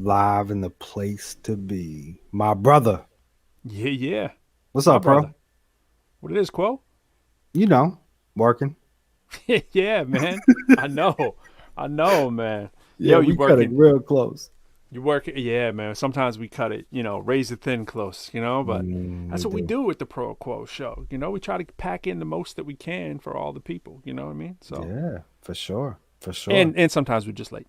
live in the place to be. My brother. Yeah. What's My up, brother. bro? What it is, Quo? You know, working. Yeah, man. I know. I know, man. Yeah, Yo, you we cut it working? real close. You working? Yeah, man. Sometimes we cut it, razor thin close, but that's We what we do. do with the ProQuo Show. We try to pack in the most that we can for all the people. You know what I mean? So, Yeah, for sure. For sure. and sometimes we're just late.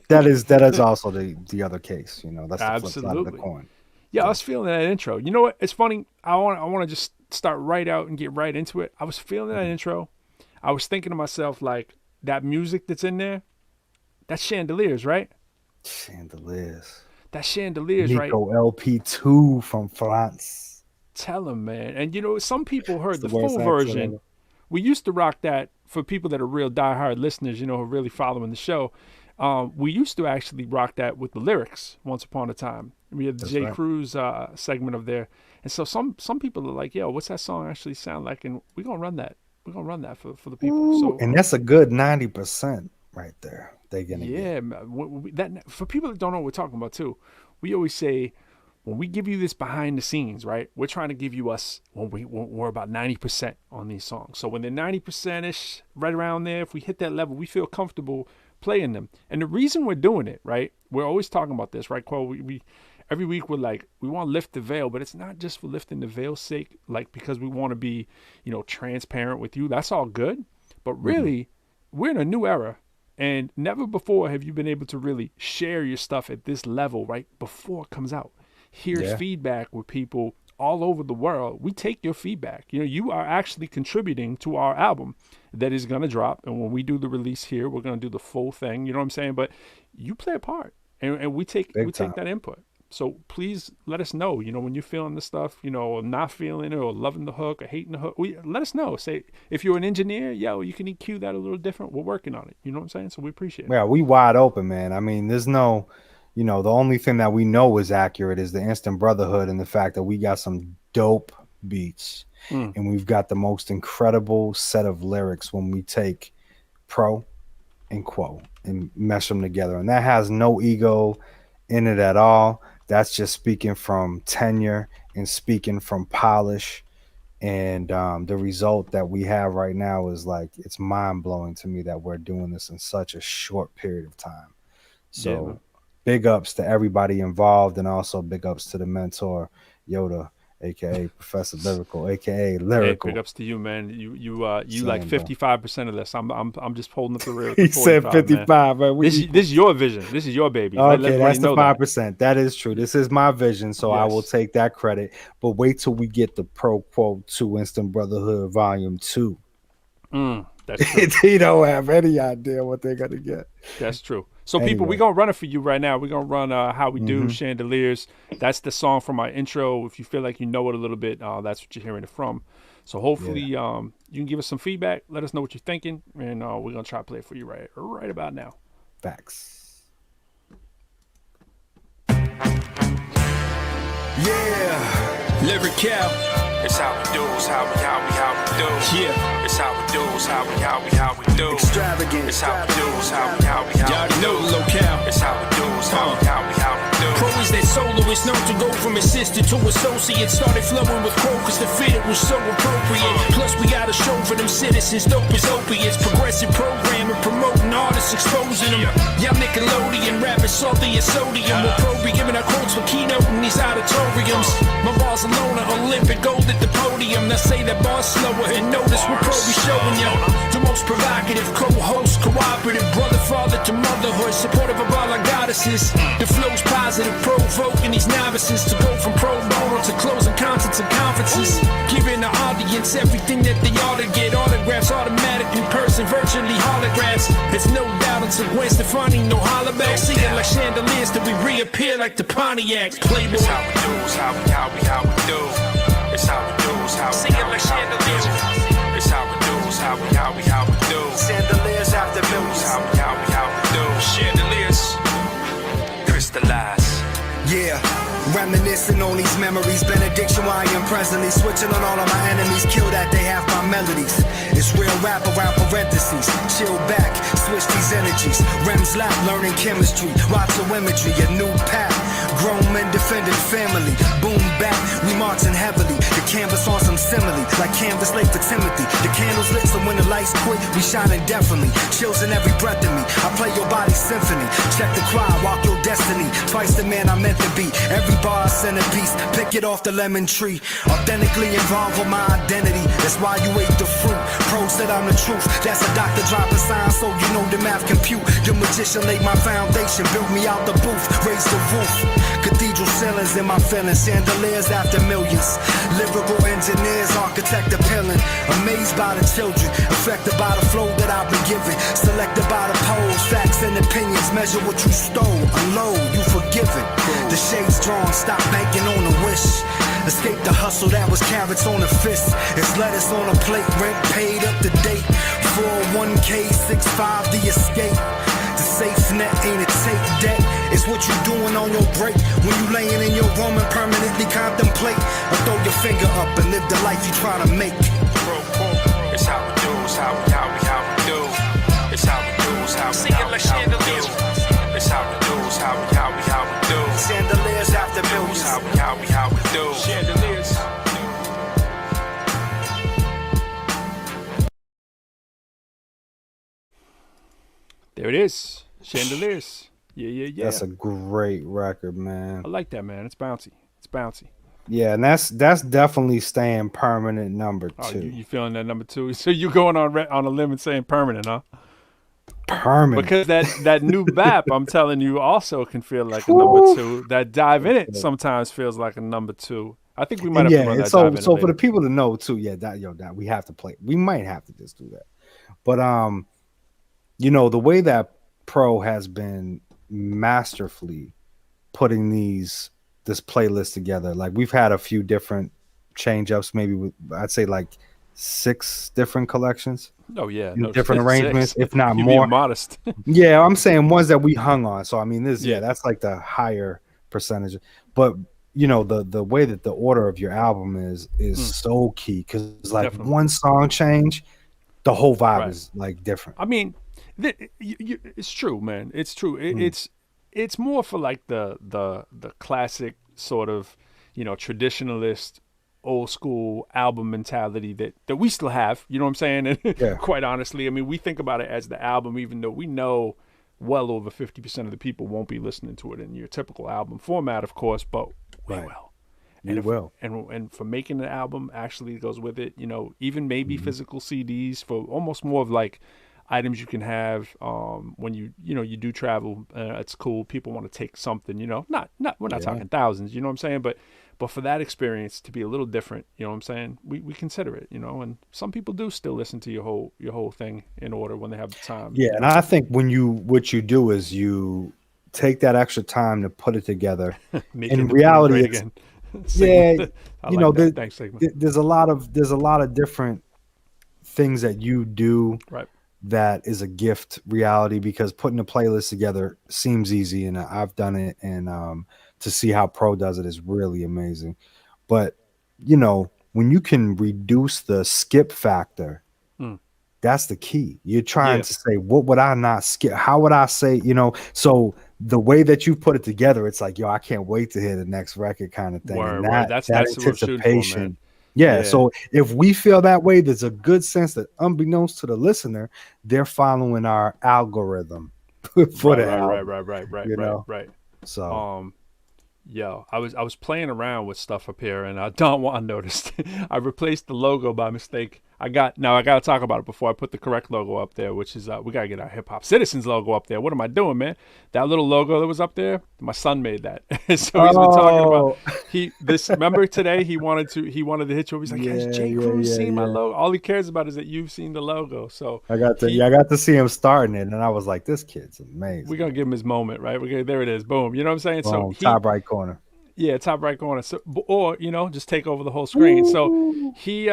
That is also the other case, that's the flip side of the Absolutely. coin. Yeah, I Yeah. was feeling that intro. You know what? It's funny. I want to just start right out and get right into it. I was feeling that Mhm. intro. I was thinking to myself, like, that music that's in there, that's chandeliers, right? Chandeliers. That's chandeliers, right? Nico LP2 from France. Tell them, man. And some people It's heard the the worst full accent version. ever. We used to rock that for people that are real diehard listeners, who are really following the show. We used to actually rock that with the lyrics once upon a time. We had the That's J. right. Cruz segment of there. And so some people are like, yo, what's that song actually sound like? And we're going to run that. We're going to run that for the people. Ooh, So, and that's a good 90% right there. They're gonna get. yeah, that for people that don't know what we're talking about too, we always say when we give you this behind the scenes, right? We're trying to give you us when we're about 90% on these songs. So when they're 90% ish, right around there, if we hit that level, we feel comfortable playing them. And the reason we're doing it, right? We're always talking about this, right? Cole, we every week we're like we want to lift the veil, but it's not just for lifting the veil's sake, like because we want to be, transparent with you. That's all good, but Mhm. really, we're in a new era. And never before have you been able to really share your stuff at this level, right? Before it comes out. Here's Yeah, feedback with people all over the world. We take your feedback. You are actually contributing to our album that is going to drop. And when we do the release here, we're going to do the full thing. You know what I'm saying? But you play a part, and we take big time. that input. So please let us know, when you're feeling the stuff, or not feeling it, or loving the hook, or hating the hook. Let us know. Say, if you're an engineer, you can EQ that a little different. We're working on it. You know what I'm saying? So we appreciate it. Yeah, we wide open, man. I mean, there's no, the only thing that we know is accurate is the instant brotherhood and the fact that we got some dope beats Mm, and we've got the most incredible set of lyrics when we take Pro and Quo and mesh them together. And that has no ego in it at all. That's just speaking from tenure and speaking from polish. And the result that we have right now is like, it's mind blowing to me that we're doing this in such a short period of time. yeah, man. So big ups to everybody involved and also big ups to the mentor, Yoda, aka Professor Lyrical, aka Hey, big Lyrical. ups to you, man. You like Same, bro. 55% of this. I'm just holding up the rear with the He said 45, man. 55, but we This equal. is your vision. This is your baby. Let Okay, everybody that's the know that. 5%. That is true. This is my vision, so I will Yes. take that credit. But wait till we get the Pro Quote 2 Instant Brotherhood Volume 2. That's true. You don't have any idea what they're gonna get. That's true. So people, we're Anyway. gonna run it for you right now. We're gonna run How We Do, Mhm. Chandeliers. That's the song from my intro. If you feel like you know it a little bit, that's what you're hearing it from. So hopefully you can give us some feedback. Let us know what you're thinking, and we're gonna try to play it for you right about now. Facts. Yeah, lyrical. It's how we do, it's how we do. Yeah, It's how we do, it's how we do. extravagant. It's how we do, it's how we Y'all do. know the locale. It's how we do, it's how we do. Pro is that soloist known to go from assistant to associate. Started flowing with Crow cause the fit it was so appropriate. Plus we got a show for them citizens, dope as opiates. Progressive programming, promoting artists, exposing them. Y'all Nickelodeon, rapping salty as sodium. With Pro be giving our quotes for keynote in these auditoriums. My bars alone are Olympic gold at the podium. Now say that bar slower and notice what Pro be showing you. The most provocative co-host, cooperative brother, father to motherhood, supportive of all our goddesses. The flow's positive, provoking these novices to go from pro bono to closing concerts and conferences. Giving the audience everything that they ought to get. Autographs, automatic, in person, virtually holographs. There's no doubt until Gwen Stefani, no holler back. See it like chandeliers till we reappear like the Pontiacs. Playboy. It's how we do, it's how we do. It's how we do, it's how we Sing it like chandeliers. It's how we do, it's how we do. Chandeliers after It's millions. how we do. Chandeliers crystallize. Yeah, reminiscing reminiscing on these memories. Benediction while I am presently switching on all of my enemies. Kill that, they have my melodies. It's real rap around parentheses. Chill back, switch these energies. Rems lap, learning chemistry. Watch your imagery, a new path. Grown men defending family. Boom back, we marching heavily. The canvas on some simile, like canvas late for Timothy. The candles lit, so when the lights quit, we shining definitely. Chills in every breath of me. I play your body symphony. Check the cry, walk your destiny. Twice the man I meant to be. Every bar a centerpiece. Pick it off the lemon tree. Authentically involved with my identity. That's why you ate the fruit. Pro said I'm the truth. That's a doctor dropping sign, so you know the math compute. The magician laid my foundation, built me out the booth, raised the roof. Cathedral ceilings in my feelings, chandeliers after millions. Lyrical engineers, architect appealing. Amazed by the children, affected by the flow that I've been given. Selected by the polls, facts and opinions. Measure what you stole, unload, you forgiven. The shades drawn, stop banking on a wish. Escape the hustle that was carrots on a fist. It's lettuce on a plate, rent paid up to date. 401k, 6-5 the escape. The safe net ain't a take debt. It's what you doing on your break. When you laying in your room and permanently contemplate. Or throw your finger up and live the life you trying to make. ProQuo, it's how we do, it's how we do. It's how we do, it's how we do. It's how we do, it's how we do. Chandeliers after millions. How we do. Chandeliers. There it is. Chandeliers. Yeah. That's a great record, man. I like that, man. It's bouncy. Yeah, and that's definitely staying permanent number Oh, two. you feeling that number two? So you going on a limb and saying permanent, huh? Permanent. Because that new BAP, I'm telling you, also can feel like a number two. That dive in it sometimes feels like a number two. I think we might have to run that so dive in so it for the later. people to know too, that we have to play. We might have to just do that. But the way that Pro has been masterfully putting this playlist together. Like we've had a few different change ups, maybe I'd say like 6 different collections. Oh yeah, Different arrangements, if not you more. being modest. Yeah, I'm saying ones that we hung on. So I mean, Yeah. that's like the higher percentage. But the way that the order of your album is so key because like Definitely. one song change, the whole vibe Right. is like different. I mean, it's true, man. It's true. It's more for like the classic sort of traditionalist old school album mentality that we still have. You know what I'm saying? And Yeah. quite honestly, I mean, we think about it as the album, even though we know well over 50% of the people won't be listening to it in your typical album format, of course, but we Right. will. We will. And for making the album actually goes with it, even maybe Mm-hmm. physical CDs for almost more of like items you can have when you do travel. It's cool. People want to take something, not we're not talking thousands, you know what I'm saying? But for that experience to be a little different, you know what I'm saying? We consider it, and some people do still listen to your whole thing in order when they have the time. Yeah, and I think what you do is you take that extra time to put it together. Making In the reality, great it's- again. Yeah, Sigma. I like that. Thanks, Sigma. there's a lot of different things that you do Right. that is a gift reality because putting a playlist together seems easy and I've done it and to see how Pro does it is really amazing. But when you can reduce the skip factor, that's the key. You're trying Yeah. to say, what would I not skip? How would I say, so the way that you put it together, it's like, I can't wait to hear the next record kind of thing. Word, And word. That's what we're shooting for, man. Yeah, Yeah. so if we feel that way, there's a good sense that unbeknownst to the listener, they're following our algorithm for the album. Right. So Yo, I was playing around with stuff up here, and I noticed I replaced the logo by mistake. I got to talk about it before I put the correct logo up there, which is we gotta get our Hip Hop Citizens logo up there. What am I doing, man? That little logo that was up there, my son made that. So he's been talking about Remember today he wanted to hit you up. He's like, has J. Cruz seen my logo? All he cares about is that you've seen the logo. So I got to see him starting it, and I was like, this kid's amazing. we're gonna give him his moment, right? There it is, boom. You know what I'm saying? Boom, So top right corner. Yeah, top right corner. So, or just take over the whole screen. So he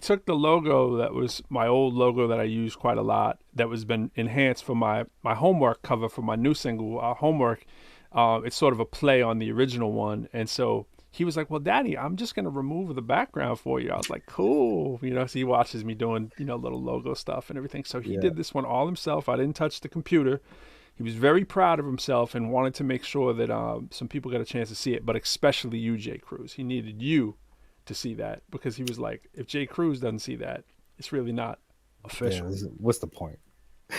took the logo that was my old logo that I used quite a lot. That was been enhanced for my homework cover for my new single, Homework. It's sort of a play on the original one, and so he was like, well, Daddy, I'm just going to remove the background for you. I was like, cool. So he watches me doing, little logo stuff and everything. So he did this one all himself. I didn't touch the computer. He was very proud of himself and wanted to make sure that some people got a chance to see it, but especially you, Jay Cruz. He needed you to see that because he was like, if Jay Cruz doesn't see that, it's really not official. Yeah, what's the point?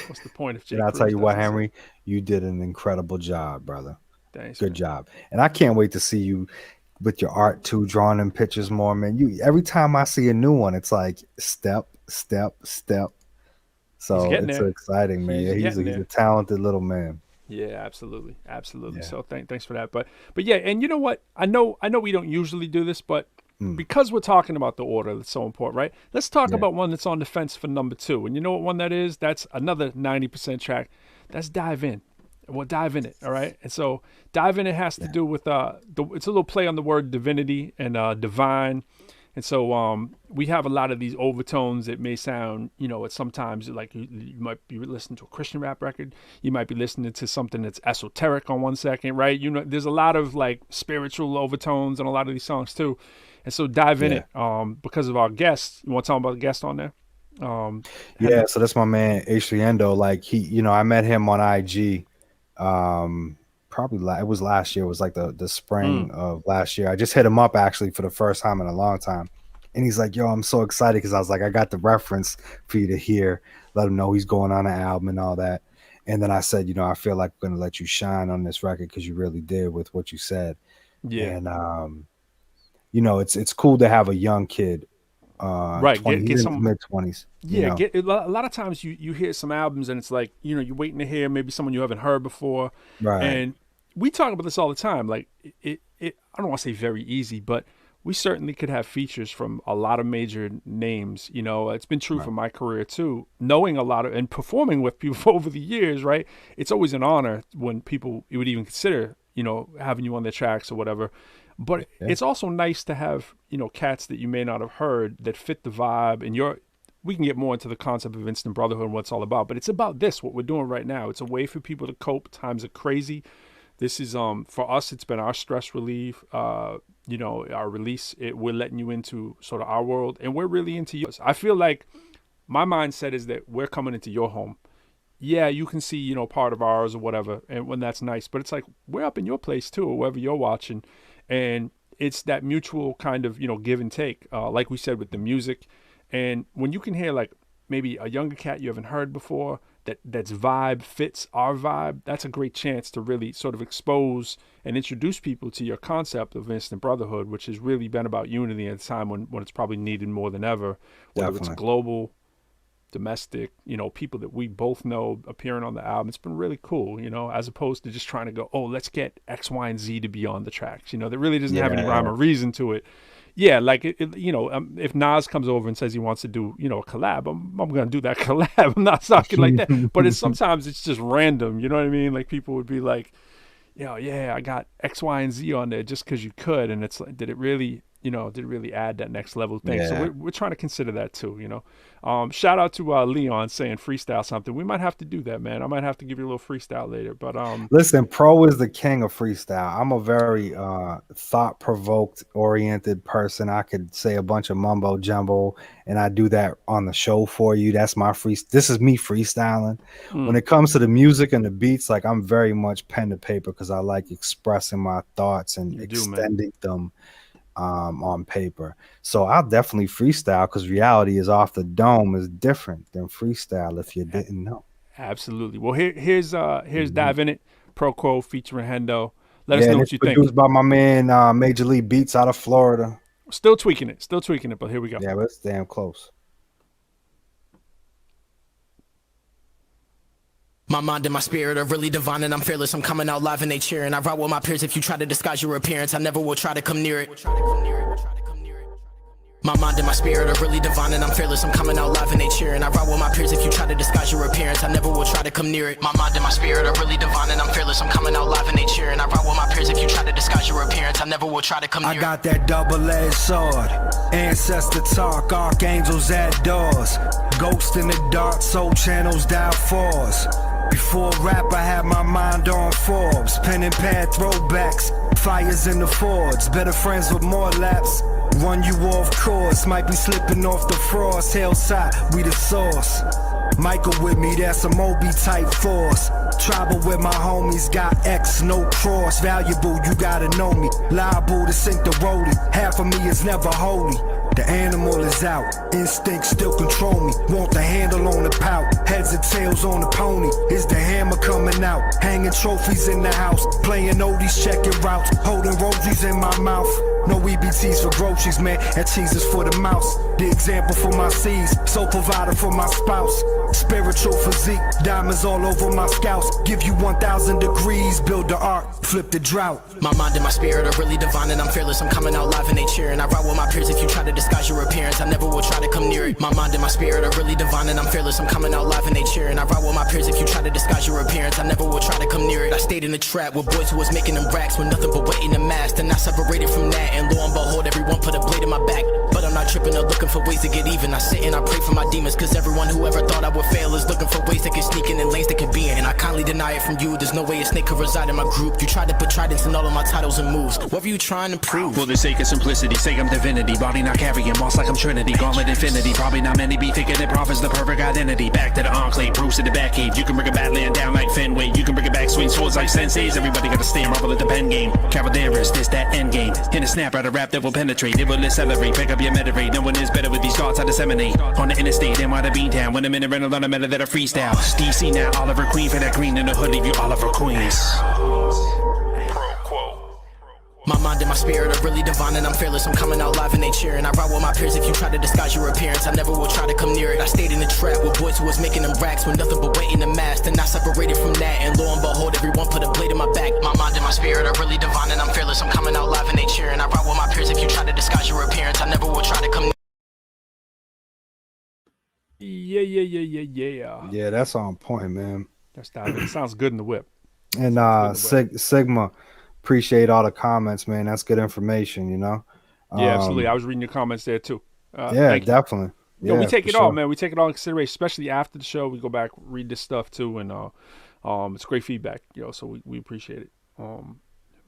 What's the point if Jay And I'll Cruz tell you what, doesn't see Henry, you did an incredible job, brother. Thanks, Good man. job. And I can't wait to see you with your art too, drawing them pictures more, man. Every time I see a new one, it's like step, step, step. So getting it's there. exciting, man. He's He's getting a there. talented little man. Yeah, absolutely. Yeah. So thanks for that. But yeah, and you know what? I know we don't usually do this, but because we're talking about the order that's so important, right? Let's talk about one that's on the fence for number 2. And you know what one that is? That's another 90% track. That's Dive In. Well, Dive In It, all right? And so Dive In It has to do with it's a little play on the word divinity and divine. And so we have a lot of these overtones that may sound, at sometimes like you might be listening to a Christian rap record. You might be listening to something that's esoteric on one second, right? There's a lot of like spiritual overtones in a lot of these songs too. And so Dive In It, because of our guests. You want to talk about the guest on there? Yeah, so that's my man Adriendo. Like I met him on IG. Probably it was last year. It was like the spring of last year. I just hit him up actually for the first time in a long time, and he's like, "Yo, I'm so excited," because I was like, "I got the reference for you to hear. Let him know he's going on an album and all that." And then I said, "I feel like I'm gonna let you shine on this record because you really did with what you said." Yeah. And it's cool to have a young kid. Right. Get some mid-20s. Yeah, a lot of times you hear some albums and it's like, you're waiting to hear maybe someone you haven't heard before. Right. And we talk about this all the time. Like it I don't want to say very easy, but we certainly could have features from a lot of major names. It's been true for my career too. Knowing a lot of and performing with people over the years, right? It's always an honor when people would even consider, having you on their tracks or whatever. But it's also nice to have, cats that you may not have heard that fit the vibe. And we can get more into the concept of instant brotherhood and what it's all about. But it's about this, what we're doing right now. It's a way for people to cope. Times are crazy. This is, for us, it's been our stress relief, our release. We're letting you into sort of our world. And we're really into yours. I feel like my mindset is that we're coming into your home. Yeah, you can see, part of ours or whatever. And when that's nice. But it's like, we're up in your place too, or wherever you're watching. And it's that mutual kind of, give and take, like we said with the music. And when you can hear like maybe a younger cat you haven't heard before, that's vibe fits our vibe, that's a great chance to really sort of expose and introduce people to your concept of instant brotherhood, which has really been about unity at a time when it's probably needed more than ever, whether it's global, domestic, people that we both know appearing on the album. It's been really cool, as opposed to just trying to go, oh, let's get X, Y, and Z to be on the tracks, that really doesn't have any rhyme or reason to it. Yeah, like, if Nas comes over and says he wants to do, a collab, I'm going to do that collab. I'm not talking like that. But sometimes it's just random, you know what I mean? Like, people would be like, yeah, I got X, Y, and Z on there just because you could. And it's like, did it really add that next level thing? Yeah. So we're trying to consider that too, Shout out to Leon saying freestyle something. We might have to do that, man. I might have to give you a little freestyle later. But listen, Pro is the king of freestyle. I'm a very thought-provoked oriented person. I could say a bunch of mumbo jumbo, and I do that on the show for you. That's my this is me freestyling. When it comes to the music and the beats, like, I'm very much pen to paper because I like expressing my thoughts and extending them on paper. So I'll definitely freestyle because reality is off the dome is different than freestyle, if you didn't know. Absolutely. Well, here's Dive In It, ProQuo featuring Hendo. Let us know what you think. Produced by my man Major League Beats out of Florida. Still tweaking it, but here we go. Yeah, but it's damn close. My mind and my spirit are really divine and I'm fearless. I'm coming out live and they cheering. I ride with my peers. If you try to disguise your appearance, I never will try to come near it. My mind and my spirit are really divine and I'm fearless. I'm coming out live and they cheering. I ride with my peers. If you try to disguise your appearance, I never will try to come near it. My mind and my spirit are really divine and I'm fearless. I'm coming out live and they cheering. I ride with my peers. If you try to disguise your appearance, I never will try to come near it. I got that double-edged sword. Ancestor talk, archangels at doors. Ghost in the dark, soul channels dial fours. Before rap, I had my mind on Forbes, pen and pad throwbacks, fires in the Fords, better friends with more laps. Run you off course, might be slipping off the frost. Hillside, we the source. Michael with me, that's a Moby type force. Tribal with my homies, got X, no cross. Valuable, you gotta know me. Liable to sink the rollie. Half of me is never holy. The animal is out, instinct still control me. Want the handle on the pout, heads and tails on the pony. Is the hammer coming out? Hanging trophies in the house, playing oldies, checking routes, holding rosies in my mouth. No EBTs for groceries, man, and cheeses for the mouse. The example for my seeds, sole provider for my spouse. Spiritual physique, diamonds all over my scouts. Give you 1,000 degrees, build the ark, flip the drought. My mind and my spirit are really divine and I'm fearless. I'm coming out live and they cheering. I ride with my peers if you try to disguise your appearance. I never will try to come near it. My mind and my spirit are really divine and I'm fearless. I'm coming out live and they cheering. I ride with my peers if you try to disguise your appearance. I never will try to come near it. I stayed in the trap with boys who was making them racks with nothing but weight in the mask. And I separated from that and lo and behold, everyone put a blade in my back. But I'm not tripping or looking for ways to get even. I sit and I pray for my demons, cause everyone who ever thought I would fail is looking for ways that can sneak in and lanes that can be in. And I kindly deny it from you. There's no way a snake could reside in my group. You tried to put tridents in all of my titles and moves. What were you trying to prove? For the sake of simplicity, say I'm divinity. Body not carrying, boss like I'm Trinity. Gauntlet infinity, probably not many be thinking that prophets the perfect identity. Back to the enclave, Bruce in the back cave. You can bring a badland down like Fenway. You can bring it back, swing swords like senseis. Everybody got to stand rubble at the pen game. Cavaliers, this that end game. In a snap out a rap that will penetrate. It will accelerate, pick up your meditate. No one is better with these thoughts I disseminate. On the interstate, and why the bean down. When I'm in a rental on a meta that I freestyle. DC now, Oliver Queen for that green in the hoodie, you Oliver Queens. My mind and my spirit are really divine and I'm fearless. I'm coming out live and they cheering. I ride with my peers if you try to disguise your appearance. I never will try to come near it. I stayed in the trap with boys who was making them racks with nothing but weight in the mask. And I separated from that and lo and behold, everyone put a blade in my back. My mind and my spirit are really divine and I'm fearless. I'm coming out live and they cheering. I ride with my peers if you try to disguise your appearance. I never will try to come near. Yeah. Yeah, that's on point, man. That's that. It sounds good in the whip. And Sigma, appreciate all the comments, man. That's good information, you know. Yeah, absolutely. I was reading your comments there too. Yeah, definitely. Yeah, we take it sure. all, man. We take it all in consideration, especially after the show. We go back, read this stuff too, and it's great feedback, so we appreciate it.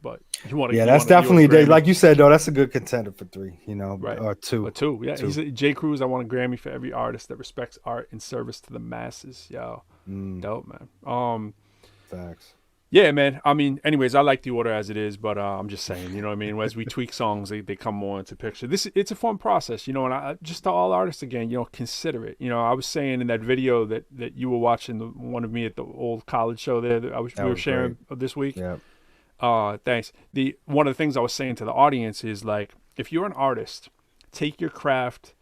But you want to? Yeah, that's definitely like you said though. That's a good contender for 3, right? Or 2. A 2, yeah. He's J. Cruz. I want a Grammy for every artist that respects art in service to the masses. Yo, dope, man. Facts. Yeah, man. I mean, anyways, I like the order as it is, but I'm just saying, you know what I mean? As we tweak songs, they come more into picture. It's a fun process, and I just to all artists again, consider it. I was saying in that video that you were watching, one of me at the old college show there that we were sharing this week. Yeah. Thanks. One of the things I was saying to the audience is like, if you're an artist, take your craft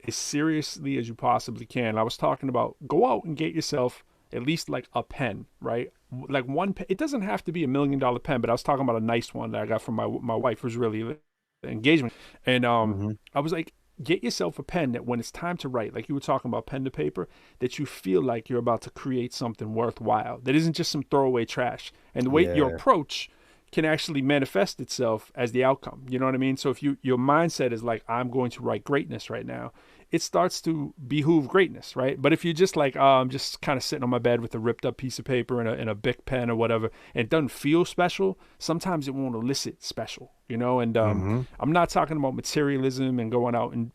as seriously as you possibly can. I was talking about go out and get yourself at least like a pen, right? Like one pen. It doesn't have to be $1 million pen, but I was talking about a nice one that I got from my wife, who's really the engagement. And I was like, get yourself a pen that when it's time to write, like you were talking about pen to paper, that you feel like you're about to create something worthwhile. That isn't just some throwaway trash. And the way your approach can actually manifest itself as the outcome. You know what I mean? So if your mindset is like, I'm going to write greatness right now, it starts to behoove greatness, right? But if you're just like, I'm just kind of sitting on my bed with a ripped up piece of paper and a Bic pen or whatever, and it doesn't feel special, sometimes it won't elicit special, And I'm not talking about materialism and going out and,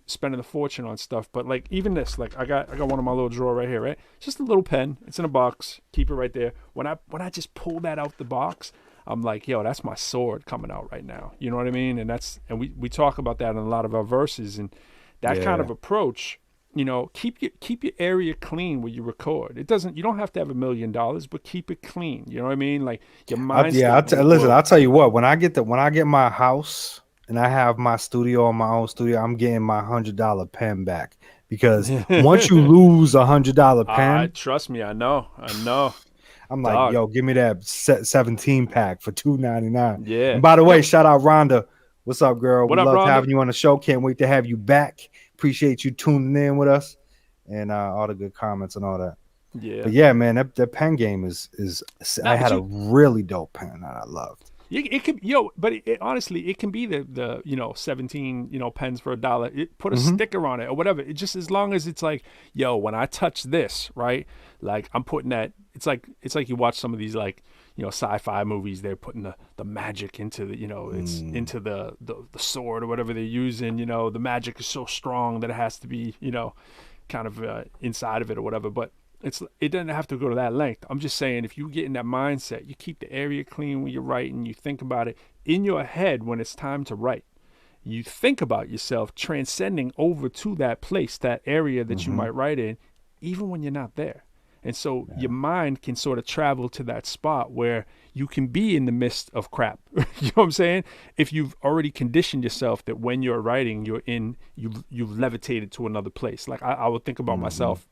spending a fortune on stuff, but like even this, like I got one in my little drawer right here, right? Just a little pen. It's in a box. Keep it right there. When I just pull that out the box, I'm like, yo, that's my sword coming out right now. You know what I mean? And we talk about that in a lot of our verses, and that kind of approach, keep your area clean when you record. You don't have to have $1 million, but keep it clean. You know what I mean? Like your mind. Listen, I'll tell you what, when I get my house and I have my studio on my own studio, I'm getting my $100 pen back, because once you lose $100 pen, trust me, I know. I'm like, dog. Yo, give me that 17 pack for $2.99. Yeah. And by the way, shout out Rhonda. What's up, girl? What we up, love Rhonda? having you on the show. Can't wait to have you back. Appreciate you tuning in with us and all the good comments and all that. Yeah. But yeah, man, that pen game is I had a really dope pen that I loved. It could, but honestly, it can be the 17 pens for $1. Put a Mm-hmm. sticker on it or whatever. It just, as long as it's like, yo, when I touch this, right? Like I'm putting that. It's like you watch some of these like sci-fi movies. They're putting the magic into the it's into the sword or whatever they're using. The magic is so strong that it has to be kind of inside of it or whatever. But it doesn't have to go to that length. I'm just saying, if you get in that mindset, you keep the area clean when you're writing, you think about it in your head when it's time to write. You think about yourself transcending over to that place, that area that you might write in, even when you're not there. And so your mind can sort of travel to that spot where you can be in the midst of crap. You know what I'm saying? If you've already conditioned yourself that when you're writing, you've levitated to another place. Like I would think about myself,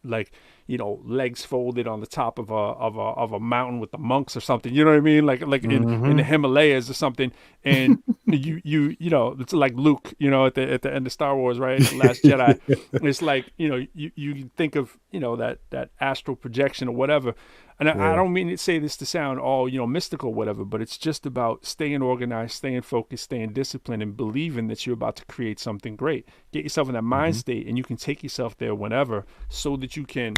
like legs folded on the top of a mountain with the monks or something. You know what I mean? Like in the Himalayas or something. And it's like Luke. At the end of Star Wars, right? The Last Jedi. It's like you think of that astral projection or whatever. And I don't mean to say this to sound all mystical or whatever, but it's just about staying organized, staying focused, staying disciplined, and believing that you're about to create something great. Get yourself in that mind state, and you can take yourself there whenever, so that you can,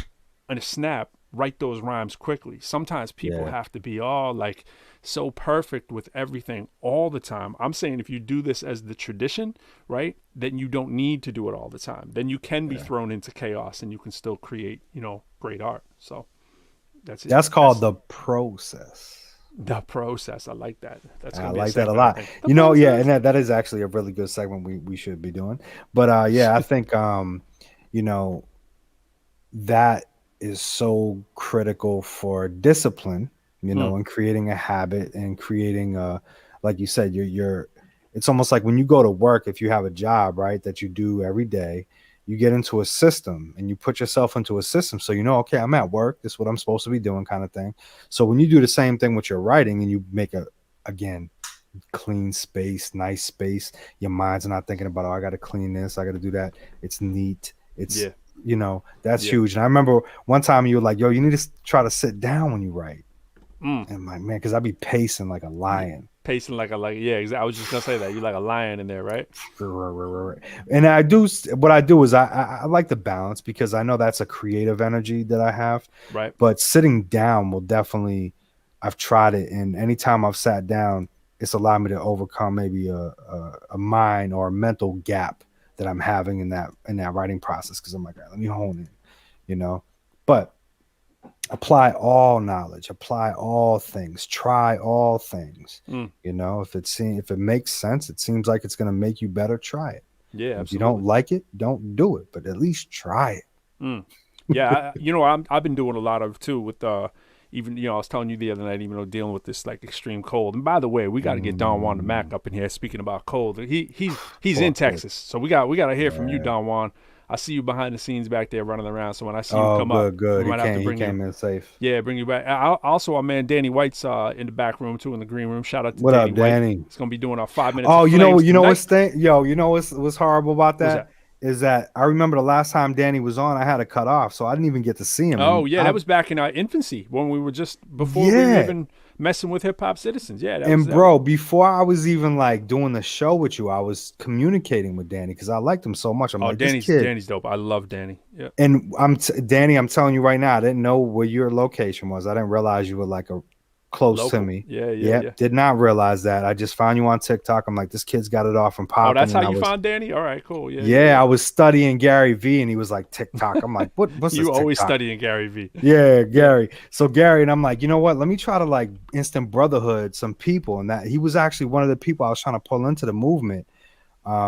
in a snap, write those rhymes quickly. Sometimes people have to be all like so perfect with everything all the time. I'm saying if you do this as the tradition, right, then you don't need to do it all the time. Then you can be thrown into chaos, and you can still create great art. So that's it. That's called the process. The process. I like that. That's I gonna be a like that a segment, lot. I think. And that is actually a really good segment we should be doing. But I think that is so critical for discipline, and creating a habit and creating like you said, it's almost like when you go to work, if you have a job, right, that you do every day, you get into a system and you put yourself into a system. So, okay, I'm at work. This is what I'm supposed to be doing, kind of thing. So when you do the same thing with your writing and you make again, clean space, nice space, your mind's not thinking about, I got to clean this, I got to do that. It's neat. It's, that's huge. And I remember one time you were like, yo, you need to try to sit down when you write. And I'm like, man, because I'd be pacing like a lion. Pacing like exactly. I was just gonna say that you're like a lion in there, right? And what I do is I like the balance, because I know that's a creative energy that I have. Right. But sitting down will definitely, I've tried it, and anytime I've sat down, it's allowed me to overcome maybe a mind or a mental gap that I'm having in that writing process, because I'm like, all right, let me hone in, But apply all knowledge, apply all things, try all things. If it makes sense, it seems like it's going to make you better, try it. Yeah, absolutely. If you don't like it, don't do it, but at least try it. Yeah, I've been doing a lot of too with even I was telling you the other night, even though dealing with this like extreme cold. And by the way, we got to get Don Juan the Mac up in here. Speaking about cold, he's in Texas, so we got to hear from you, Don Juan. I see you behind the scenes back there running around. So when I see you come up, good. We might have to bring he came in safe. Yeah, bring you back. Also, our man Danny White's in the back room too, in the green room. Shout out to what Danny up, Danny? White. He's gonna be doing our 5 minutes. Oh, of you know flames what's horrible about that? Is that I remember the last time Danny was on, I had to cut off, so I didn't even get to see him. Oh, yeah, that was back in our infancy when we were just before we were even messing with Hip Hop Citizens. Yeah, bro, before I was even like doing the show with you, I was communicating with Danny because I liked him so much. I'm like, Danny's dope. I love Danny. Yeah. And Danny, I'm telling you right now, I didn't know where your location was. I didn't realize you were like close Local. to me. Yeah. Did not realize that. I just found you on TikTok. I'm like, this kid's got it off from popping. Oh, that's how you found Danny? All right, cool. Yeah, I was studying Gary V, and he was like, TikTok. I'm like, what's this You always TikTok? studying Gary V. Yeah, Gary. So Gary, and I'm like, you know what? Let me try to like instant brotherhood some people. And that he was actually one of the people I was trying to pull into the movement,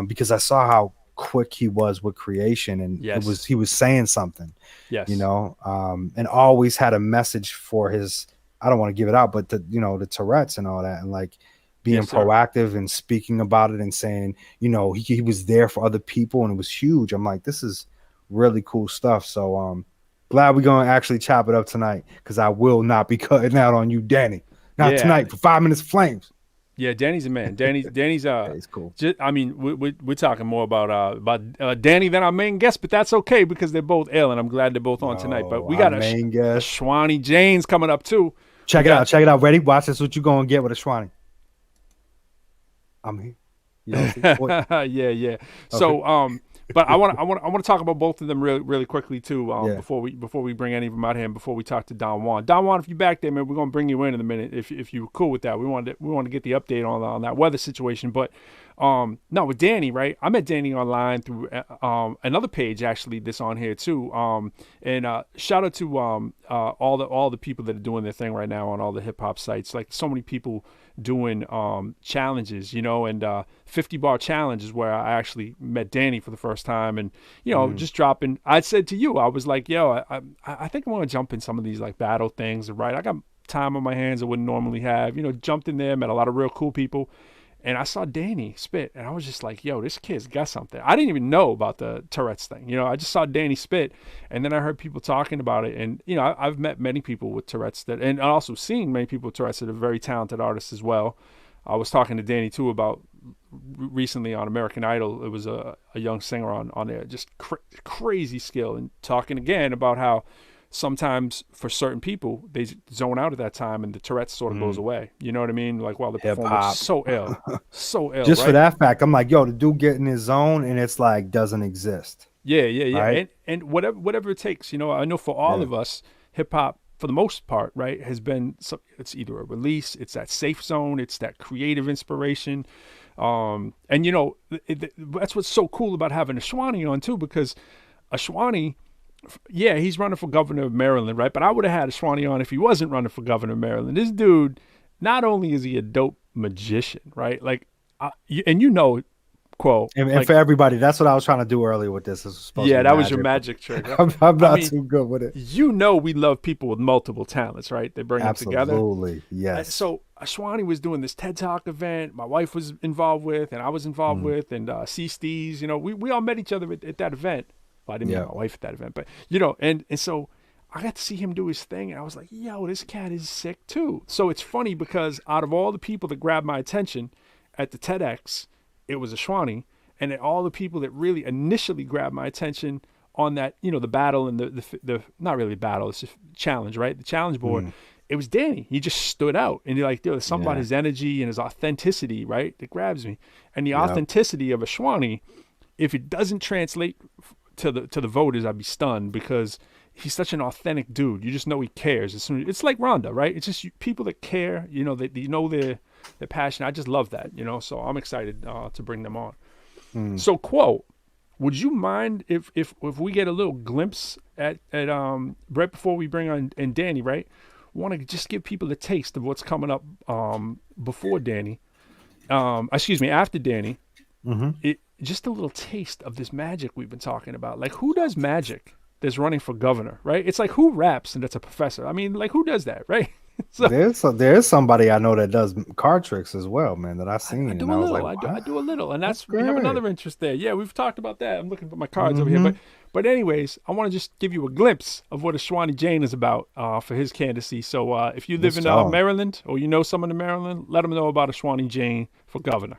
because I saw how quick he was with creation, and he was saying something. Yes. And always had a message for his, I don't want to give it out, but the Tourette's and all that, and like being proactive and speaking about it and saying, he was there for other people, and it was huge. I'm like, this is really cool stuff. So glad we're going to actually chop it up tonight, because I will not be cutting out on you, Danny. Not tonight for 5 minutes of flames. Yeah, Danny's a man. Danny's he's cool. We're talking more about Danny than our main guest, but that's okay because they're both ill, and I'm glad they're both on tonight. But we got a main guest, Shwani James, coming up too. Check it out. Ready? Watch this. What you gonna get with a Shwani? I'm here. You don't see? What? Yeah. So, but I want to talk about both of them really quickly too. Yeah. Before we bring any of them out here, and before we talk to Don Juan. Don Juan, if you're back there, man, we're gonna bring you in a minute. If you're cool with that, we wanted to get the update on that weather situation. But no, with Danny, right? I met Danny online through another page actually that's on here too. And shout out to all the people that are doing their thing right now on all the hip hop sites. Like so many people doing challenges, and 50 bar challenge is where I actually met Danny for the first time, and just dropping. I said to you, I was like, yo, I think I want to jump in some of these like battle things, right? I got time on my hands I wouldn't normally have, jumped in there, met a lot of real cool people. And I saw Danny spit, and I was just like, yo, this kid's got something. I didn't even know about the Tourette's thing. I just saw Danny spit, and then I heard people talking about it. And, I've met many people with Tourette's and also seen many people with Tourette's that are very talented artists as well. I was talking to Danny, too, about recently on American Idol. It was a young singer on there, just crazy skill, and talking again about how sometimes for certain people, they zone out at that time and the Tourette's sort of goes away. You know what I mean? Like, while the performance is so ill. Just right? for that fact, I'm like, yo, the dude get in his zone and it's like doesn't exist. Yeah. Right? And whatever it takes, I know for all of us, hip hop, for the most part, right, has been, it's either a release, it's that safe zone, it's that creative inspiration. And, that's what's so cool about having Ashwani on too, because Ashwani, yeah, he's running for governor of Maryland, right? But I would have had Ashwani on if he wasn't running for governor of Maryland. This dude, not only is he a dope magician, right? Like, Quo. And like, for everybody, that's what I was trying to do earlier with this. That was your magic trick. I'm not too good with it. We love people with multiple talents, right? They bring them together. Absolutely, yes. So Ashwani was doing this TED Talk event. My wife was involved with, and I was involved with, and C. Steez. We all met each other at that event. Well, I didn't meet my wife at that event, but and so I got to see him do his thing, and I was like, yo, this cat is sick too. So it's funny because out of all the people that grabbed my attention at the TEDx, it was Ashwani, and then all the people that really initially grabbed my attention on that, the battle and the not really battle, it's just challenge, right? The challenge board. It was Danny. He just stood out, and you're like, there's something about his energy and his authenticity, right, that grabs me. And the authenticity of Ashwani, if it doesn't translate to the voters, I'd be stunned, because he's such an authentic dude. You just know he cares. It's like Rhonda, right? It's just people that care, their passion. I just love that, so I'm excited to bring them on. So Quo, would you mind if we get a little glimpse at right before we bring on and Danny, right? Want to just give people a taste of what's coming up before Danny, after Danny. Just a little taste of this magic we've been talking about. Like, who does magic that's running for governor, right? It's like, who raps and that's a professor? I mean, like, who does that, right? So, there's somebody I know that does card tricks as well, man, that I've seen. I do a little, and we have another interest there. Yeah, we've talked about that. I'm looking for my cards over here, but anyways, I want to just give you a glimpse of what Ashwani Jain is about for his candidacy. So if you live in Maryland, or someone in Maryland, let them know about Ashwani Jain for governor.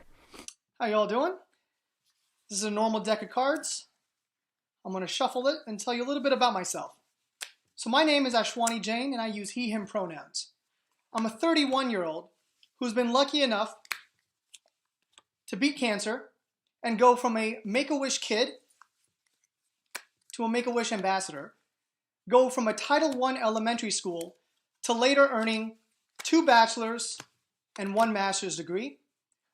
How y'all doing? This is a normal deck of cards. I'm going to shuffle it and tell you a little bit about myself. So my name is Ashwani Jain, and I use he, him pronouns. I'm a 31-year-old who's been lucky enough to beat cancer and go from a Make-A-Wish kid to a Make-A-Wish ambassador, go from a Title I elementary school to later earning 2 bachelor's and 1 master's degree,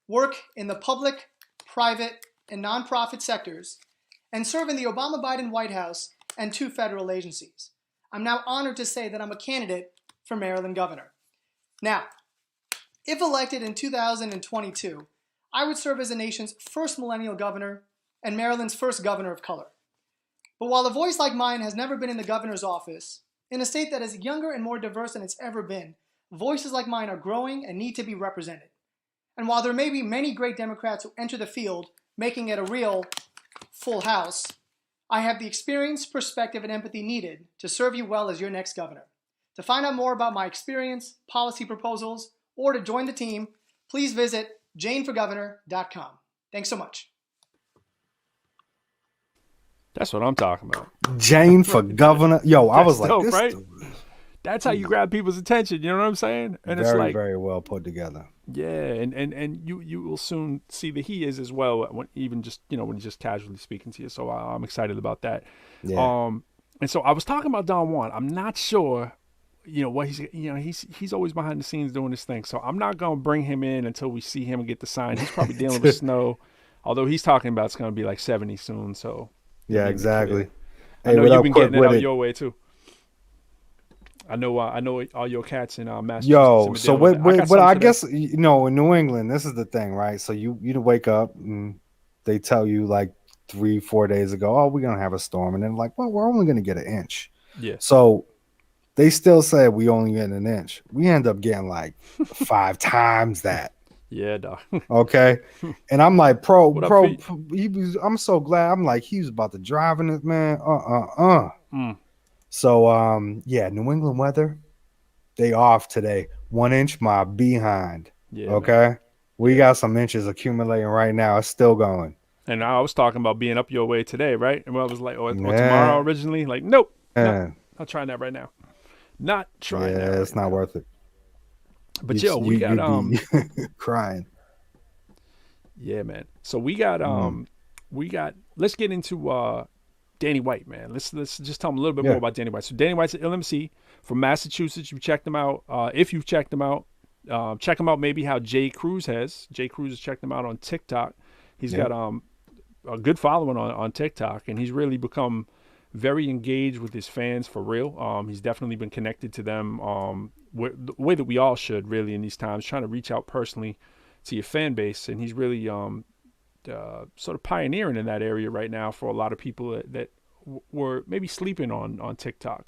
work in the public, private, and nonprofit sectors, and serve in the Obama-Biden White House and 2 federal agencies. I'm now honored to say that I'm a candidate for Maryland governor. Now, if elected in 2022, I would serve as the nation's first millennial governor and Maryland's first governor of color. But while a voice like mine has never been in the governor's office, in a state that is younger and more diverse than it's ever been, voices like mine are growing and need to be represented. And while there may be many great Democrats who enter the field, making it a real full house, I have the experience, perspective, and empathy needed to serve you well as your next governor. To find out more about my experience, policy proposals, or to join the team, please visit janeforgovernor.com. Thanks so much. That's what I'm talking about. Jane for governor. Yo, I was like, dope, this right? dude. That's how you grab people's attention. You know what I'm saying? And it's like, very well put together. yeah, and you will soon see that he is as well. When even just when he's just casually speaking to you. So I'm excited about that. Yeah. And so I was talking about Don Juan. I'm not sure, what he's always behind the scenes doing this thing. So I'm not gonna bring him in until we see him and get the sign. He's probably dealing with snow, although he's talking about it's gonna be like 70 soon. So yeah, exactly. I know you've been getting it out your way too. I know all your cats in Massachusetts. Yo, so what I guess in New England, this is the thing, right? So you wake up and they tell you like 3-4 days ago, oh, we're gonna have a storm, and then like, well, we're only gonna get an inch. Yeah. So they still say we only get an inch. We end up getting like 5 times that. Yeah, dog. Okay. And I'm like, I'm so glad. I'm like, he was about to drive in this, man. So New England weather, they off today. 1 inch my behind. Yeah. Okay. Man. We got some inches accumulating right now. It's still going. And I was talking about being up your way today, right? And I was like, or tomorrow originally. Like, nope. No, not trying that right now. Not trying that. Yeah, it's not worth it. But we got crying. Yeah, man. So we got let's get into Danny White, man. Let's just tell him a little bit more about Danny White. So Danny White's an LMC from Massachusetts. You checked him out. If you've checked him out, check him out maybe how Jay Cruz has. Jay Cruz has checked him out on TikTok. He's got a good following on TikTok, and he's really become very engaged with his fans for real. He's definitely been connected to them the way that we all should really in these times, trying to reach out personally to your fan base. And he's really sort of pioneering in that area right now for a lot of people that were maybe sleeping on TikTok.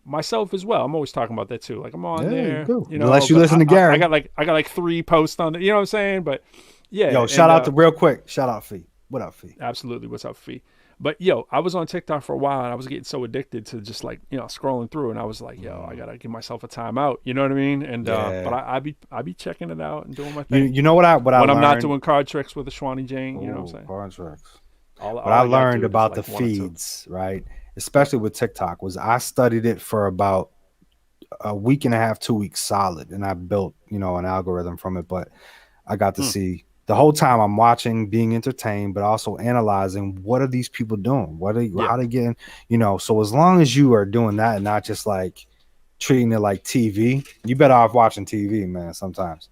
Myself as well. I'm always talking about that too. Like I'm on there, unless you listen to Gary. I got like 3 posts on it. You know what I'm saying? But yeah. Yo, shout out to real quick. Shout out Fee. What up, Fee? Absolutely. What's up, Fee? But I was on TikTok for a while, and I was getting so addicted to just like scrolling through, and I was like, I gotta give myself a timeout. You know what I mean? And but I be checking it out and doing my thing. You know what when I'm not doing card tricks with Ashwani Jane. You know what I'm saying? Card tricks. What I learned about the feeds, right? Especially with TikTok, was I studied it for about a week and a half, 2 weeks solid, and I built an algorithm from it. But I got to see. The whole time I'm watching, being entertained, but also analyzing what are these people doing? How they getting, so as long as you are doing that and not just like treating it like TV, you better off watching TV, man, sometimes,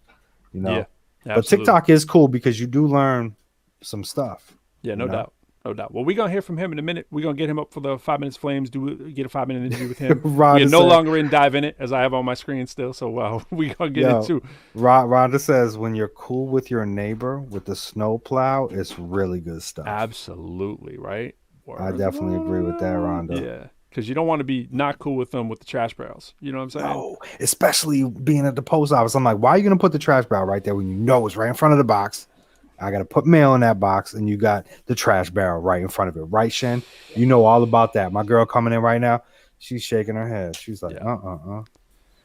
Yeah, but TikTok is cool because you do learn some stuff. Yeah, no doubt. No doubt. Well, we're going to hear from him in a minute. We're going to get him up for the 5 Minutes Flames, get a 5-minute interview with him. We're no longer in Dive In It, as I have on my screen still. So we're going to get into. Rhonda says, when you're cool with your neighbor with the snowplow, it's really good stuff. Absolutely, right? I definitely agree with that, Rhonda. Yeah, because you don't want to be not cool with them with the trash barrels. You know what I'm saying? No, especially being at the post office. I'm like, why are you going to put the trash barrel right there when you know it's right in front of the box? I got to put mail in that box, and you got the trash barrel right in front of it. Right, Shen? You know all about that. My girl coming in right now, she's shaking her head. She's like,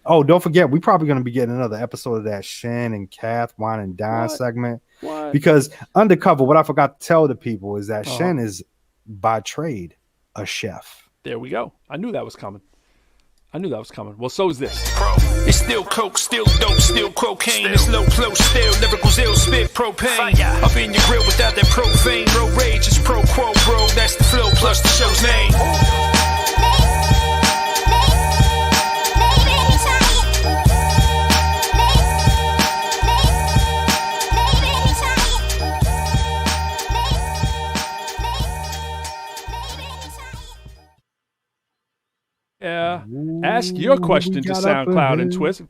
Oh, don't forget, we're probably going to be getting another episode of that Shen and Kath Wine and Dine segment. What? Because undercover, what I forgot to tell the people is that Shen is, by trade, a chef. There we go. I knew that was coming. Well, so is this. It's still coke, still dope, still cocaine. It's low flow, still lyricals, ill spit propane. Up in your grill without that profane. Road rage, it's ProQuo, bro. That's the flow plus the show's name. Ask your question to SoundCloud and Twist.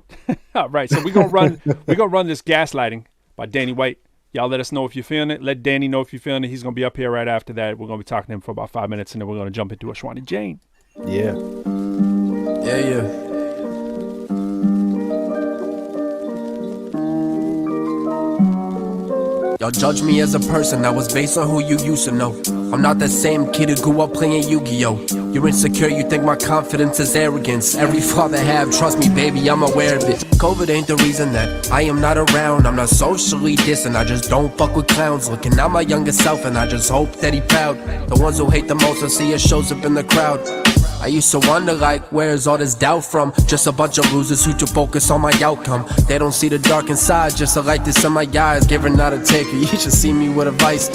All right, so we're gonna run this Gaslighting by Danny White. Y'all let us know if you're feeling it. Let Danny know if you're feeling it. He's gonna be up here right after that. We're gonna be talking to him for about 5 minutes, and then we're gonna jump into Ashwani Jane. Yeah. Y'all judge me as a person that was based on who you used to know. I'm not the same kid who grew up playing Yu-Gi-Oh! You're insecure, you think my confidence is arrogance. Every flaw they have, trust me baby, I'm aware of it. COVID ain't the reason that I am not around. I'm not socially distant, I just don't fuck with clowns. Looking at my younger self and I just hope that he proud. The ones who hate the most, I see it shows up in the crowd. I used to wonder like, where's all this doubt from? Just a bunch of losers who to focus on my outcome. They don't see the dark inside, just a light that's in my eyes. Giving out a taker, you should see me with a vice.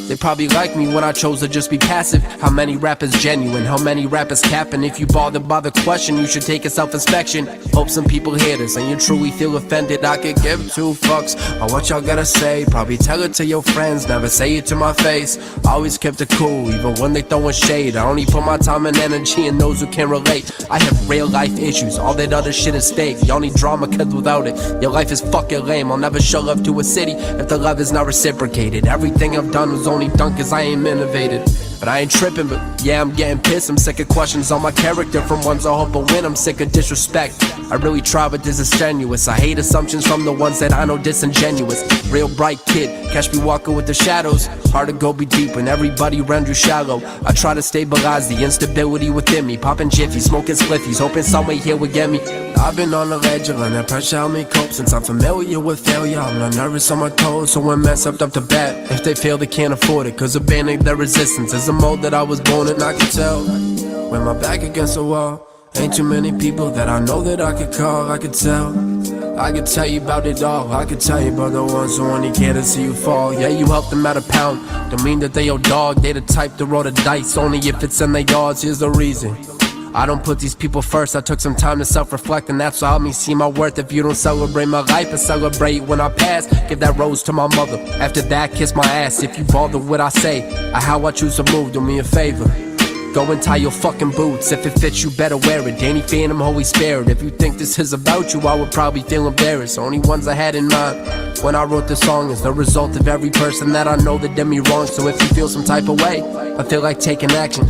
They probably like me when I chose to just be passive. How many rappers genuine? How many rappers capping? If you bothered by the question, you should take a self-inspection. Hope some people hear this and you truly feel offended. I could give two fucks on what y'all gotta say. Probably tell it to your friends, never say it to my face. Always kept it cool, even when they throwing shade. I only put my time and energy in those who can relate. I have real life issues, all that other shit is fake. Y'all need drama, cause without it, your life is fucking lame. I'll never show love to a city if the love is not reciprocated. Everything I've done was only done cause I ain't innovated. But I ain't tripping, but yeah, I'm getting pissed. I'm sick of questions on my character from ones I hope will win. I'm sick of disrespect. I really try, but this is strenuous. I hate assumptions from the ones that I know disingenuous. Real bright kid, catch me walking with the shadows. Hard to go be deep when everybody around you shallow. I try to stabilize the instability within me. Popping jiffy, smoking spliffies, hoping somewhere here will get me. I've been on the ledge, letting that pressure help me cope. Since I'm familiar with failure, I'm not nervous on my toes. So when mess up the bat, if they feel they can't afford it, cause abandoning their resistance is a mode that I was born in. I can tell when my back against the wall. Ain't too many people that I know that I could call. I could tell you about it all. I could tell you about the ones who only care to see you fall. Yeah, you help them out a pound, don't mean that they your dog. They the type to roll the dice, only if it's in their yards. Here's the reason I don't put these people first. I took some time to self-reflect, and that's what helped me see my worth. If you don't celebrate my life and celebrate when I pass, give that rose to my mother. After that, kiss my ass. If you bother what I say, or how I choose to move, do me a favor. Go and tie your fucking boots. If it fits, you better wear it. Danny Phantom, Holy Spirit. If you think this is about you, I would probably feel embarrassed. Only ones I had in mind when I wrote this song is the result of every person that I know that did me wrong. So if you feel some type of way, I feel like taking action,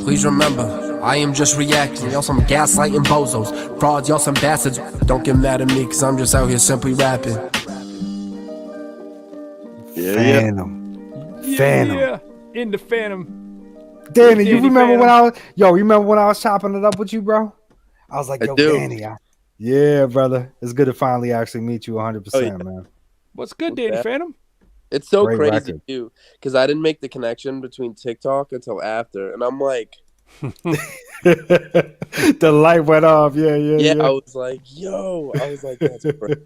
please remember, I am just reacting. Y'all some gaslighting bozos, frauds, y'all some bastards. Don't get mad at me, cause I'm just out here simply rapping. Phantom. Yeah, in the Phantom. Danny, you remember when I was chopping it up with you, bro? I was like, yo, Danny. Yeah, brother. It's good to finally actually meet you 100%, man. What's good, Danny Phantom? It's so Great crazy, record. too, because I didn't make the connection between TikTok until after. And I'm like... The light went off. Yeah. I was like, yo. I was like, that's great.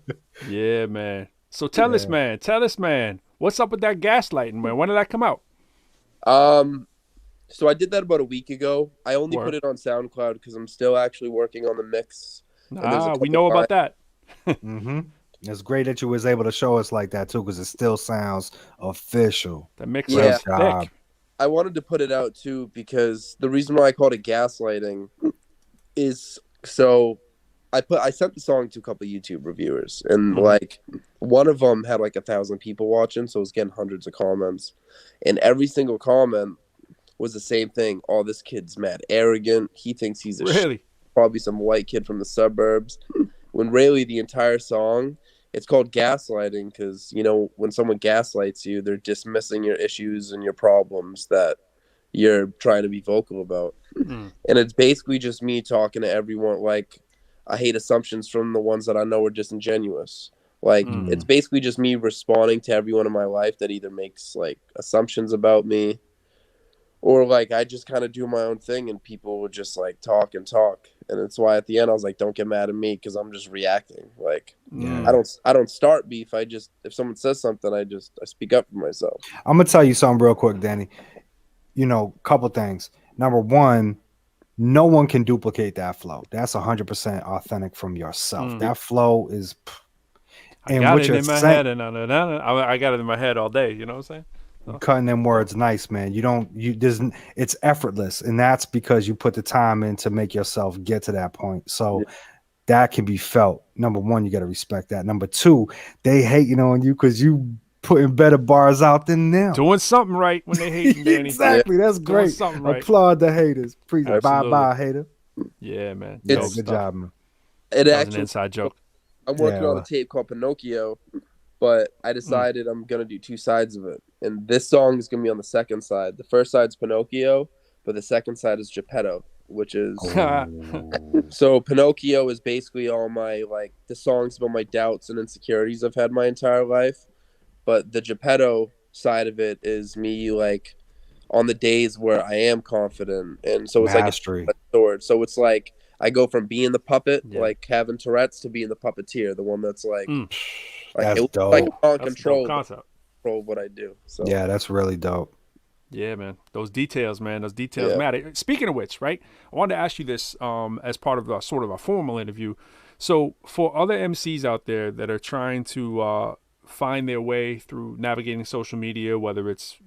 Yeah, man. So tell us, man. What's up with that gaslighting, man? When did that come out? So I did that about a week ago. I only put it on SoundCloud because I'm still actually working on the mix. We know about that. Mm-hmm. It's great that you was able to show us like that too, because it still sounds official. The mix is thick. I wanted to put it out too because the reason why I called it gaslighting is so I sent the song to a couple of YouTube reviewers, and like one of them had like 1,000 people watching, so it was getting hundreds of comments, and every single comment was the same thing. Oh, this kid's mad arrogant. He thinks he's probably some white kid from the suburbs. When really the entire song, it's called gaslighting because, you know, when someone gaslights you, they're dismissing your issues and your problems that you're trying to be vocal about. And it's basically just me talking to everyone. Like, I hate assumptions from the ones that I know are disingenuous. Like, it's basically just me responding to everyone in my life that either makes, like, assumptions about me, or like I just kind of do my own thing and people would just like talk and talk. And that's why at the end I was like, don't get mad at me because I'm just reacting. Like I don't start beef. If someone says something, I speak up for myself. I'm gonna tell you something real quick, Danny. You know, couple things. Number one, no one can duplicate that flow. That's 100% authentic from yourself. That flow is. I got it in my head, and I got it in my head all day. You know what I'm saying? Cutting them words nice, man. It's effortless, and that's because you put the time in to make yourself get to that point. So that can be felt. Number one, you got to respect that. Number two, they hating on you because you putting better bars out than them. Doing something right when they hating, Danny. Exactly. That's great. Right. Applaud the haters. Bye, hater. Yeah, man. Good job, man. It was an inside joke. I'm working on a tape called Pinocchio, but I decided I'm going to do two sides of it. And this song is going to be on the second side. The first side's Pinocchio, but the second side is Geppetto, which is... So Pinocchio is basically all my, like, the songs about my doubts and insecurities I've had my entire life. But the Geppetto side of it is me, like, on the days where I am confident, and so it's like Mastery. a sword. So it's like I go from being the puppet, Yeah. like having Tourette's, to being the puppeteer, the one that's like That's it looks dope. like I'm on That's a dope control, concept. control what I do. So Yeah, that's really dope. Yeah, man. Those details, man. Those details Yeah. matter. Speaking of which, right? I wanted to ask you this as part of a sort of a formal interview. So, for other MCs out there that are trying to find their way through navigating social media, whether it's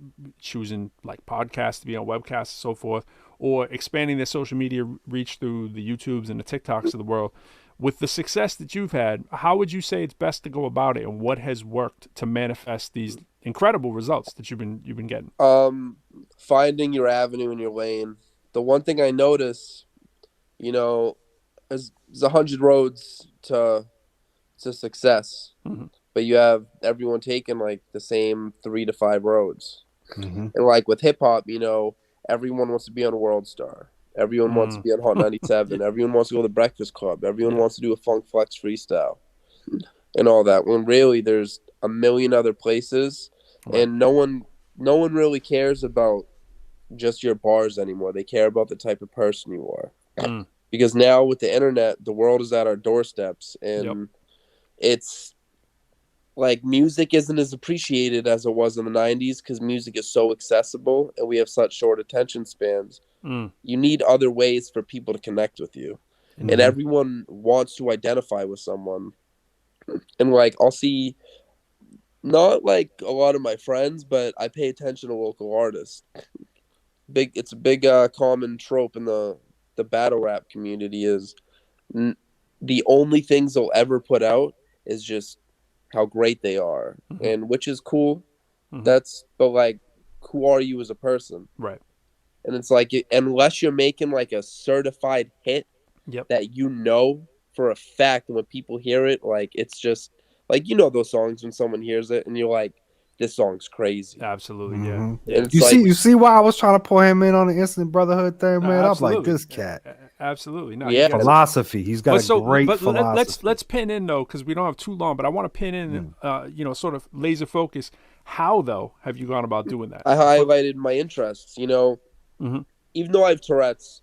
choosing like podcasts to be on webcasts and so forth, or expanding their social media reach through the YouTubes and the TikToks of the world, with the success that you've had, how would you say it's best to go about it, and what has worked to manifest these incredible results that you've been getting? Finding your avenue in your lane. The one thing I notice, you know, is there's 100 roads to success, but you have everyone taking like the same 3 to 5 roads. Mm-hmm. And like with hip hop, you know, everyone wants to be on World Star. Everyone wants to be on Hot 97. Everyone wants to go to the Breakfast Club. Everyone wants to do a Funk Flex freestyle and all that. When really there's a million other places, and no one really cares about just your bars anymore. They care about the type of person you are. Because now with the internet, the world is at our doorsteps, and it's like music isn't as appreciated as it was in the 90s because music is so accessible and we have such short attention spans. You need other ways for people to connect with you. And everyone wants to identify with someone. And like I'll see not like a lot of my friends, but I pay attention to local artists. It's a big common trope in the battle rap community is the only things they'll ever put out is just how great they are, and which is cool. But like, who are you as a person? Right. And it's like, unless you're making like a certified hit that you know for a fact, and when people hear it, like it's just like, you know, those songs when someone hears it and you're like, this song's crazy. Absolutely, And it's You see why I was trying to pull him in on the instant brotherhood thing, man. I was like, this cat. Absolutely. No, Yeah. Philosophy. He's got a great philosophy. Let's pin in though, because we don't have too long. But I want to pin in, you know, sort of laser focus. How though have you gone about doing that? I highlighted my interests. You know, even though I have Tourette's,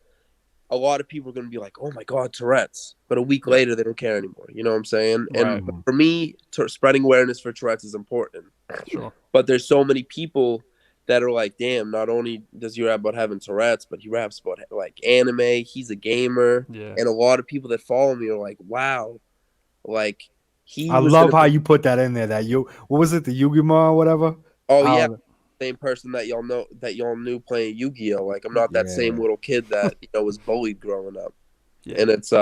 a lot of people are going to be like, "Oh my God, Tourette's," but a week later they don't care anymore. You know what I'm saying? Right. And for me, spreading awareness for Tourette's is important. Sure. But there's so many people that are like, damn, not only does he rap about having Tourette's, but he raps about like anime. He's a gamer. Yeah. And a lot of people that follow me are like, wow, like I love how you put that in there. What was it? The Yu-Gi-Oh or whatever? Oh yeah. Same person that y'all knew playing Yu-Gi-Oh. Like I'm not that same little kid that, you know, was bullied growing up. Yeah. And it's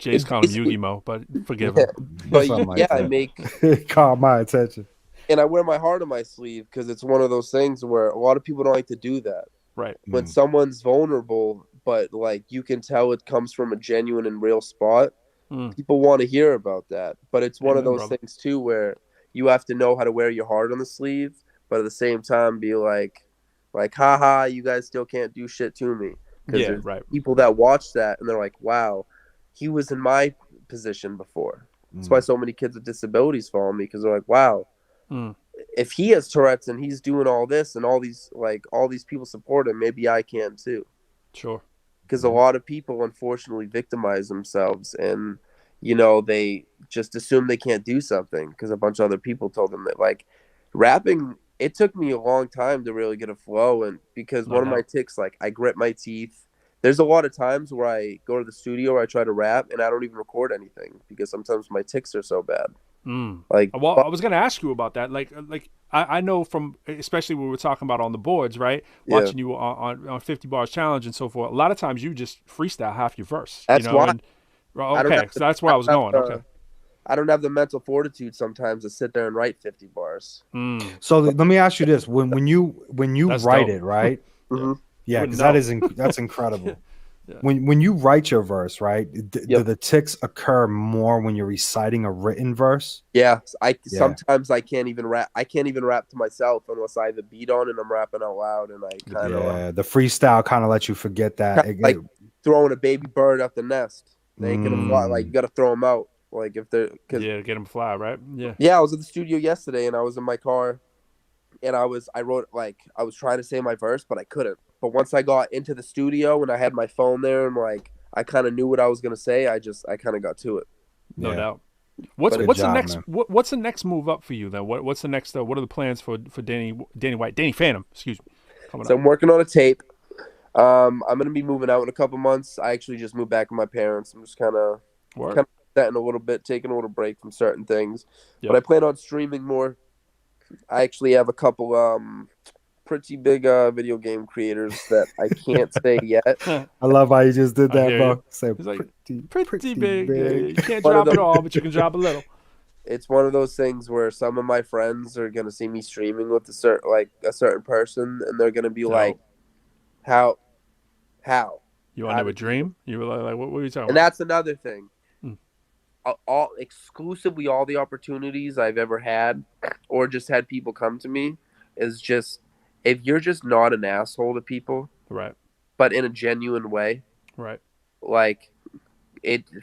Jay's calling him Yu-Gi-Oh, but forgive him. But like I make it caught my attention. And I wear my heart on my sleeve because it's one of those things where a lot of people don't like to do that. Right. When someone's vulnerable, but like you can tell it comes from a genuine and real spot, people want to hear about that. But it's one of those things too where you have to know how to wear your heart on the sleeve, but at the same time be like, haha, you guys still can't do shit to me. Yeah, right. People that watch that and they're like, wow, he was in my position before. That's why so many kids with disabilities follow me, because they're like, wow. If he has Tourette's and he's doing all this and all these people support him, maybe I can too. Sure. Because a lot of people unfortunately victimize themselves, and you know, they just assume they can't do something because a bunch of other people told them that. Like rapping, it took me a long time to really get a flow, and because one of my tics, like I grit my teeth. There's a lot of times where I go to the studio or I try to rap and I don't even record anything because sometimes my tics are so bad. Like, well, I was going to ask you about that. Like I know from, especially when we're talking about on the boards, right? Watching you on 50 Bars Challenge and so forth. A lot of times you just freestyle half your verse. That's why. So that's where I was going. Okay. I don't have the mental fortitude sometimes to sit there and write 50 bars. So let me ask you this: when you write it, right? Yeah, because that's incredible. Yeah. When you write your verse, right? Do the tics occur more when you're reciting a written verse? Yeah, sometimes I can't even rap. I can't even rap to myself unless I have the beat on and I'm rapping out loud, and I kind of the freestyle kind of lets you forget that. Like throwing a baby bird out the nest, they ain't gonna fly. Like you got to throw them out. Like if they're get them fly, right? Yeah. I was at the studio yesterday and I was in my car, and I wrote like I was trying to say my verse, but I couldn't. But once I got into the studio and I had my phone there and like I kind of knew what I was gonna say, I kind of got to it. No Yeah. doubt. What's Good what's the job, next man. what's the next move up for you then? What's the next what are the plans for Danny White, Danny Phantom, excuse me, coming So up? I'm working on a tape. I'm gonna be moving out in a couple months. I actually just moved back with my parents. I'm just kind of Word. setting a little bit, taking a little break from certain things. Yep. But I plan on streaming more. I actually have a couple pretty big video game creators that I can't say yet. I love how you just did I that, hear bro. you. Say It's like pretty, pretty big. Yeah, big. you can't One of drop it those- all, but you can drop a little. It's one of those things where some of my friends are gonna see me streaming with a certain person, and they're gonna be like, "How? You How want to have a did you dream? You were like, what are you talking And about? that's another thing. All exclusively all the opportunities I've ever had, or just had people come to me, is just if you're just not an asshole to people, Right, but in a genuine way, right. like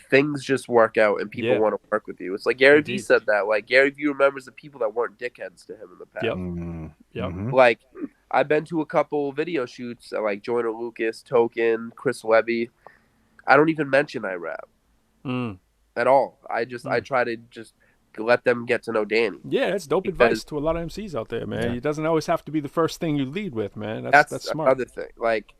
things just work out and people Yeah. want to work with you. It's like Gary Vee Indeed. said that. Like Gary Vee remembers the people that weren't dickheads to him in the past. Yep. Mm-hmm. Yep. Like I've been to a couple video shoots at like Joyner Lucas, Token, Chris Webby. I don't even mention I rap Mm. at all. I try to just let them get to know Danny. Yeah, that's dope Because- advice to a lot of MCs out there, man. Yeah. It doesn't always have to be the first thing you lead with, man. That's That's smart. another thing. Like,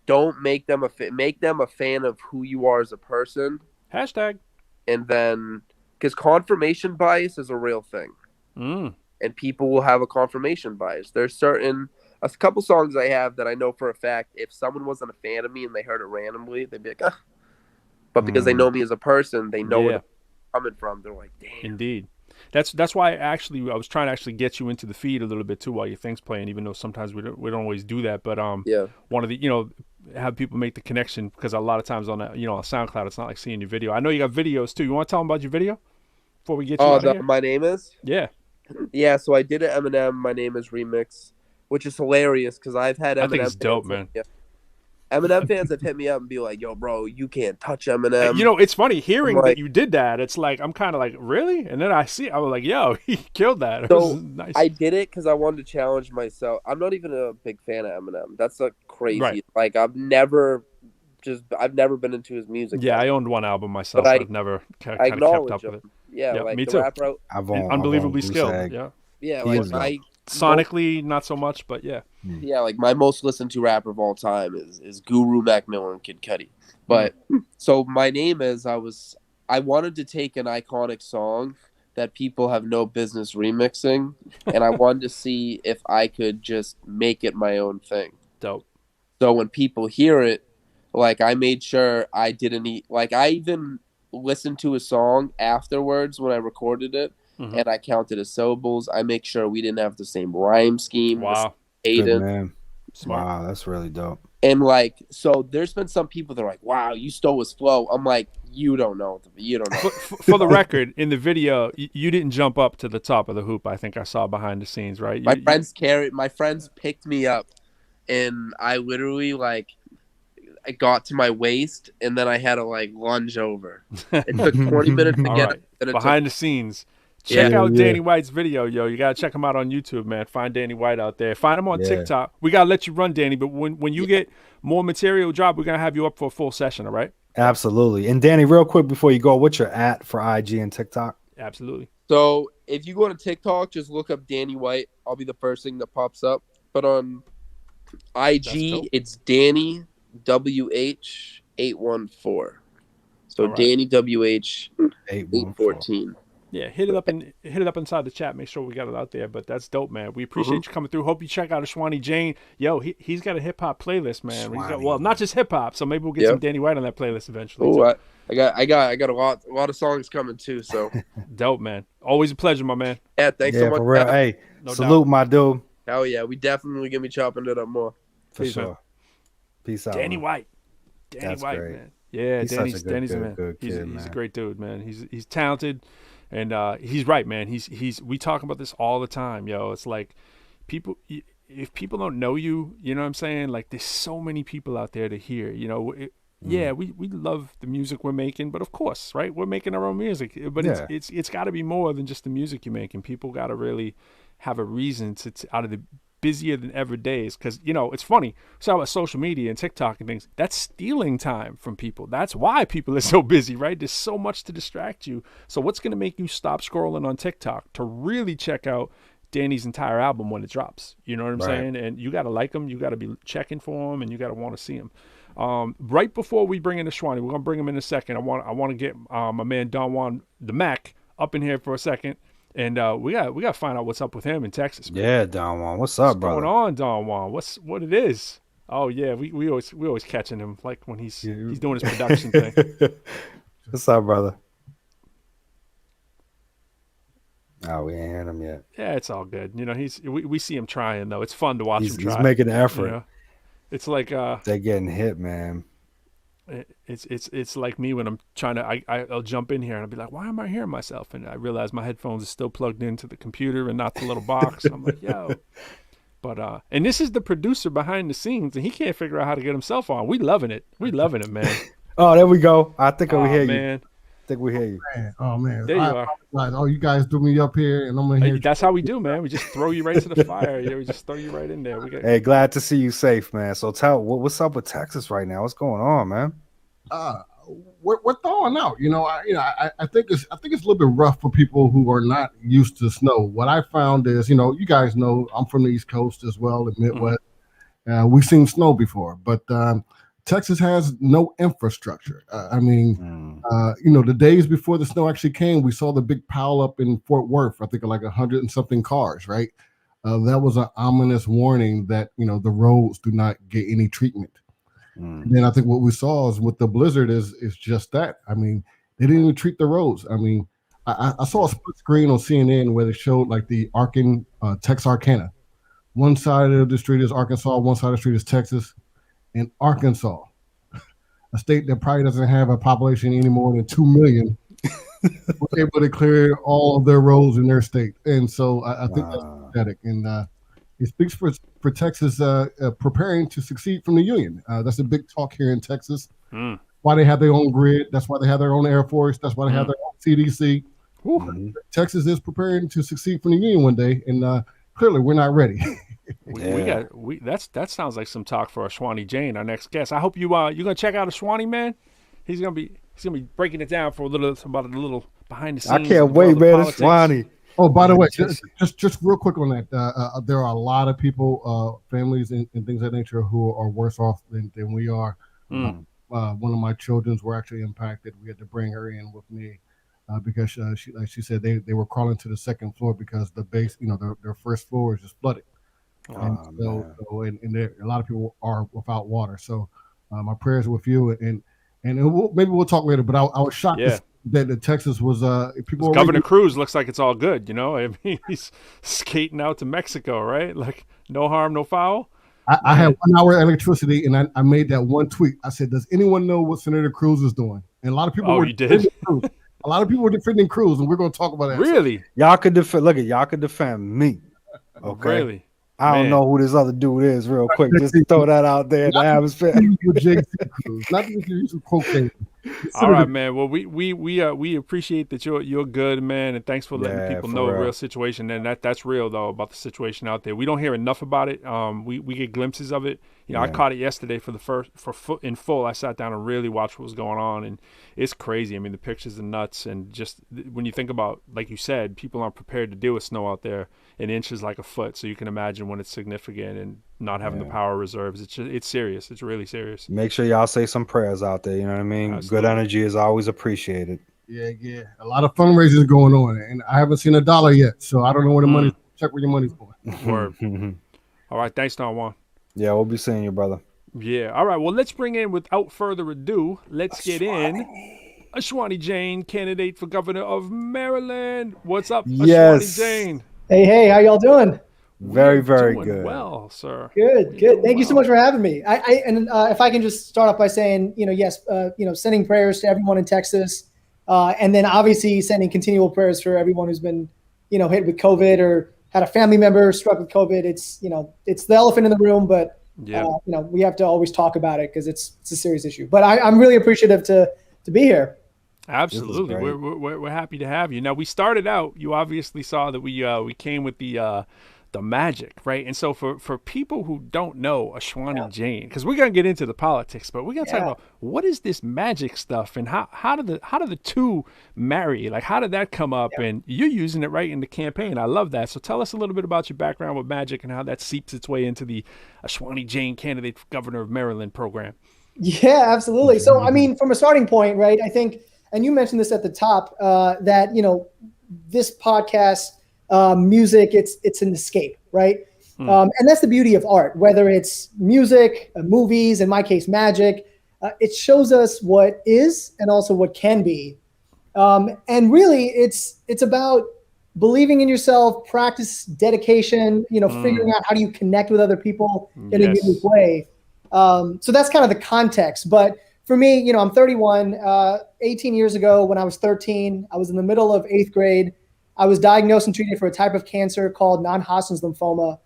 don't make them make them a fan of who you are as a person, Hashtag. and then because confirmation bias is a real thing, Mm. and people will have a confirmation bias. There's a couple songs I have that I know for a fact if someone wasn't a fan of me and they heard it randomly, they'd be like, ah. But because they know me as a person, they know where Yeah. I'm coming from. They're like, damn. Indeed. That's why I was trying to actually get you into the feed a little bit too while your thing's playing, even though sometimes we don't always do that. But Yeah. one of the have people make the connection because a lot of times on that on SoundCloud it's not like seeing your video. I know you got videos too. You want to tell them about your video before we get you out of here? My name is. Yeah, Yeah, so I did an Eminem. My name is remix, which is hilarious because I've had Eminem. I think it's dope, fans man. Yeah. Eminem fans have hit me up and be like, "Yo, bro, you can't touch Eminem." It's funny hearing I'm that like- you did that. It's like I'm kind of like, really? And then I was like, yo, he killed that. It So was nice. I did it because I wanted to challenge myself. I'm not even a big fan of Eminem. That's a crazy. Right. Like I've never been into his music. Yeah, yet. I owned one album myself. But I've never kind I of kept up acknowledge with him. it. Yeah, Yeah, like me the too. rapper. Unbelievably skilled. Yeah, Yeah, He like is dope. sonically not so much, but yeah. Yeah, like my most listened to rapper of all time is Guru, Mac Miller, and Kid Cudi. But so my name is I wanted to take an iconic song that people have no business remixing, and I wanted to see if I could just make it my own thing. Dope. So when people hear it, like I made sure I didn't I even listened to a song afterwards when I recorded it, Mhm. and I counted as syllables. I make sure we didn't have the same rhyme scheme. the Wow. same Good cadence. man. Smart. Wow, that's really dope. And so there's been some people that are like, "Wow, you stole his flow." I'm like, "You don't know. You don't know." For the record, in the video, you didn't jump up to the top of the hoop. I think I saw behind the scenes, right? My friends picked me up, and I literally I got to my waist, and then I had to lunge over. It took 20 minutes to All get right. it. Then it Behind the scenes. Check Yeah. out Yeah. Danny White's video, yo. You gotta check him out on YouTube, man. Find Danny White out there. Find him on Yeah. TikTok. We gotta let you run, Danny. But when you get more material drop, we're gonna have you up for a full session. All right? Absolutely. And Danny, real quick before you go, what's your at for IG and TikTok? Absolutely. So if you go to TikTok, just look up Danny White. I'll be the first thing that pops up. But on That's dope. IG, it's Danny WH814. So All right. Danny WH 814. 814. Yeah, hit it up inside the chat. Make sure we got it out there. But that's dope, man. We appreciate you coming through. Hope you check out Ashwani Jane. Yo, he's got a hip hop playlist, man. Ashwani. Not just hip hop. So maybe we'll get Yep. some Danny White on that playlist eventually. Oh, too. I got a lot of songs coming too. So Dope, man. Always a pleasure, my man. yeah, thanks Yeah, so much. for real. Hey, No salute my dude. Hell yeah, we definitely gonna be chopping it up more. For Please, man. sure. Peace out. Danny man. White. Danny That's White, great. man. Yeah, He's such a good, Danny's a good, man. good He's kid, a man. great dude, man. He's talented, and he's right, man. We talk about this all the time, yo. It's like people, if people don't know you, you know what I'm saying? Like there's so many people out there to hear. You know, yeah, we love the music we're making, but of course, right? We're making our own music, but Yeah. it's got to be more than just the music you're making. People got to really have a reason to out of the busier than ever days. Because, you know, it's funny. So about social media and TikTok and things, that's stealing time from people. That's why people are so busy, right? There's so much to distract you. So what's going to make you stop scrolling on TikTok to really check out Danny's entire album when it drops? You know what I'm saying? And you got to like him. You got to be checking for him, and you got to want to see him. Right before we bring in Ashwani, we're going to bring him in a second. I want to get my man Don Juan, the Mac, up in here for a second. And we got to find out what's up with him in Texas, man. Yeah, Don Juan. What's up, brother? What's going on, Don Juan? What it is? Oh yeah, we always catching him like when he's doing his production thing. What's up, brother? Oh, we ain't hearing him yet. Yeah, it's all good. You know, we see him trying though. It's fun to watch him try. He's making an effort. You know? It's like they're getting hit, man. It's like me when I'm trying to I'll jump in here and I'll be like, why am I hearing myself? And I realize my headphones are still plugged into the computer and not the little box. I'm like, yo. But and this is the producer behind the scenes, and he can't figure out how to get himself on. We loving it, man. Oh, there we go. I think we hear man. you. I think we hear you. Oh man, there you are. Oh, you guys threw me up here, and I'm gonna hear. That's how we do, man. We just throw you right to the fire. Yeah, we just throw you right in there. Hey, glad to see you safe, man. So tell what's up with Texas right now? What's going on, man? We're thawing out. I think it's a little bit rough for people who are not used to snow. What I found is, you guys know I'm from the East Coast as well, the Midwest. We've seen snow before, but Texas has no infrastructure. The days before the snow actually came, we saw the big pile up in Fort Worth. I think like 100 and something cars, right? That was an ominous warning that, the roads do not get any treatment. And then I think what we saw is with the blizzard is just that. I mean, they didn't even treat the roads. I mean, I saw a split screen on CNN where they showed like the Texarkana. One side of the street is Arkansas, one side of the street is Texas. In Arkansas, a state that probably doesn't have a population any more than 2 million, was able to clear all of their roads in their state. And so I think that's pathetic. And it speaks for Texas preparing to succeed from the union. That's a big talk here in Texas. Why they have their own grid. That's why they have their own Air Force. That's why they have their own CDC. Texas is preparing to succeed from the union one day, and clearly we're not ready. That sounds like some talk for Ashwani Jain, our next guest. I hope you gonna check out Ashwani, man. He's gonna be breaking it down for about a little behind the scenes. I can't wait, man. Ashwani. Oh, by the way, just real quick on that. There are a lot of people, families, and things of that nature who are worse off than we are. One of my children's were actually impacted. We had to bring her in with me because she said they were crawling to the second floor because the base, their first floor is just flooded. And a lot of people are without water. So my prayers with you, and maybe we'll talk later. But I was shocked that Texas was people. Governor Cruz looks like it's all good. I mean, he's skating out to Mexico, right? Like no harm, no foul. I had 1 hour electricity, and I made that one tweet. I said, "Does anyone know what Senator Cruz is doing?" And a lot of people were defending Cruz. A lot of people were defending Cruz, and we're going to talk about that. Really? Y'all could defend. Look, y'all could defend me. Okay. Really? I don't know who this other dude is, real quick. Just to throw that out there in the atmosphere. All right, man. Well, we appreciate that you're good, man, and thanks for letting people know the real situation. And that's real though about the situation out there. We don't hear enough about it. We get glimpses of it. I caught it yesterday in full. I sat down and really watched what was going on, and it's crazy. I mean, the pictures are nuts, and just when you think about, like you said, people aren't prepared to deal with snow out there. An inch is like a foot, so you can imagine when it's significant and not having the power reserves. It's serious. It's really serious. Make sure y'all say some prayers out there. You know what I mean? Absolutely. Good energy is always appreciated. Yeah. A lot of fundraisers going on, and I haven't seen $1 yet, so I don't know where the money. Check where your money's going. Word. All right, thanks, Don Juan. Yeah, we'll be seeing you, brother. Yeah. All right. Well, let's bring in, without further ado, get in Ashwani Jain, candidate for governor of Maryland. What's up, Ashwani Jain? Hey, how y'all doing? Very good. Well, sir. Good. Thank you so much for having me. If I can just start off by saying, yes, sending prayers to everyone in Texas, and then obviously sending continual prayers for everyone who's been, hit with COVID or had a family member struck with COVID. It's the elephant in the room, but we have to always talk about it because it's a serious issue. But I'm really appreciative to be here. Absolutely. great. We're happy to have you. Now, we started out, you obviously saw that we came with the magic, right? And so for people who don't know Ashwani Jain, because we're gonna get into the politics, but we're gonna talk about what is this magic stuff and how do the two marry? Like, how did that come up? And you're using it right in the campaign. I love that. So tell us a little bit about your background with magic and how that seeps its way into the Ashwani Jain candidate for governor of Maryland program. Yeah, absolutely. So, I mean, from a starting point, right, I think, and you mentioned this at the top, that, this podcast, music, it's an escape, right? And that's the beauty of art, whether it's music, movies, in my case, magic. It shows us what is and also what can be. And really, it's about believing in yourself, practice, dedication, figuring out how do you connect with other people in a unique way. So that's kind of the context. But for me, I'm 31. 18 years ago, when I was 13, I was in the middle of 8th grade. I was diagnosed and treated for a type of cancer called non-Hodgkin's lymphoma.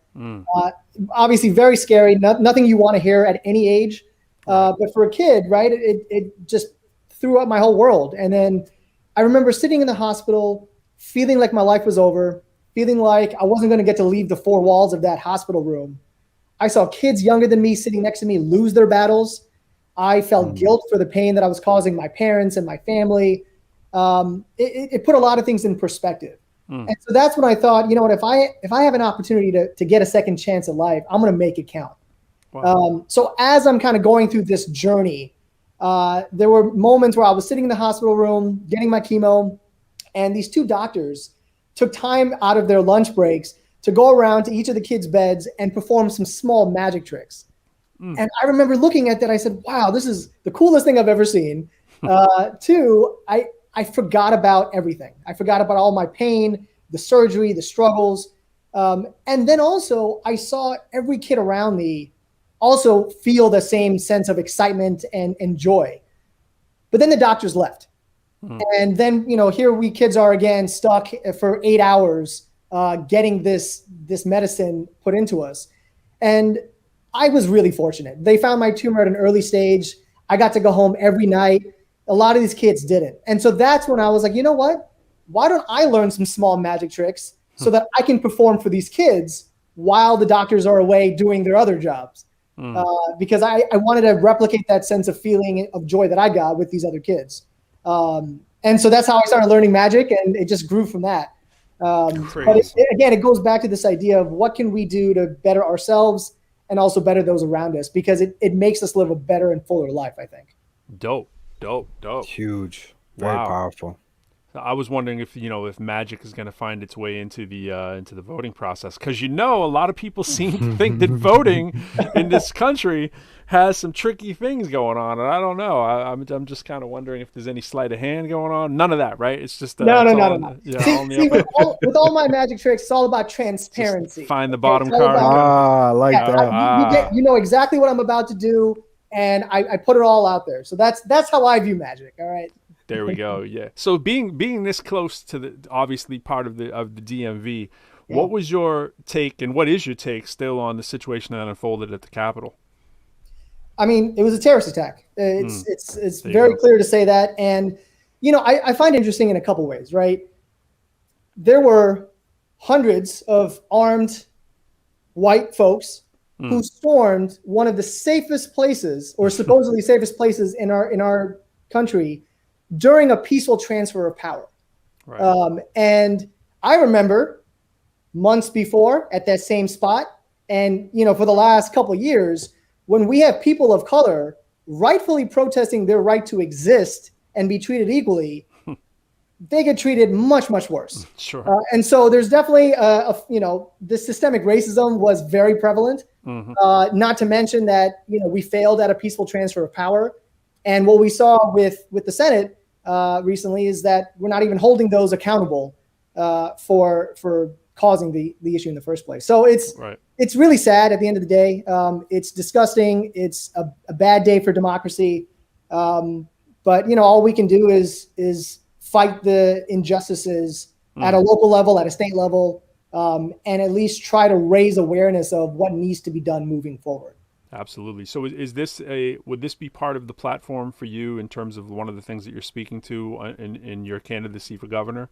Obviously, very scary. Nothing you want to hear at any age. But for a kid, right, it just threw up my whole world. And then I remember sitting in the hospital, feeling like my life was over, feeling like I wasn't going to get to leave the four walls of that hospital room. I saw kids younger than me sitting next to me lose their battles. I felt guilt for the pain that I was causing my parents and my family. It put a lot of things in perspective. And so that's when I thought, you know what, if I have an opportunity to get a second chance at life, I'm going to make it count. Wow. So as I'm kind of going through this journey, there were moments where I was sitting in the hospital room, getting my chemo, and these two doctors took time out of their lunch breaks to go around to each of the kids' beds and perform some small magic tricks. And I remember looking at that. I said, wow, this is the coolest thing I've ever seen. Two, I forgot about everything. I forgot about all my pain, the surgery, the struggles. And then also I saw every kid around me also feel the same sense of excitement and joy. But then the doctors left. And then, here we kids are again stuck for 8 hours getting this medicine put into us. And I was really fortunate. They found my tumor at an early stage. I got to go home every night. A lot of these kids didn't. And so that's when I was like, you know what? Why don't I learn some small magic tricks so that I can perform for these kids while the doctors are away doing their other jobs? Because I wanted to replicate that sense of feeling of joy that I got with these other kids. And so that's how I started learning magic, and it just grew from that. But again, it goes back to this idea of what can we do to better ourselves and also better those around us, because it makes us live a better and fuller life, I think. Dope. Huge. Very powerful. I was wondering if magic is going to find its way into the voting process, because a lot of people seem to think that voting in this country has some tricky things going on, and I don't know. I'm just kind of wondering if there's any sleight of hand going on. None of that, right? It's just no. See, with all my magic tricks, it's all about transparency. Just find the bottom card. I like that. You know exactly what I'm about to do, and I put it all out there. So that's how I view magic. All right. There we go. Yeah. So being this close to the obviously part of the DMV, what was your take, and what is your take still on the situation that unfolded at the Capitol? I mean, it was a terrorist attack. It's very clear to say that. And, I find it interesting in a couple ways, right? There were hundreds of armed white folks who stormed one of the safest places, or supposedly safest places in our country, during a peaceful transfer of power. Right. And I remember months before at that same spot, and for the last couple of years, when we have people of color rightfully protesting their right to exist and be treated equally, they get treated much, much worse. Sure. And so there's definitely this systemic racism was very prevalent. Not to mention that we failed at a peaceful transfer of power. And what we saw with the Senate recently is that we're not even holding those accountable for causing the issue in the first place. So it's really sad at the end of the day. It's disgusting. It's a bad day for democracy. But all we can do is fight the injustices at a local level, at a state level, and at least try to raise awareness of what needs to be done moving forward. Absolutely. So would this be part of the platform for you in terms of one of the things that you're speaking to in your candidacy for governor?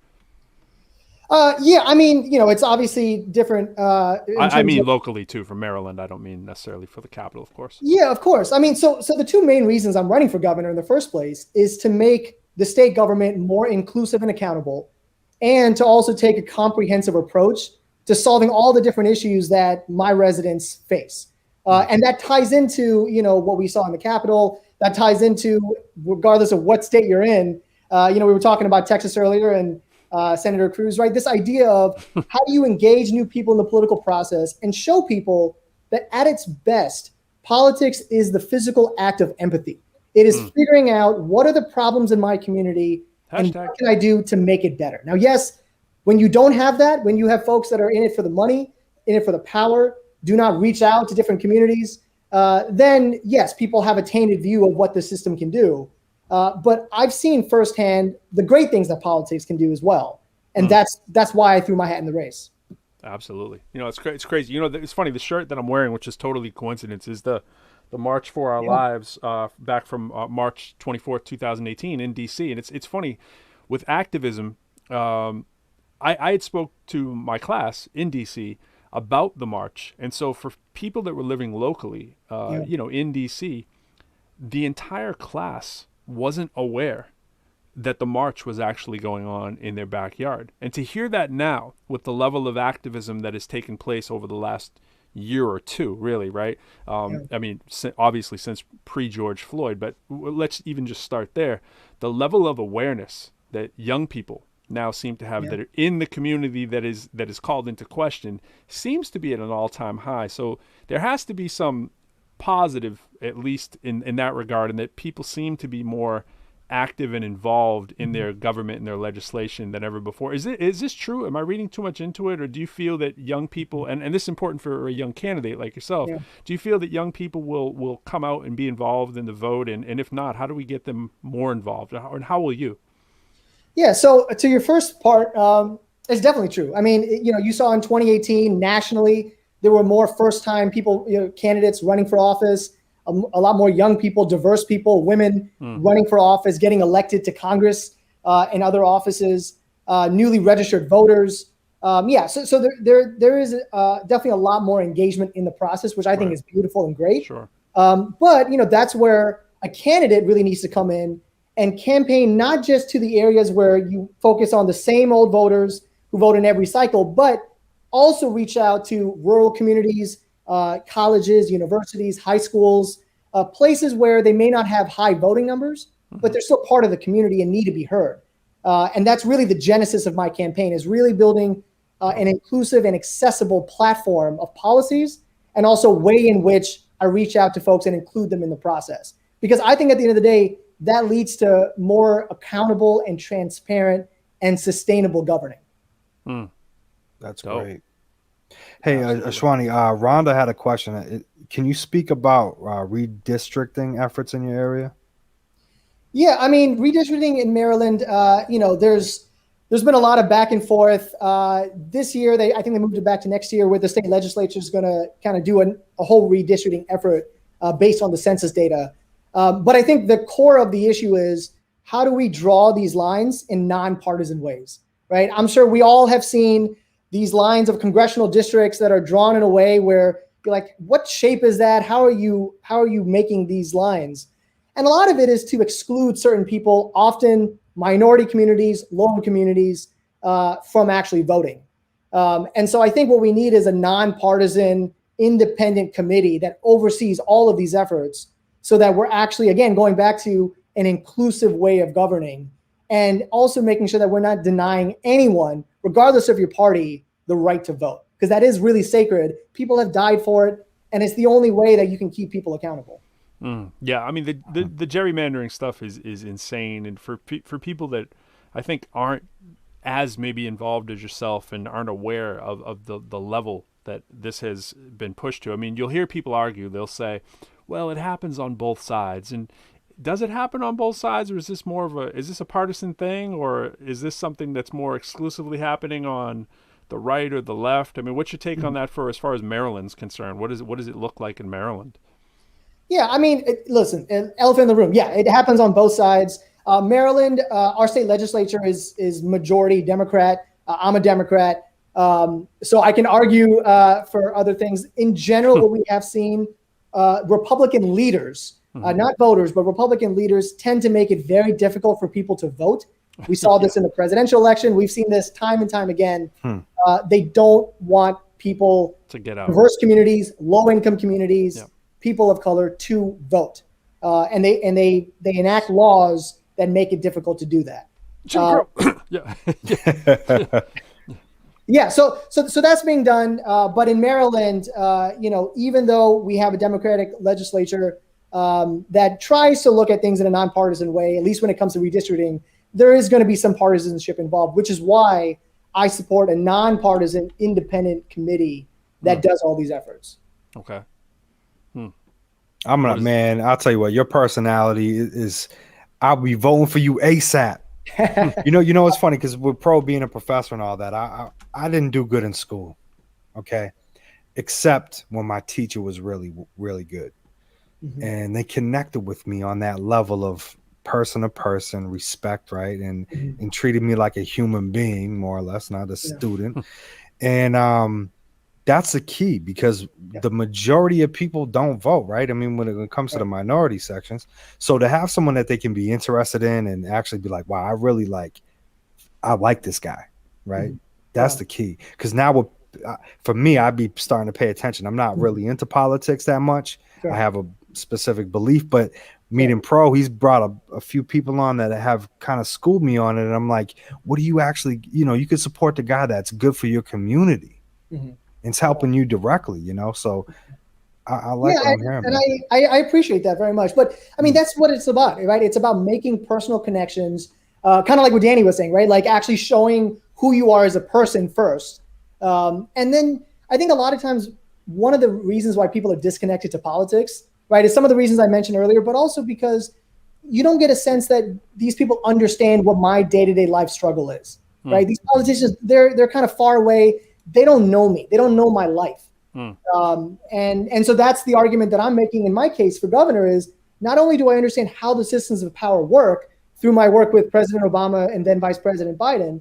Yeah, I mean, it's obviously different in I terms mean of. locally too, for Maryland. I don't mean necessarily for the capital, of course. Yeah, of course. I mean, so the two main reasons I'm running for governor in the first place is to make the state government more inclusive and accountable, and to also take a comprehensive approach to solving all the different issues that my residents face. And that ties into, what we saw in the Capitol. That ties into, regardless of what state you're in. We were talking about Texas earlier, and Senator Cruz, right? This idea of how do you engage new people in the political process and show people that at its best, politics is the physical act of empathy. It is figuring out what are the problems in my community and what can I do to make it better. Now, yes, when you don't have that, when you have folks that are in it for the money, in it for the power, do not reach out to different communities, then yes, people have a tainted view of what the system can do. But I've seen firsthand the great things that politics can do as well. And that's why I threw my hat in the race. Absolutely. It's crazy. It's funny. The shirt that I'm wearing, which is totally coincidence, is the March for Our Lives back from March 24th, 2018 in D.C. And it's funny with activism. I had spoke to my class in D.C. about the march. And so for people that were living locally, in D.C., the entire class wasn't aware that the march was actually going on in their backyard. And to hear that now with the level of activism that has taken place over the last year or two, really, right? I mean, obviously since pre-George Floyd, but let's even just start there. The level of awareness that young people now seem to have that are in the community that is called into question seems to be at an all-time high. So there has to be some positive, at least in that regard, and that people seem to be more active and involved in their government and their legislation than ever before. Is this true? Am I reading too much into it? Or do you feel that young people, and this is important for a young candidate like yourself, do you feel that young people will come out and be involved in the vote? And if not, how do we get them more involved? And how will you? Yeah, so to your first part, it's definitely true. I mean, you saw in 2018 nationally, there were more first-time people, candidates running for office, a lot more young people, diverse people, women running for office, getting elected to Congress and other offices, newly registered voters. So there is definitely a lot more engagement in the process, which I think is beautiful and great. Sure. But that's where a candidate really needs to come in and campaign not just to the areas where you focus on the same old voters who vote in every cycle, but also reach out to rural communities, colleges, universities, high schools, places where they may not have high voting numbers, but they're still part of the community and need to be heard. And that's really the genesis of my campaign, is really building an inclusive and accessible platform of policies, and also way in which I reach out to folks and include them in the process. Because I think at the end of the day, that leads to more accountable and transparent and sustainable governing. That's great. Hey, Ashwani, Rhonda had a question. Can you speak about redistricting efforts in your area? Yeah, I mean, redistricting in Maryland, there's been a lot of back and forth. This year, I think they moved it back to next year, where the state legislature is going to kind of do a whole redistricting effort based on the census data. But I think the core of the issue is, how do we draw these lines in nonpartisan ways, right? I'm sure we all have seen these lines of congressional districts that are drawn in a way where you're like, what shape is that? How are you making these lines? And a lot of it is to exclude certain people, often minority communities, low communities, from actually voting. And so I think what we need is a nonpartisan, independent committee that oversees all of these efforts, so that we're actually, again, going back to an inclusive way of governing, and also making sure that we're not denying anyone, regardless of your party, the right to vote, because that is really sacred. People have died for it, and it's the only way that you can keep people accountable. Yeah, I mean, the gerrymandering stuff is insane, and for people that I think aren't as maybe involved as yourself and aren't aware of the level that this has been pushed to. I mean, you'll hear people argue. They'll say, well, it happens on both sides. And does it happen on both sides, or is this is this a partisan thing, or is this something that's more exclusively happening on the right or the left? I mean, what's your take on that as far as Maryland's concerned? What does it look like in Maryland? Yeah, I mean, listen, elephant in the room. Yeah, it happens on both sides. Maryland, our state legislature is majority Democrat. I'm a Democrat, so I can argue for other things. In general, what we have seen, Republican leaders, not voters, but Republican leaders tend to make it very difficult for people to vote. We saw this in the presidential election. We've seen this time and time again. They don't want people to get out. Diverse communities, low-income communities, people of color to vote, and they enact laws that make it difficult to do that. Yeah, so that's being done. But in Maryland, even though we have a Democratic legislature that tries to look at things in a nonpartisan way, at least when it comes to redistricting, there is going to be some partisanship involved, which is why I support a nonpartisan independent committee that does all these efforts. Okay. I'm not, man. I'll tell you what, your personality is. I'll be voting for you ASAP. You know, it's funny because with Pro being a professor and all that, I didn't do good in school, okay, except when my teacher was really, really good, and they connected with me on that level of person to person respect, right, and treated me like a human being, more or less, not a student, and that's the key because the majority of people don't vote, right? I mean, when it comes to the minority sections. So to have someone that they can be interested in and actually be like, wow, I like this guy, right? That's the key. Because now for me, I'd be starting to pay attention. I'm not really into politics that much. I have a specific belief, but meeting Pro, he's brought a few people on that have kind of schooled me on it. And I'm like, what do you actually, you can support the guy that's good for your community. It's helping you directly, so I like what I'm hearing. And I appreciate that very much. But I mean, that's what it's about, right? It's about making personal connections, kind of like what Danny was saying, right? Like actually showing who you are as a person first. And then I think a lot of times one of the reasons why people are disconnected to politics, right, is some of the reasons I mentioned earlier, but also because you don't get a sense that these people understand what my day-to-day life struggle is, right? These politicians, they're kind of far away. They don't know me. They don't know my life. And so that's the argument that I'm making in my case for governor is not only do I understand how the systems of power work through my work with President Obama and then Vice President Biden,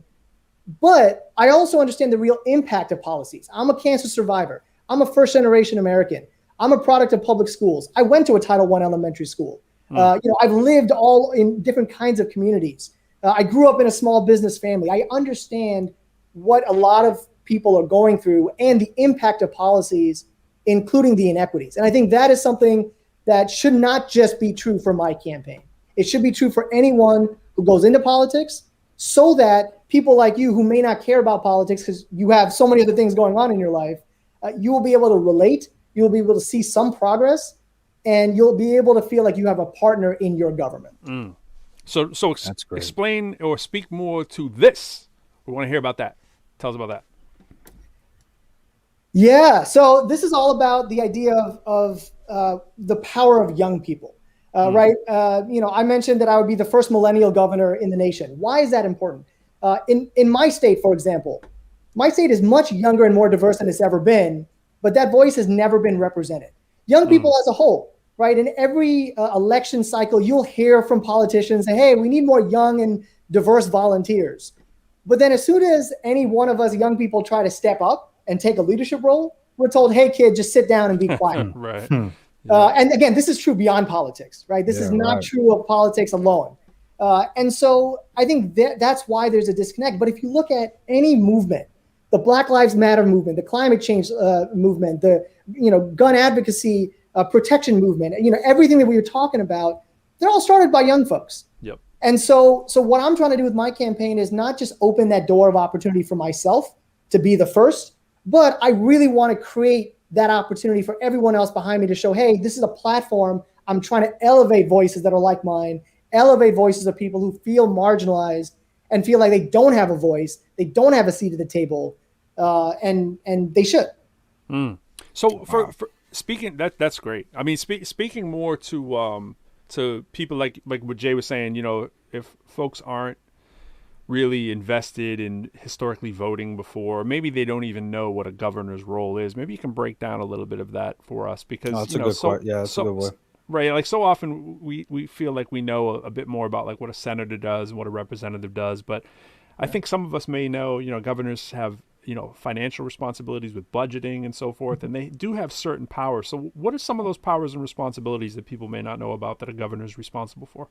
but I also understand the real impact of policies. I'm a cancer survivor. I'm a first generation American. I'm a product of public schools. I went to a Title I elementary school. I've lived all in different kinds of communities. I grew up in a small business family. I understand what a lot of people are going through and the impact of policies, including the inequities. And I think that is something that should not just be true for my campaign. It should be true for anyone who goes into politics so that people like you who may not care about politics because you have so many other things going on in your life, you will be able to relate, you'll be able to see some progress, and you'll be able to feel like you have a partner in your government. So explain or speak more to this. We want to hear about that. Tell us about that. Yeah, so this is all about the idea of the power of young people, right? I mentioned that I would be the first millennial governor in the nation. Why is that important? In my state, for example, my state is much younger and more diverse than it's ever been, but that voice has never been represented. Young people as a whole, right? In every election cycle, you'll hear from politicians say, hey, we need more young and diverse volunteers. But then as soon as any one of us young people try to step up and take a leadership role, we're told, hey, kid, just sit down and be quiet. Right. And again, this is true beyond politics, right? This is not true of politics alone. And so I think that's why there's a disconnect. But if you look at any movement, the Black Lives Matter movement, the climate change movement, the gun advocacy protection movement, everything that we were talking about, they're all started by young folks. Yep. And so what I'm trying to do with my campaign is not just open that door of opportunity for myself to be the first, but I really want to create that opportunity for everyone else behind me to show, hey, this is a platform. I'm trying to elevate voices that are like mine, elevate voices of people who feel marginalized and feel like they don't have a voice, they don't have a seat at the table, and they should. So for speaking, that's great. I mean, speaking more to people like what Jay was saying, if folks aren't really invested in historically voting before, maybe they don't even know what a governor's role is. Maybe you can break down a little bit of that for us because that's a good one. Right. Like so often we feel like we know a bit more about like what a senator does and what a representative does. But I think some of us may know, governors have, financial responsibilities with budgeting and so forth, and they do have certain powers. So what are some of those powers and responsibilities that people may not know about that a governor is responsible for?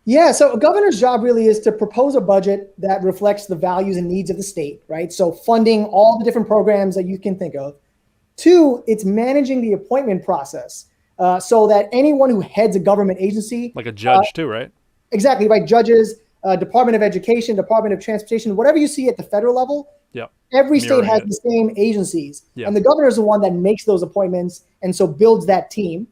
Yeah, so a governor's job really is to propose a budget that reflects the values and needs of the state, right? So funding all the different programs that you can think of. Two, it's managing the appointment process so that anyone who heads a government agency. Like a judge too, right? Exactly, right. Judges, Department of Education, Department of Transportation, whatever you see at the federal level, yep. Every state has the same agencies. Yep. And the governor is the one that makes those appointments and so builds that team.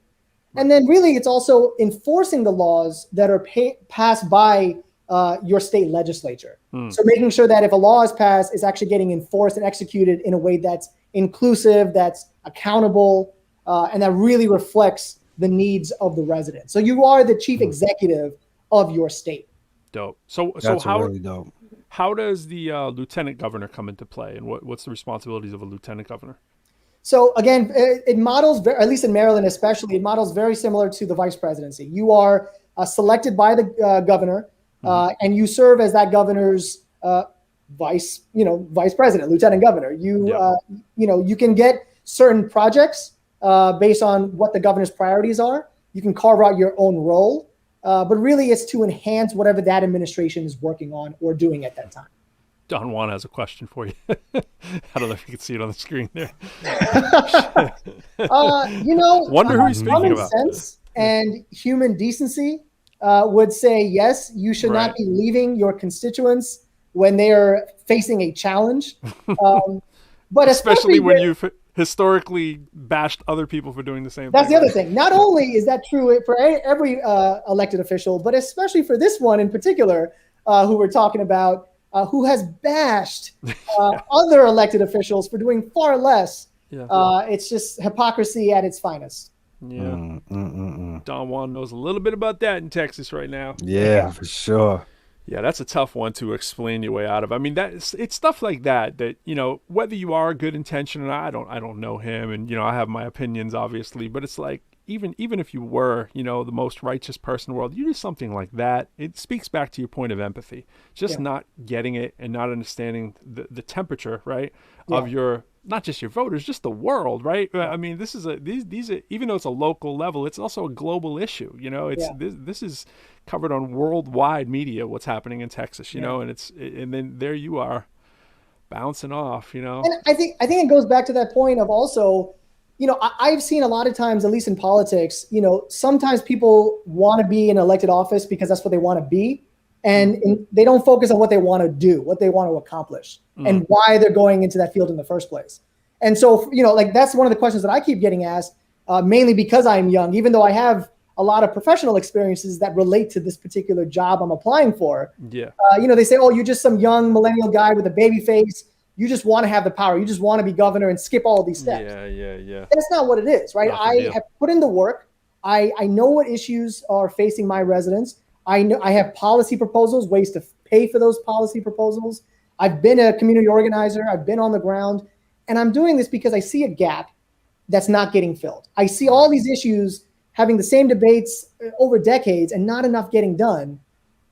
And then really it's also enforcing the laws that are passed by your state legislature. So making sure that if a law is passed, it's actually getting enforced and executed in a way that's inclusive, that's accountable, and that really reflects the needs of the residents. So you are the chief executive of your state. Dope. That's really dope. How does the lieutenant governor come into play, and what's the responsibilities of a lieutenant governor? So again, it models, at least in Maryland especially, it models very similar to the vice presidency. You are selected by the governor, and you serve as that governor's vice president, lieutenant governor. You can get certain projects based on what the governor's priorities are. You can carve out your own role, but really it's to enhance whatever that administration is working on or doing at that time. Don Juan has a question for you. I don't know if you can see it on the screen there. Wonder who he's speaking about. Common sense and human decency would say, yes, you should not be leaving your constituents when they are facing a challenge. But especially when you've historically bashed other people for doing the same thing. That's the other thing. Not only is that true for every elected official, but especially for this one in particular, who we're talking about, who has bashed other elected officials for doing far less. It's just hypocrisy at its finest. Yeah. Don Juan knows a little bit about that in Texas right now. Yeah, for sure. Yeah, that's a tough one to explain your way out of. I mean, it's stuff like that, whether you are good intention or not, I don't know him, and I have my opinions obviously, but it's like even if you were, the most righteous person in the world, you do something like that, it speaks back to your point of empathy. Just not getting it and not understanding the temperature, right, of your, not just your voters, just the world, right? I mean, this is these are, even though it's a local level, it's also a global issue. This is covered on worldwide media, what's happening in Texas, and then there you are bouncing off, And I think it goes back to that point of also, I've seen a lot of times, at least in politics, sometimes people want to be in elected office because that's what they want to be. And they don't focus on what they want to do, what they want to accomplish, and why they're going into that field in the first place. And so, that's one of the questions that I keep getting asked, mainly because I'm young, even though I have a lot of professional experiences that relate to this particular job I'm applying for. Yeah. They say, oh, you're just some young millennial guy with a baby face. You just want to have the power. You just want to be governor and skip all of these steps. Yeah. That's not what it is, right? I have put in the work. I know what issues are facing my residents. I know I have policy proposals, ways to pay for those policy proposals. I've been a community organizer. I've been on the ground. And I'm doing this because I see a gap that's not getting filled. I see all these issues having the same debates over decades and not enough getting done.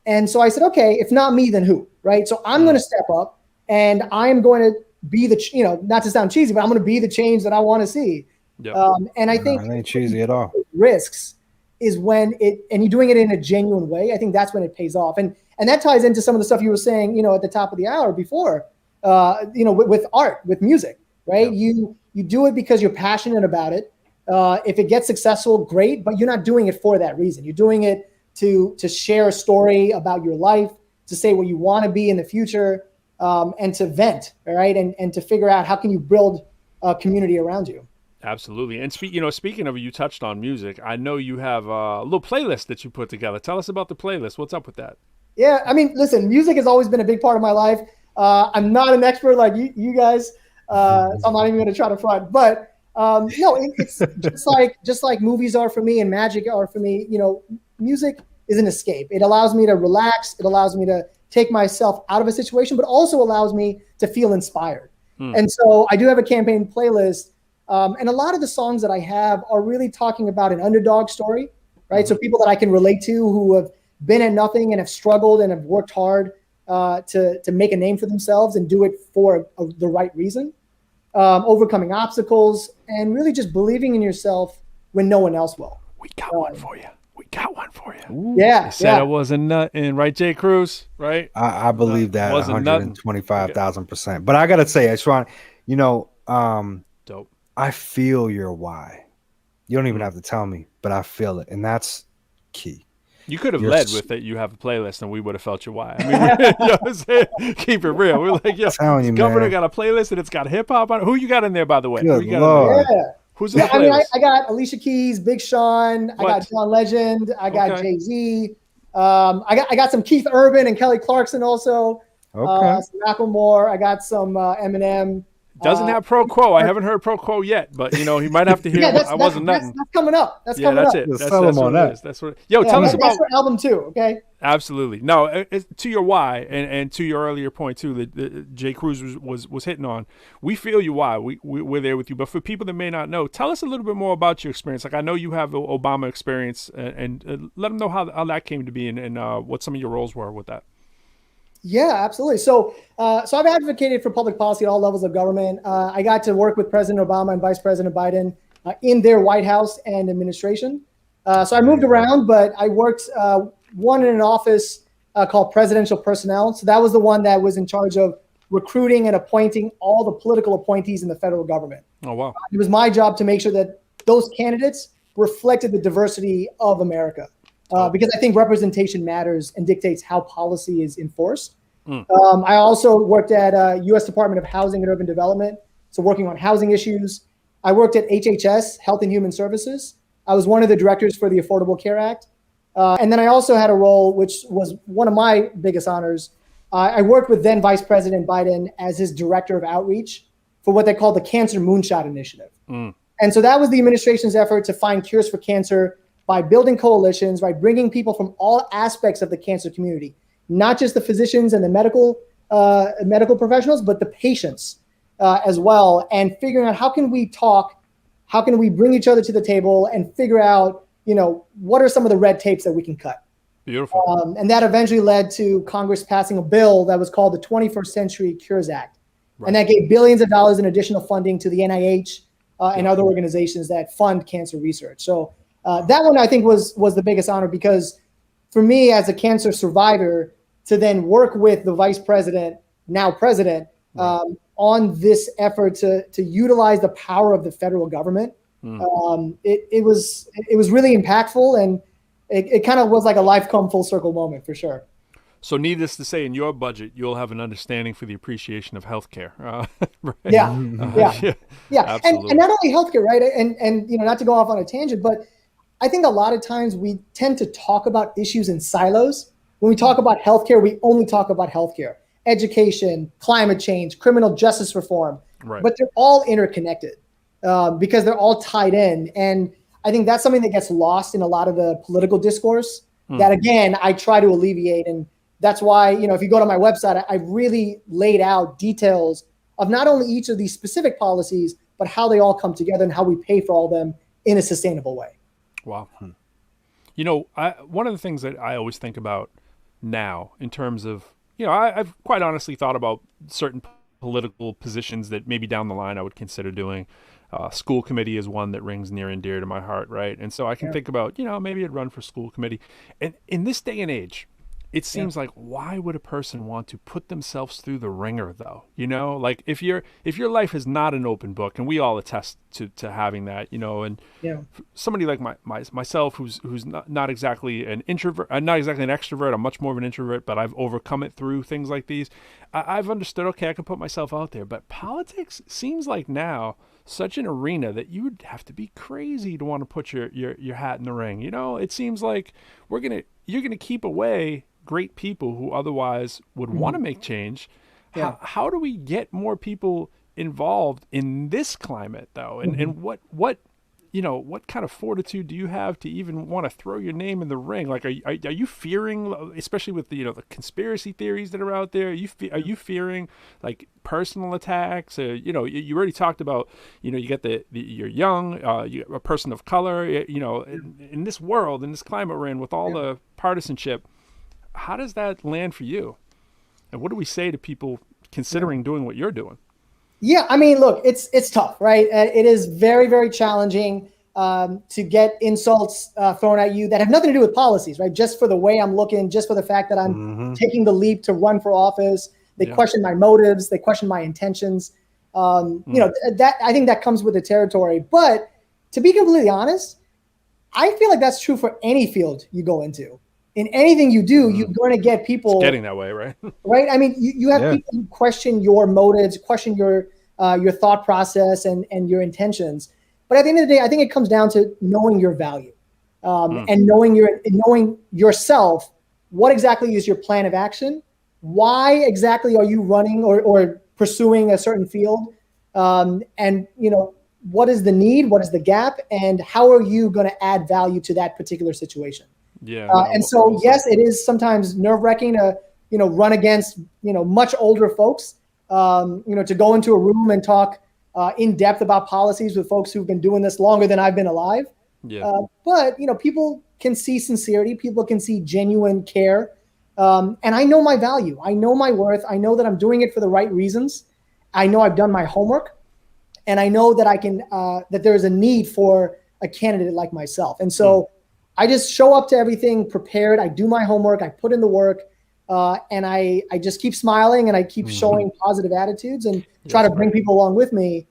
And so I said, okay, if not me, then who, right? So I'm going to step up and I'm going to be the, not to sound cheesy, but I'm going to be the change that I want to see. Yep. And I think it ain't cheesy at all. Risks is when and you're doing it in a genuine way. I think that's when it pays off. And that ties into some of the stuff you were saying, at the top of the hour before, with art, with music, right? Yep. You do it because you're passionate about it. If it gets successful, great, but you're not doing it for that reason. You're doing it to share a story about your life, to say what you want to be in the future, and to vent, all right, and to figure out how can you build a community around you. Absolutely. And speaking of, you touched on music. I know you have a little playlist that you put together. Tell us about the playlist. What's up with that? Yeah, I mean, listen, music has always been a big part of my life. I'm not an expert like you guys, so I'm not even going to try to front, but. No, it's just like movies are for me and magic are for me. Music is an escape. It allows me to relax. It allows me to take myself out of a situation, but also allows me to feel inspired. And so I do have a campaign playlist And a lot of the songs that I have are really talking about an underdog story, right? So people that I can relate to who have been at nothing and have struggled and have worked hard to make a name for themselves and do it for the right reason, overcoming obstacles, and really just believing in yourself when no one else will. We got one for you. We got one for you. Ooh. Yeah, He said I was a nut, and right, Jay Cruz, right? I believe that Wasn't nothing. 125,000%. But I gotta say, Ashwan, Dope. I feel your why. You don't even have to tell me, but I feel it, and that's key. You could have You're led s- with it. You have a playlist, and we would have felt your why. I mean, you know what I'm saying? Keep it real. We're like, yo, telling you, Governor man. got a playlist, and it's got hip hop on it. Who you got in there, by the way? Who Good you got in there? Lord. Yeah. Who's in Yeah, the I mean, playlist? I got Alicia Keys, Big Sean, I got What? John Legend, I got Okay. Jay-Z. I got some Keith Urban and Kelly Clarkson also. Okay. Some Macklemore. I got some Eminem. Doesn't have ProQuo. I haven't heard ProQuo yet, but you know he might have to hear. Yeah, I wasn't nothing. that's coming up. That's Yeah, coming that's up. it. Just That's sell 'em what on it that. is. That's what. Yo, Yeah, tell us that's about. for album 2. Okay. Absolutely. No, to your why and to your earlier point too that Jay Cruz was hitting on. We feel you why. We're there with you. But for people that may not know, tell us a little bit more about your experience. Like I know you have the Obama experience and let them know how that came to be and what some of your roles were with that. Yeah, absolutely. So I've advocated for public policy at all levels of government. I got to work with President Obama and Vice President Biden in their White House and administration. So I moved around, but I worked one in an office called Presidential Personnel. So that was the one that was in charge of recruiting and appointing all the political appointees in the federal government. Oh wow. It was my job to make sure that those candidates reflected the diversity of America. Because I think representation matters and dictates how policy is enforced. I also worked at U.S. Department of Housing and Urban Development, so working on housing issues. I worked at HHS, Health and Human Services. I was one of the directors for the Affordable Care Act. And then I also had a role, which was one of my biggest honors. I worked with then Vice President Biden as his director of outreach for what they call the Cancer Moonshot Initiative. And so that was the administration's effort to find cures for cancer by building coalitions, by bringing people from all aspects of the cancer community, not just the physicians and the medical professionals, but the patients as well, and figuring out how can we talk, how can we bring each other to the table and figure out, what are some of the red tapes that we can cut. Beautiful. And that eventually led to Congress passing a bill that was called the 21st Century Cures Act. Right. And that gave billions of dollars in additional funding to the NIH and other organizations that fund cancer research. So that one I think was the biggest honor, because for me as a cancer survivor to then work with the vice president, now president, on this effort to utilize the power of the federal government, it was really impactful, and it kind of was like a life come full circle moment for sure. So needless to say, in your budget, you'll have an understanding for the appreciation of healthcare. Right? Yeah. Absolutely. And not only healthcare, right? And not to go off on a tangent, but I think a lot of times we tend to talk about issues in silos. When we talk about healthcare, we only talk about healthcare, education, climate change, criminal justice reform, but they're all interconnected because they're all tied in. And I think that's something that gets lost in a lot of the political discourse that, again, I try to alleviate. And that's why, if you go to my website, I really laid out details of not only each of these specific policies, but how they all come together and how we pay for all of them in a sustainable way. Wow. One of the things that I always think about now in terms of, I've quite honestly thought about certain political positions that maybe down the line I would consider doing. School committee is one that rings near and dear to my heart, right? And so I can think about, maybe I'd run for school committee. And in this day and age, it seems like, why would a person want to put themselves through the ringer, though? Like if your life is not an open book, and we all attest to having that, and somebody like myself, who's not exactly an introvert, not exactly an extrovert, I'm much more of an introvert, but I've overcome it through things like these. I've understood, okay, I can put myself out there, but politics seems like now such an arena that you would have to be crazy to want to put your hat in the ring. It seems like you're gonna keep away great people who otherwise would want to make change. How do we get more people involved in this climate, though? And what what kind of fortitude do you have to even want to throw your name in the ring? Like, are you fearing, especially with the the conspiracy theories that are out there? Are you fearing like personal attacks? You already talked about, you get you're young, you're a person of color. In this world, in this climate we're in, with all the partisanship, how does that land for you? And what do we say to people considering doing what you're doing? Yeah, I mean, look, it's tough, right? It is very, very challenging to get insults thrown at you that have nothing to do with policies, right? Just for the way I'm looking, just for the fact that I'm taking the leap to run for office. They question my motives. They question my intentions. That I think that comes with the territory. But to be completely honest, I feel like that's true for any field you go into. In anything you do, you're going to get people it's getting that way, right? Right. I mean, you have people who question your motives, question your thought process and your intentions. But at the end of the day, I think it comes down to knowing your value and knowing yourself. What exactly is your plan of action? Why exactly are you running or pursuing a certain field? And what is the need? What is the gap? And how are you going to add value to that particular situation? Yeah. And so, yes, it is sometimes nerve-wracking to, run against, much older folks, to go into a room and talk in depth about policies with folks who've been doing this longer than I've been alive. Yeah. But, people can see sincerity. People can see genuine care. And I know my value. I know my worth. I know that I'm doing it for the right reasons. I know I've done my homework. And I know that I can, that there is a need for a candidate like myself. And so I just show up to everything prepared. I do my homework. I put in the work. And I just keep smiling and I keep showing positive attitudes and try to bring people along with me.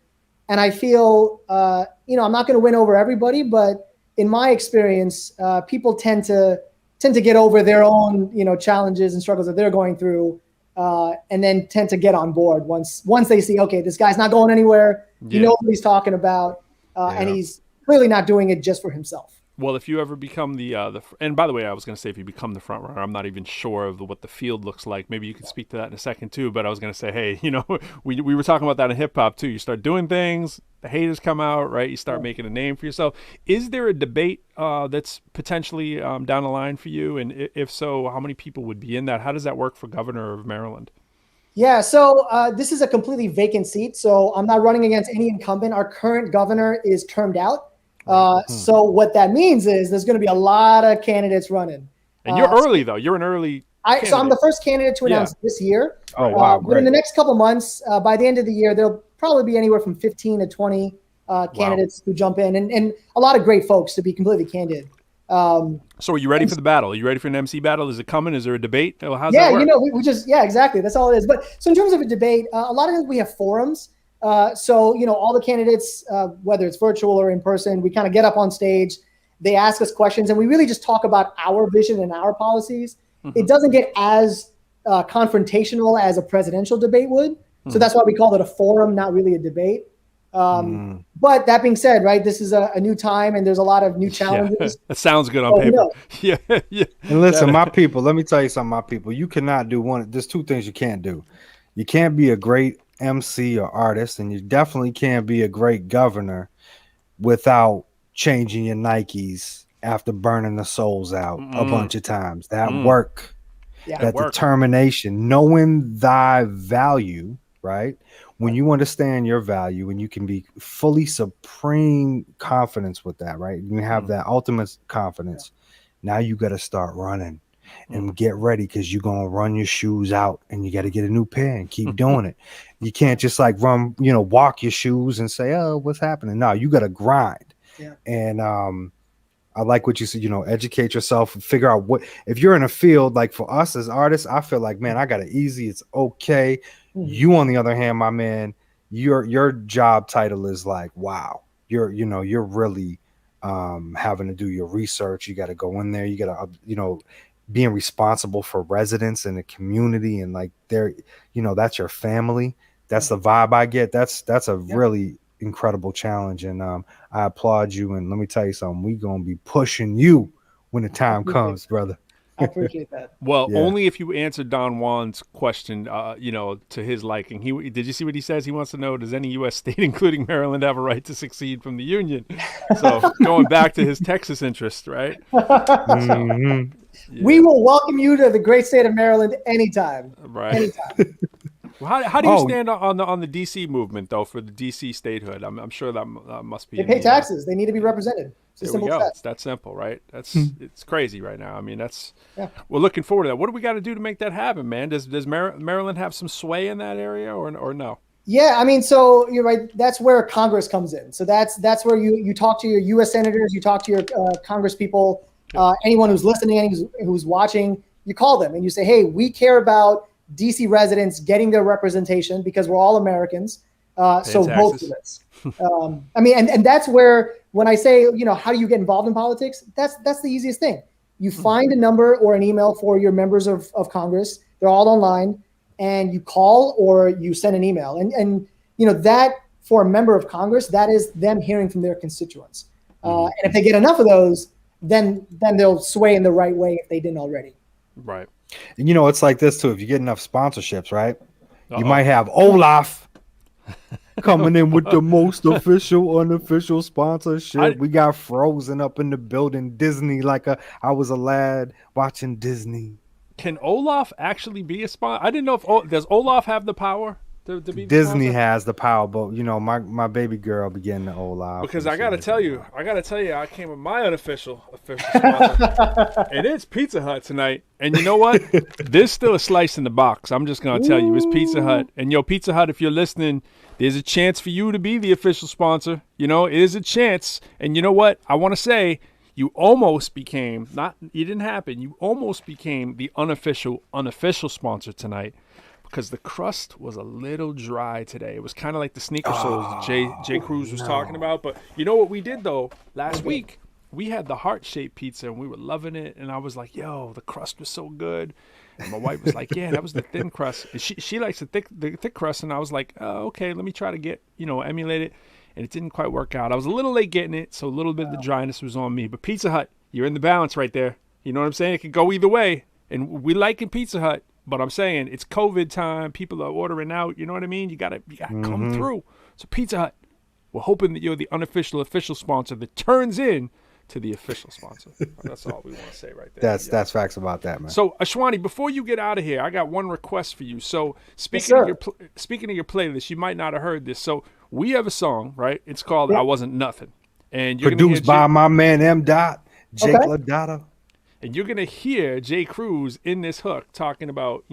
And I feel, I'm not going to win over everybody, but in my experience, people tend to get over their own, challenges and struggles that they're going through, and then tend to get on board once they see, okay, this guy's not going anywhere. He knows what he's talking about, and he's clearly not doing it just for himself. Well, if you ever become and by the way, I was going to say if you become the front runner, I'm not even sure of what the field looks like. Maybe you could speak to that in a second too. But I was going to say, hey, we were talking about that in hip hop too. You start doing things, the haters come out, right? You start making a name for yourself. Is there a debate that's potentially down the line for you? And if so, how many people would be in that? How does that work for governor of Maryland? Yeah, so this is a completely vacant seat. So I'm not running against any incumbent. Our current governor is termed out. So what that means is there's going to be a lot of candidates running. And you're early though. You're an early. So I'm the first candidate to announce this year. Oh wow! But in the next couple months, by the end of the year, there'll probably be anywhere from 15 to 20 candidates who jump in, and a lot of great folks, to be completely candid. So are you ready for the battle? Are you ready for an MC battle? Is it coming? Is there a debate? How's that work? We just exactly. That's all it is. But so in terms of a debate, a lot of times we have forums. So, all the candidates, whether it's virtual or in person, we kind of get up on stage, they ask us questions, and we really just talk about our vision and our policies. It doesn't get as confrontational as a presidential debate would. So that's why we call it a forum, not really a debate. But that being said, right, this is a new time and there's a lot of new challenges. That sounds good on paper. Yeah. And listen, my people, let me tell you something, my people. You cannot do there's two things you can't do. You can't be a great MC or artist, and you definitely can't be a great governor without changing your Nikes after burning the soles out a bunch of times. That work, that determination, knowing thy value, right? When you understand your value and you can be fully supreme confidence with that, right? You have that ultimate confidence. Now you got to start running and get ready, because you're going to run your shoes out and you got to get a new pair and keep doing it. You can't just like run, walk your shoes and say, oh, what's happening? No, you got to grind. Yeah. And I like what you said, educate yourself and figure out if you're in a field, like for us as artists, I feel like, man, I got it easy. It's okay. You, on the other hand, my man, your job title is like, wow, you're really having to do your research. You got to go in there. You got to, being responsible for residents in the community, and like that's your family. That's the vibe I get. That's a really incredible challenge, and I applaud you. And let me tell you something, we gonna be pushing you when the time comes, brother. I appreciate that. Well, Yeah. only if you answer Don Juan's question, to his liking. Did you see what he says? He wants to know, does any U.S. state, including Maryland, have a right to secede from the Union? So going back to his Texas interest, right? Mhm. We will welcome you to the great state of Maryland anytime. Right. Anytime. Well, how do you Oh. stand on the D.C. movement, though, for the D.C. statehood? I'm sure that must be. They pay taxes. They need to be represented. It's as There we simple go. as that. It's that simple, right? That's Hmm. it's crazy right now. I mean, Yeah. we're looking forward to that. What do we got to do to make that happen, man? Does Maryland have some sway in that area, or no? Yeah, I mean, so you're right. That's where Congress comes in. So that's where you talk to your U.S. senators, you talk to your Congress people, anyone who's listening, who's watching. You call them and you say, hey, we care about D.C. residents getting their representation because we're all Americans. So vote for this. I mean, and that's where when I say, how do you get involved in politics? That's the easiest thing. You find a number or an email for your members of Congress. They're all online. And you call or you send an email. And that for a member of Congress, that is them hearing from their constituents. And if they get enough of those, then they'll sway in the right way if they didn't already. Right. And it's like this too. If you get enough sponsorships, right? Uh-oh. You might have Olaf coming in with the most official, unofficial sponsorship. We got Frozen up in the building. Disney, I was a lad watching Disney. Can Olaf actually be a sponsor? I didn't know if does Olaf have the power to be the Disney sponsor? has the power, but my baby girl began to Olaf. Because I gotta tell you, I came with my official sponsor, and it's Pizza Hut tonight. And you know what? There's still a slice in the box. I'm just gonna tell you, it's Pizza Hut. And Pizza Hut, if you're listening, there's a chance for you to be the official sponsor. It is a chance. And you know what? I want to say, you almost became it didn't happen. You almost became the unofficial sponsor tonight. Because the crust was a little dry today. It was kind of like the sneaker soles that Jay Cruz was talking about. But you know what we did, though? Last week, we had the heart-shaped pizza, and we were loving it. And I was like, yo, the crust was so good. And my wife was like, yeah, that was the thin crust. And she likes the thick crust. And I was like, oh, okay, let me try to emulate it. And it didn't quite work out. I was a little late getting it, so a little bit of the dryness was on me. But Pizza Hut, you're in the balance right there. You know what I'm saying? It could go either way. And we like in Pizza Hut. But I'm saying it's COVID time. People are ordering out. You know what I mean? You gotta come through. So Pizza Hut, we're hoping that you're the unofficial official sponsor that turns in to the official sponsor. That's all we want to say right there. That's facts about that, man. So Ashwani, before you get out of here, I got one request for you. So speaking of your playlist, you might not have heard this. So we have a song, right? It's called "I Wasn't Nothing," and you're produced by my man M. Jake LaDotta. And you're going to hear Jay Cruz in this hook talking about,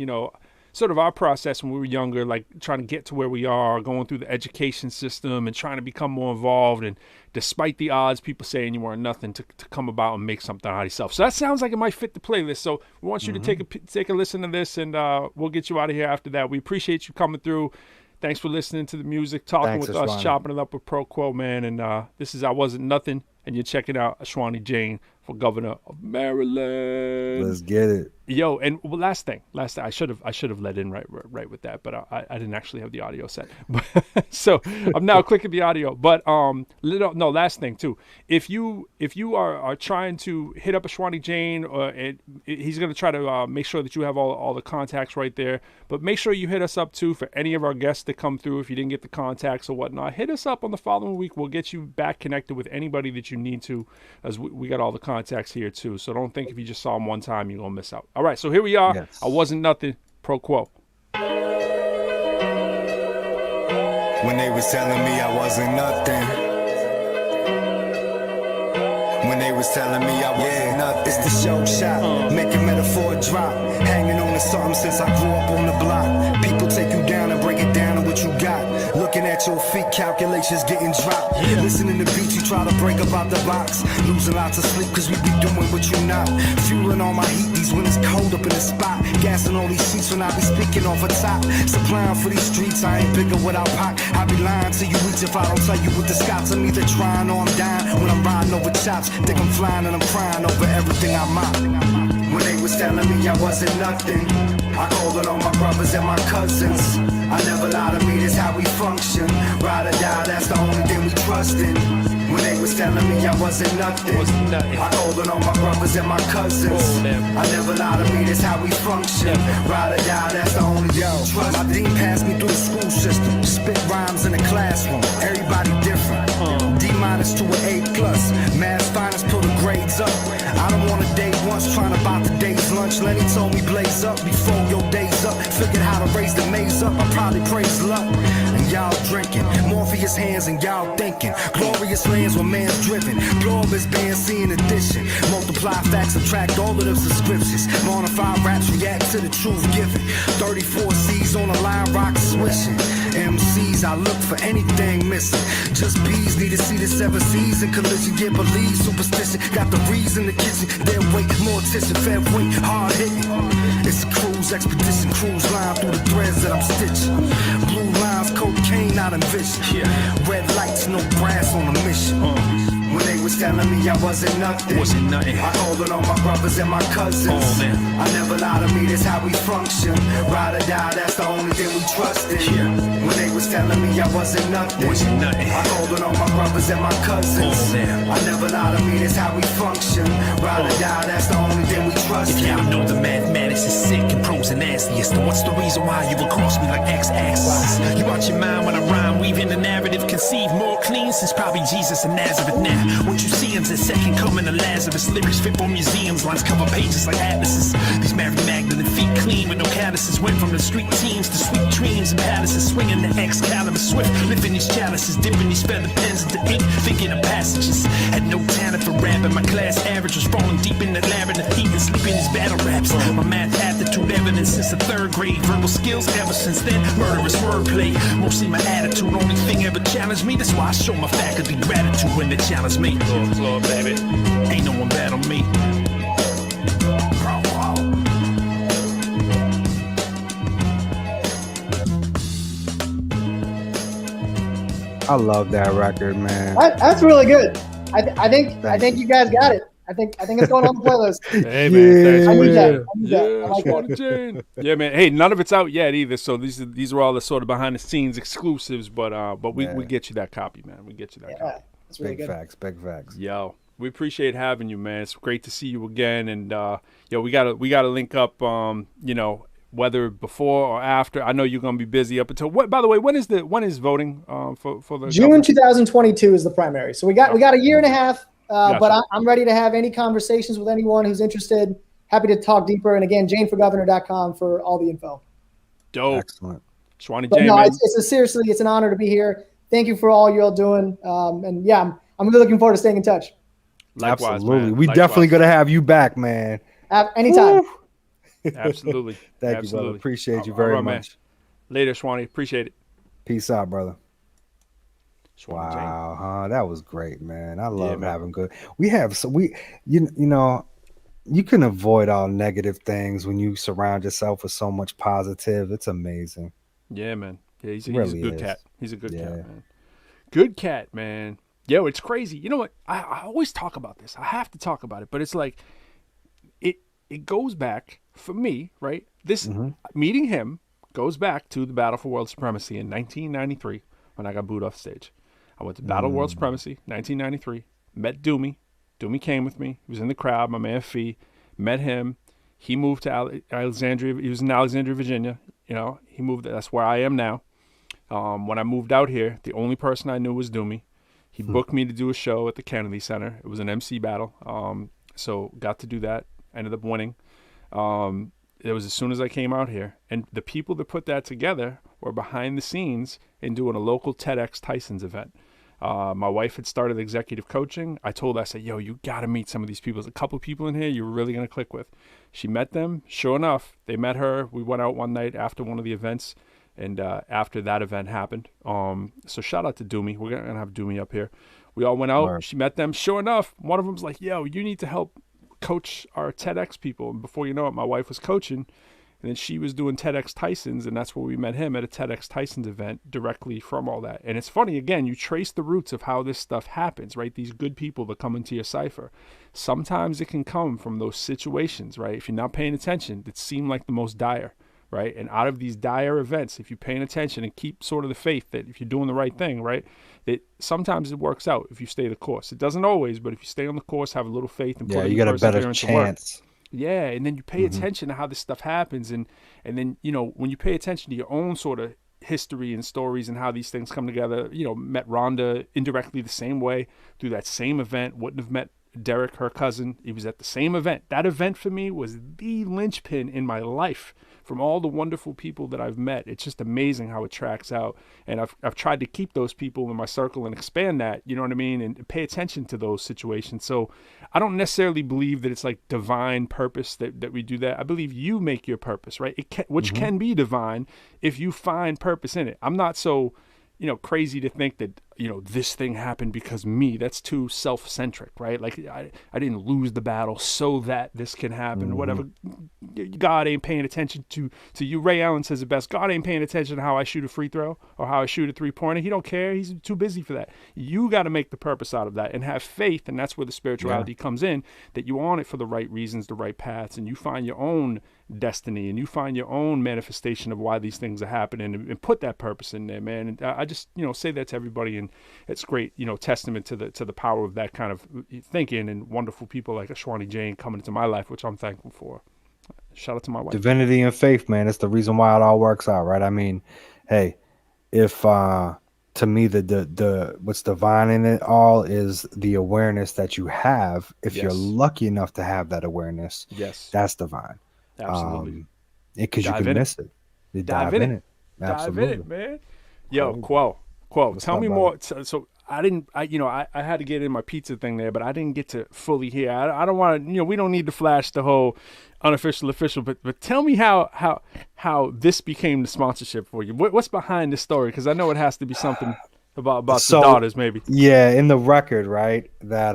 sort of our process when we were younger, like trying to get to where we are, going through the education system and trying to become more involved. And despite the odds, people saying you weren't nothing to come about and make something out of yourself. So that sounds like it might fit the playlist. So we want you to take a listen to this, and we'll get you out of here after that. We appreciate you coming through. Thanks for listening to the music, talking with us, chopping it up with ProQuo, man. And this is I Wasn't Nothing, and you're checking out Ashwani Jain for Governor of Maryland. Let's get it. Yo, and last thing, I should have let in right with that, but I didn't actually have the audio set. So I'm now clicking the audio. But last thing too. If you are trying to hit up Ashwani Jain, he's gonna try to make sure that you have all the contacts right there. But make sure you hit us up too for any of our guests that come through. If you didn't get the contacts or whatnot, hit us up on the following week. We'll get you back connected with anybody that you need to, as we got all the contacts here too. So don't think if you just saw them one time you're gonna miss out. All right, so here we are. Yes. I Wasn't Nothing, ProQuo. When they was telling me I wasn't nothing. When they was telling me I wasn't nothing. It's the show shot, making metaphor drop. Hanging on to something since I grew up on the block. People take you down and break it down to what you got. Looking at your feet, calculations getting dropped. Listening to beats, you try to break up out the box. Losing lots of sleep cause we be doing what you not. Fueling all my heat, these when it's cold up in the spot. Gassing all these sheets when I be speaking off a top. Supplying for these streets, I ain't bigger without pop. I be lying to you each if I don't tell you what the Scots. I'm either trying or I'm dying. When I'm riding over chops, think I'm flying and I'm crying over everything I'm out. When they was telling me I wasn't nothing, I called it on my brothers and my cousins. I never lie to me, that's how we function. Ride or die, that's the only thing we trust. trusting. When they was telling me I wasn't nothing, I called on all my brothers and my cousins. I never lie to me, that's how we function. Ride or die, that's the only thing we trust. My dean passed me through the school system. Spit rhymes in the classroom, everybody different. D- to an A+. Math's finest, pull the grades up. I don't want a day once trying to buy the day's lunch. Lenny told me blaze up before your day's up. Figured how to raise the maze up, I probably praise luck. And y'all drinking, Morpheus hands and y'all thinking. Glorious lands where man's driven. Blow up his band, seeing addition. Multiply facts, subtract all of them subscriptions. Modified raps react to the truth given. 34 C's on the line, rock swishing. MCs, I look for anything missing. Just bees need to see the 7 C's in collision. Get believe superstition. Got the reeds in the kitchen. Dead weight, mortician, fair weight, hard hitting. It's a cruise expedition, cruise line through the threads that I'm stitching. Blue lines, cocaine, not envision. Red lights, no brass on a mission. When they was telling me I wasn't nothing, I called on all my brothers and my cousins. I never lie to me, that's how we function. Ride or die, that's the only thing we trusted. When they was telling me I wasn't nothing, I called on all my brothers and my cousins. I never lie to me, that's how we function. Ride or die, that's the only thing we trusted. If y'all know the mathematics is sick and pros and nastiest, then what's the reason why you would cross me like x-axis? You watch your mind when I rhyme, weaving the narrative, conceive more clean since probably Jesus of Nazareth. Now what you see is the second coming of Lazarus. Lyrics fit for museums, lines cover pages like atlases. These Mary Magdalene feet clean with no calluses. Went from the street teens to sweet dreams and palaces. Swinging the Excalibur swift, lifting these chalices, dipping these feather pens into ink, thinking of passages. Had no talent for rapping, my class average was falling deep in the labyrinth, eating, sleeping these battle raps. My math aptitude evidence since the 3rd grade, verbal skills ever since then, murderous wordplay. Mostly my attitude, only thing ever challenged me. That's why I show my faculty gratitude when they challenge me. Lord, baby, ain't no one bad on me. I love that record, man. That's really good. I think you guys got it. I think it's going on the playlist. Hey man, thanks. I need that. Appreciate it. I need that. I Yeah, like Swan that. Jane. Yeah, man. Hey, none of it's out yet either. So these are all the sort of behind the scenes exclusives. But we get you that copy, man. We get you that copy. That's really Big good. facts, big facts. Yo, we appreciate having you, man. It's great to see you again. And yo, we gotta link up. You know, whether before or after. I know you're gonna be busy up until what? By the way, when is voting for the June 2022 is the primary. So we got a year and a half. But I'm ready to have any conversations with anyone who's interested. Happy to talk deeper. And again, JaneForGovernor.com for all the info. Dope. Excellent. Shwani But Jane, no, man. seriously, it's an honor to be here. Thank you for all you're all doing. And yeah, I'm really looking forward to staying in touch. Likewise, Absolutely. man. We Likewise. definitely gonna have you back, man. Anytime. Absolutely. Thank Absolutely. you, brother. Appreciate you All very right, man. much. Later, Shwani. Appreciate it. Peace out, brother. Shwani Jane. Wow, that was great, man. I love man. having good. You know, you can avoid all negative things when you surround yourself with so much positive. It's amazing. Yeah, man. Yeah, he's a Really good is. cat. He's a good cat, Yeah. man. Good cat, man. Yo, it's crazy. You know what? I always talk about this. I have to talk about it, but it's like it goes back for me, right? This meeting him goes back to the Battle for World Supremacy in 1993 when I got booed off stage. I went to Battle World Supremacy, 1993. Met Doomy. Doomy came with me. He was in the crowd. My man Fee. Met him. He moved to Alexandria. He was in Alexandria, Virginia. You know, he moved. That's where I am now. When I moved out here, the only person I knew was Doomy. He booked me to do a show at the Kennedy Center. It was an MC battle. So got to do that. Ended up winning. It was as soon as I came out here. And the people that put that together were behind the scenes in doing a local TEDx Tyson's event. My wife had started executive coaching. I told her, I said, yo, you got to meet some of these people. There's a couple people in here you're really going to click with. She met them. Sure enough, they met her. We went out one night after one of the events. And after that event happened. So shout out to Doomy. We're going to have Doomy up here. We all went out. Word. She met them. Sure enough, one of them's like, yo, you need to help coach our TEDx people. And before you know it, my wife was coaching. And then she was doing TEDx Tyson's, and that's where we met him at a TEDx Tyson's event directly from all that. And it's funny, again, you trace the roots of how this stuff happens, right? These good people that come into your cipher. Sometimes it can come from those situations, right? If you're not paying attention, that seem like the most dire, right? And out of these dire events, if you're paying attention and keep sort of the faith that if you're doing the right thing, right, that sometimes it works out if you stay the course. It doesn't always, but if you stay on the course, have a little faith, and Yeah, put in you the got a better perseverance to work. chance. Yeah, and then you pay attention to how this stuff happens, and then when you pay attention to your own sort of history and stories and how these things come together. Met Rhonda indirectly the same way through that same event. Wouldn't have met Derek, her cousin. He was at the same event. That event for me was the linchpin in my life. From all the wonderful people that I've met, it's just amazing how it tracks out. And I've tried to keep those people in my circle and expand that, you know what I mean, and pay attention to those situations. So I don't necessarily believe that it's like divine purpose that we do that. I believe you make your purpose, right? Which can be divine if you find purpose in it. I'm not so crazy to think that, this thing happened because me. That's too self-centric, right? Like I didn't lose the battle so that this can happen, whatever. God ain't paying attention to you. Ray Allen says it best. God ain't paying attention to how I shoot a free throw or how I shoot a three-pointer. He don't care. He's too busy for that. You got to make the purpose out of that and have faith, and that's where the spirituality comes in, that you on it for the right reasons, the right paths, and you find your own destiny and you find your own manifestation of why these things are happening, and put that purpose in there, man. And I just say that to everybody, and it's great testament to the power of that kind of thinking, and wonderful people like Ashwani Jane coming into my life, which I'm thankful for. Shout out to my wife. Divinity and faith, man. It's the reason why it all works out, right? I mean, hey, if to me the what's divine in it all is the awareness that you have. If you're lucky enough to have that awareness, that's divine. Absolutely. Because you can miss it. You dive in it. Absolutely. Dive in it, man. Yo, Quo, tell me more. So I didn't, I had to get in my pizza thing there, but I didn't get to fully hear. I don't want to, we don't need to flash the whole unofficial, official, but tell me how this became the sponsorship for you. What's behind this story? Because I know it has to be something about the daughters, maybe. Yeah, in the record, right? That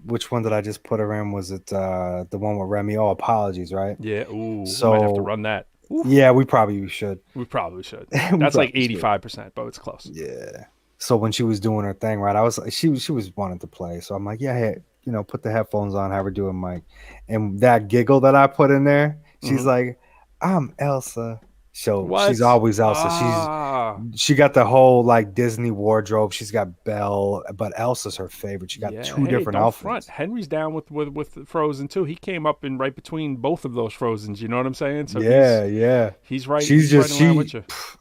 which one did I just put her in? Was it the one with Remy? Oh, Apologies, right? Yeah. Ooh. So we might have to run that. Oof. Yeah, we probably should. That's like 85%, but it's close. Yeah. So when she was doing her thing, right, I was she was wanting to play, so I'm like, yeah, hey, put the headphones on, have her do a mic, and that giggle that I put in there, she's like, I'm Elsa. So she's always Elsa. She got the whole like Disney wardrobe. She's got Belle, but Elsa's her favorite. She got two different outfits. Front. Henry's down with Frozen too. He came up in right between both of those Frozens. You know what I'm saying? So he's right.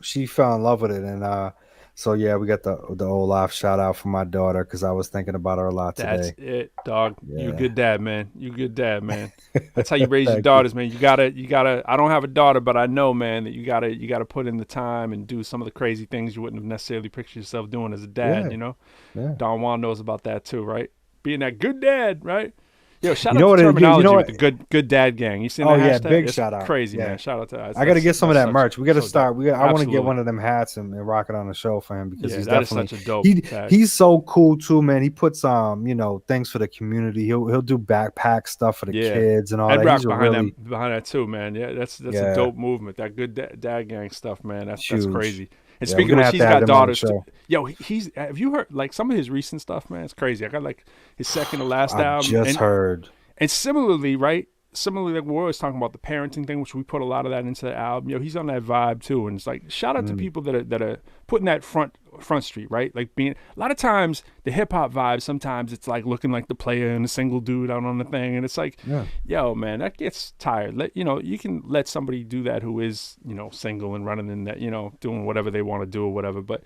She fell in love with it, and so yeah, we got the Olaf shout out for my daughter because I was thinking about her a lot today. That's it, dog. Yeah. You a good dad, man. That's how you raise your daughters, man. You gotta. I don't have a daughter, but I know, man, that you gotta put in the time and do some of the crazy things you wouldn't have necessarily pictured yourself doing as a dad. Don Juan knows about that too, right? Being that good dad, right? Yo, shout out to Terminology with the good dad gang. You seen that hashtag? Yeah, big it's shout out. Crazy, man. Shout out to that. I got to get some of that merch. We got to start. I want to get one of them hats and rock it on the show for him because he's definitely such a dope tag. He's so cool too, man. He puts things for the community. He'll do backpack stuff for the kids and all that. He's behind that too, man. Yeah, that's a dope movement. That good dad gang stuff, man. That's crazy. And speaking of which, he's got daughters. Yo, have you heard like some of his recent stuff, man? It's crazy. I got like his second to last album. Just heard. And similarly, right? Similarly, like we're always talking about the parenting thing, which we put a lot of that into the album. He's on that vibe too, and it's like shout out to people that are putting that front street, right? Like being a lot of times the hip hop vibe. Sometimes it's like looking like the player and the single dude out on the thing, and it's like, yo, man, that gets tired. You can let somebody do that who is single and running in that doing whatever they want to do or whatever, but.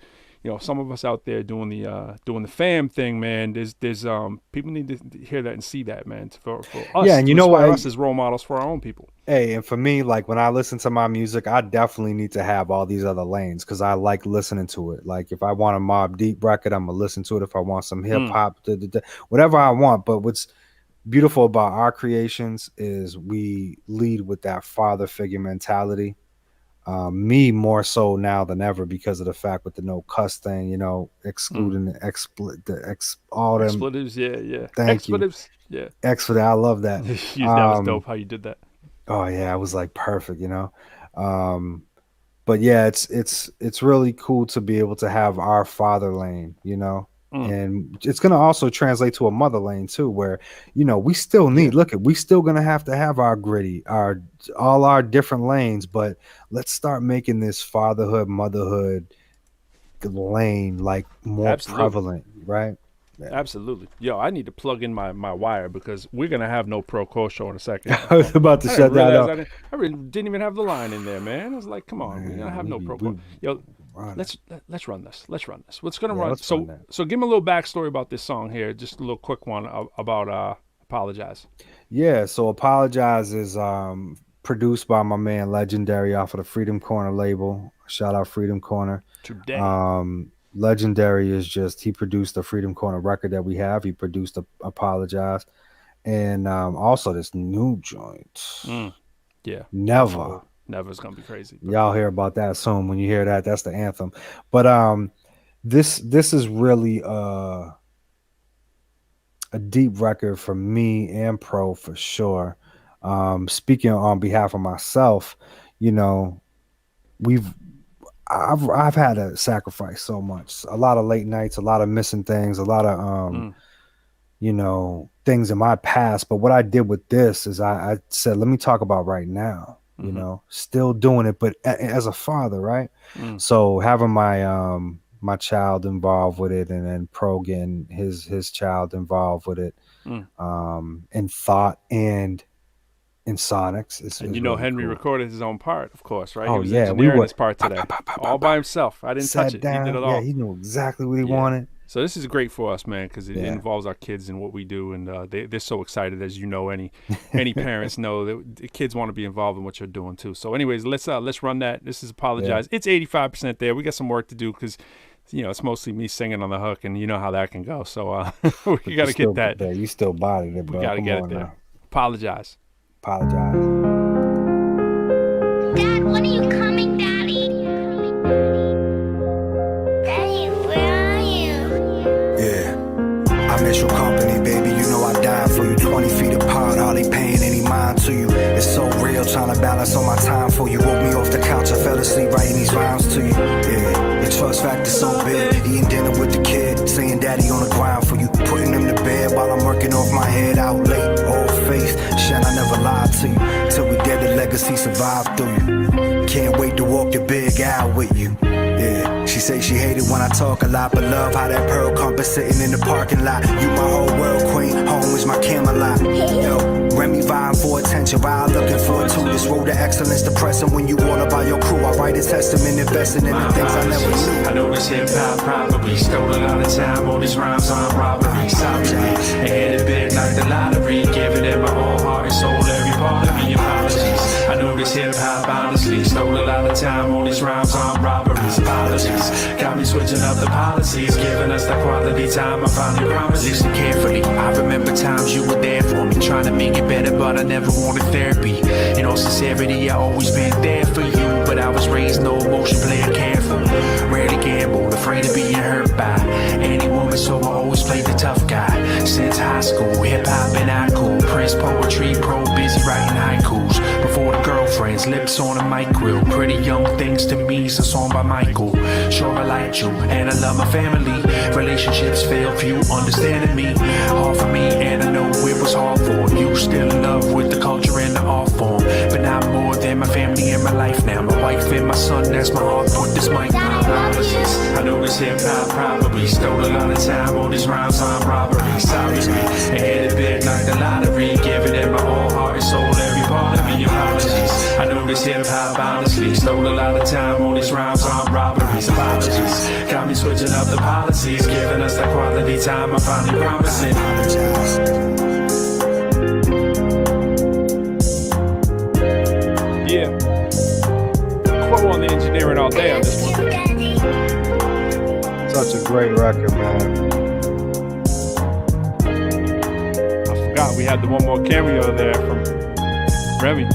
Some of us out there doing the fam thing, man. There's people need to hear that and see that, man. For us, and you know what? Us as role models for our own people. Hey, and for me, like when I listen to my music, I definitely need to have all these other lanes because I like listening to it. Like if I want a Mobb Deep record, I'm gonna listen to it. If I want some hip hop, whatever I want. But what's beautiful about our creations is we lead with that father figure mentality. Me more so now than ever because of the fact with the no cuss thing, excluding all them expletives, yeah. Thank expletives, you. Expletive, I love that. That was dope how you did that. Oh yeah, it was like perfect, But yeah, it's really cool to be able to have our father lane, And it's going to also translate to a mother lane too, where, you know, we still need, we still going to have our gritty, all our different lanes, but let's start making this fatherhood, motherhood lane like more prevalent, right? Yeah. Absolutely. Yo, I need to plug in my wire because we're going to have no ProQuo Show in a second. I was about to shut that off. I really didn't even have the line in there, man. I was like, come on, we're going to have no ProQuo. Yo, let's run this. Let's run this. What's going to run? So give me a little backstory about this song here. Just a little quick one about Apologize. Yeah, so Apologize is produced by my man Legendary off of the Freedom Corner label. Shout out Freedom Corner. Today. Legendary is just, he produced the Freedom Corner record that we have. He produced Apologize. And also this new joint. Yeah. Never's gonna be crazy. Y'all hear about that soon. When you hear that, that's the anthem. But this is really a deep record for me and Pro for sure. Speaking on behalf of myself, you know, I've had to sacrifice so much, a lot of late nights, a lot of missing things, a lot of you know, things in my past. But what I did with this is I said, let me talk about right now, you know, still doing it, but as a father, right? So having my my child involved with it, and then Pro getting his child involved with it, in thought and in Sonics. And you know, really Henry recorded his own part, of course, right? Oh, he was yeah, engineering his part today, all by himself. I didn't touch it. Down. He did it all. Yeah, he knew exactly what he wanted. So this is great for us, man, because it involves our kids and what we do, and they're so excited, as you know. Any parents know that the kids want to be involved in what you're doing too. So, anyways, let's run that. This is Apologize. Yeah. It's 85% there. We got some work to do because, you know, it's mostly me singing on the hook, and you know how that can go. So we got to get that. There. You still bodied it, bro. We got to get it there. Now. Apologize. Apologize. Dad, when are you coming, Daddy? Daddy, where are you? Yeah, I miss your company, baby. You know I died for you. 20 feet apart, hardly paying any mind to you. It's so real, trying to balance all my time for you. Woke me off the couch, I fell asleep writing these rhymes to you. Yeah, the trust factor's so big. Eating dinner with the kid, saying daddy on the ground for you. Putting him to bed while I'm working off my head out late. All faith, shit, I never lied to you. Till we dead, the legacy survived through you. Can't wait to walk the big aisle with you. Yeah, she say she hated when I talk a lot, but love how that pearl compass sitting in the parking lot. You my whole world, queen, home is my Camelot. Yo, Remy vying for attention, Ryan looking for it too. This road to excellence, depressing when you all about your crew. I write a testament, investing in the things I never knew. I know this hip-hop probably stole a lot of time, all these rhymes on robbery. Sorry, and hit it big like the lottery, giving it my whole heart and soul, every part of me. Apologies. I know this hip-hop honestly stole a lot of time, all these rhymes on robberies. Apologies, got me switching up the policies, giving us that quality time. I finally promised. Listen carefully, I remember times you were there for me, trying to make it better, but I never wanted therapy. In all sincerity, I always been there for you, but I was raised no emotion, playing careful, rarely gambled, afraid of being hurt by any woman, so I always played the tough guy. Since high school, hip-hop and I cool, Prince poetry, pro busy writing haikus. Before the girlfriends, lips on a mic grill, pretty young things to me, it's a song by Michael. Sure I liked you, and I love my family. Relationships fail, few understanding me. Hard for me, and I know it was hard for you. Still in love with the culture and the art form, but not more than my family and my life now. My wife and my son, that's my heart. Put this mic on. I know this hip-hop probably stole a lot of time, all these rhymes on robbery. Sorry, and hit it big like the lottery, giving it my whole heart and soul, every part of me. Apologies. I know this hip-hop honestly stole a lot of time, all these rhymes on robberies. Apologies, got me switching up the policies, giving us that quality time. I finally promise it. Yeah, Quo on the engineering all day on this one. Such a great record, man. I forgot we had the one more cameo there from Remy.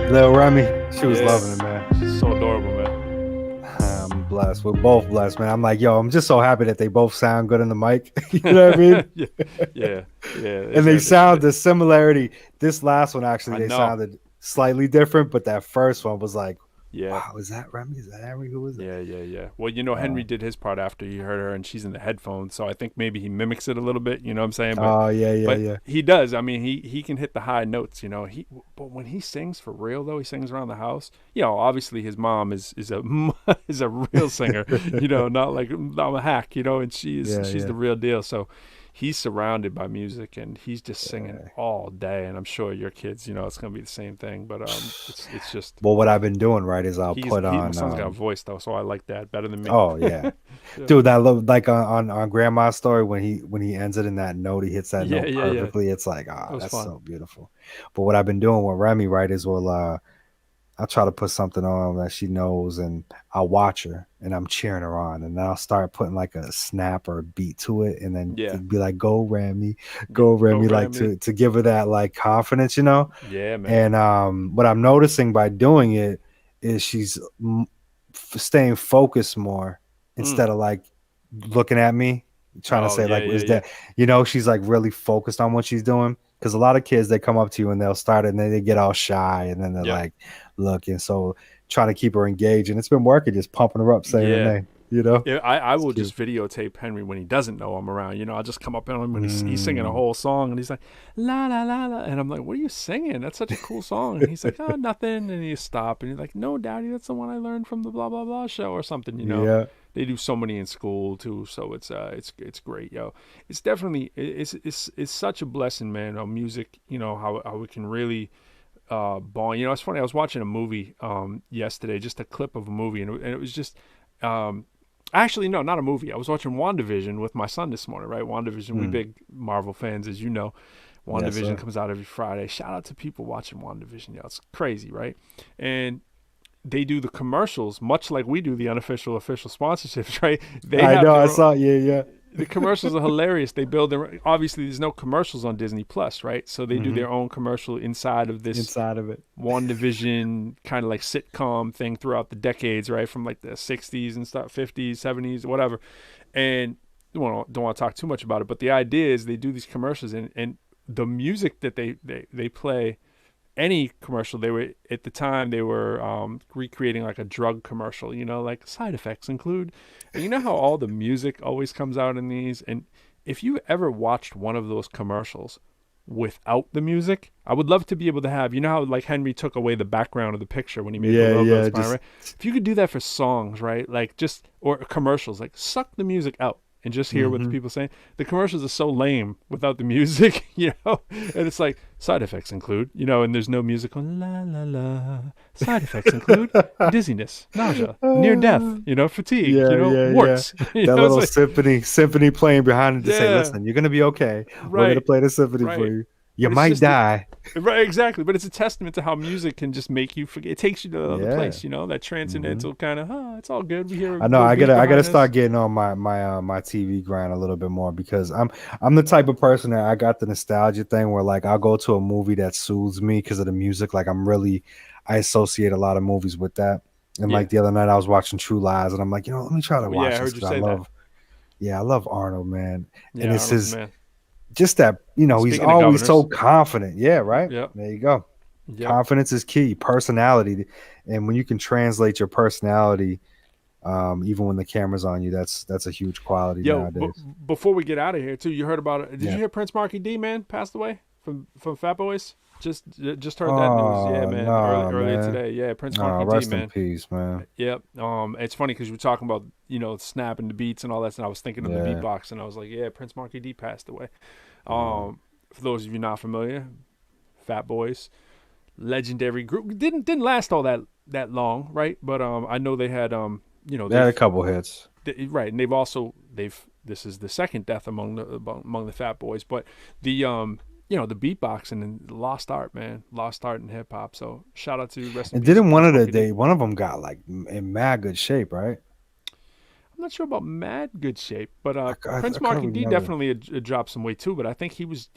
Lil Remy, she was loving it, man. She's so adorable, man. I'm blessed. We're both blessed, man. I'm like, yo, I'm just so happy that they both sound good in the mic. You know what I mean? yeah. And they sound the similarity. This last one, actually, they sounded slightly different, but that first one was like, Yeah. Wow, is that Remy? Is that Henry? Who is it? Yeah. Well, Henry did his part after he heard her, and she's in the headphones, so I think maybe he mimics it a little bit. You know what I'm saying? But, Oh, yeah, but yeah. he does. I mean, he can hit the high notes. But when he sings for real though, he sings around the house. Obviously his mom is a is a real singer. Not like I'm a hack. And she's Yeah. the real deal. So he's surrounded by music, and he's just singing all day. And I'm sure your kids, it's gonna be the same thing. But it's just. Well, what I've been doing, right, is I'll put on. My son's got a voice though, so I like that better than me. Oh yeah, Yeah. dude, I love like on Grandma's story when he ends it in that note, he hits that Yeah, note yeah. perfectly. It's like, That was that's fun. so beautiful. But what I've been doing with Remy, right, is I'll try to put something on that she knows, and I'll watch her, and I'm cheering her on, and then I'll start putting like a snap or a beat to it, and then Yeah. be like, "Go Remy, go Remy," like Remy. to give her that like confidence, Yeah, man. And what I'm noticing by doing it is she's staying focused more instead of like looking at me, trying to say like, "Is that?" She's like really focused on what she's doing. Because a lot of kids, they come up to you and they'll start it and then they get all shy and then they're like looking. So trying to keep her engaged, and it's been working, just pumping her up, saying her name. Yeah, I will just videotape Henry when he doesn't know I'm around. I'll just come up on him when he's singing a whole song, and he's like, la, la, la, la. And I'm like, what are you singing? That's such a cool song. And he's like, oh, nothing. And you stop, and you're like, no, Daddy, that's the one I learned from the blah, blah, blah show or something, Yeah. They do so many in school too, so it's great, yo. It's definitely it's such a blessing, man. Music, how we can really bond. It's funny. I was watching a movie yesterday, just a clip of a movie, and it was just actually no, not a movie. I was watching WandaVision with my son this morning. Right, WandaVision. We big Marvel fans, as you know. WandaVision comes out every Friday. Shout out to people watching WandaVision, yo. It's crazy, right? And they do the commercials much like we do the unofficial official sponsorships, right? I saw. Yeah. The commercials are hilarious. They build their, obviously there's no commercials on Disney Plus, right? So they do their own commercial inside of it. WandaVision kind of like sitcom thing throughout the decades, right? From like the 60s and stuff, 50s, 70s, whatever. And don't want to talk too much about it, but the idea is they do these commercials, and the music that they play, any commercial, at the time they were recreating like a drug commercial, like side effects include, and you know how all the music always comes out in these. And if you ever watched one of those commercials without the music, I would love to be able to have, how like Henry took away the background of the picture when he made the logos, right? If you could do that for songs, right? Like or commercials, like suck the music out and just hear what the people saying. The commercials are so lame without the music, and it's like side effects include, and there's no music on la la la. Side effects include dizziness, nausea, near death, fatigue, warts. That little symphony playing behind it to say, listen, you're gonna be okay. Right. We're gonna play the symphony for you. You might die. Right, exactly. But it's a testament to how music can just make you forget. It takes you to another place, that transcendental kind of, it's all good. We hear. I know. I gotta start getting on my TV grind a little bit more, because I'm the type of person that I got the nostalgia thing where like I'll go to a movie that soothes me because of the music. Like I associate a lot of movies with that. And like the other night I was watching True Lies, and I'm like, let me try to watch this. I heard you say that. I love Arnold, man. Yeah, and it's Arnold's man. Just that, he's always so confident. Yeah, right. Yep. There you go. Yep. Confidence is key. Personality, and when you can translate your personality, even when the camera's on you, that's a huge quality nowadays. Before we get out of here, too, you heard about it? Did you hear Prince Marky D, man, passed away from Fat Boys? Just heard that news. Yeah, man. Earlier today. Yeah, Prince Marky D, rest man. in peace, man. Yep. It's funny because you were talking about snapping the beats and all that, and I was thinking of the beatbox, and I was like, yeah, Prince Marky D passed away. For those of you not familiar, Fat Boys, legendary group, didn't last all that long, right? But I know they had they had a couple hits, right? And this is the second death among the Fat Boys, but the the beatboxing and lost art, man, lost art in hip hop. So shout out to rest. And didn't one of them got like in mad good shape, right? I'm not sure about mad good shape, but Prince Marky D definitely dropped some weight too. But I think he was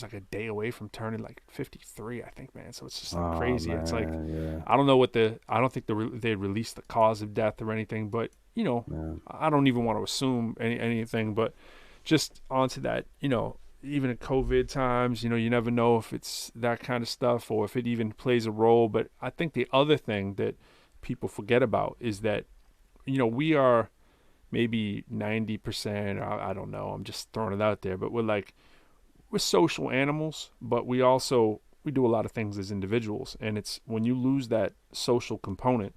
like a day away from turning like 53. I think, man. So it's just like crazy. Man, it's like I don't know I don't think they released the cause of death or anything, but I don't even want to assume anything. But just onto that, even in COVID times, you never know if it's that kind of stuff or if it even plays a role. But I think the other thing that people forget about is that, we are maybe 90%, I don't know, I'm just throwing it out there, but we're social animals, but we do a lot of things as individuals. And it's when you lose that social component,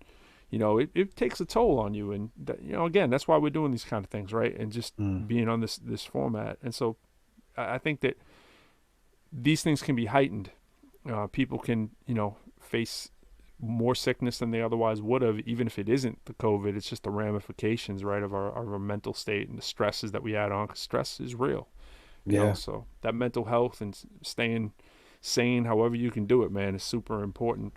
it takes a toll on you. And, again, that's why we're doing these kind of things, right? And just being on this format. And so I think that these things can be heightened. People can, face more sickness than they otherwise would have, even if it isn't the COVID. It's just the ramifications, right, of our mental state and the stresses that we add on, because stress is real. So that mental health and staying sane, however you can do it, man, is super important.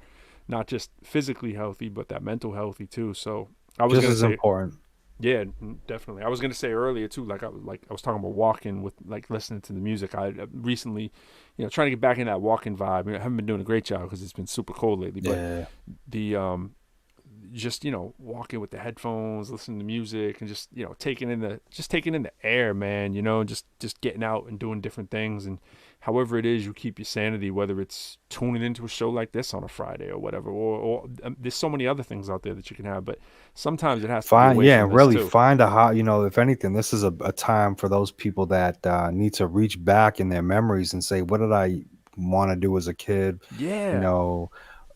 Not just physically healthy, but that mental healthy too. So I was going to say important. Yeah, definitely. I was going to say earlier too, like I was talking about walking with listening to the music. I recently, trying to get back in that walking vibe. I haven't been doing a great job because it's been super cold lately. But the just walking with the headphones, listening to music, and just taking in the air, man. Just getting out and doing different things, and however it is you keep your sanity, whether it's tuning into a show like this on a Friday or whatever, or there's so many other things out there that you can have, but sometimes it has to be away from this too. Find a hot, if anything, this is a time for those people that need to reach back in their memories and say, what did I want to do as a kid?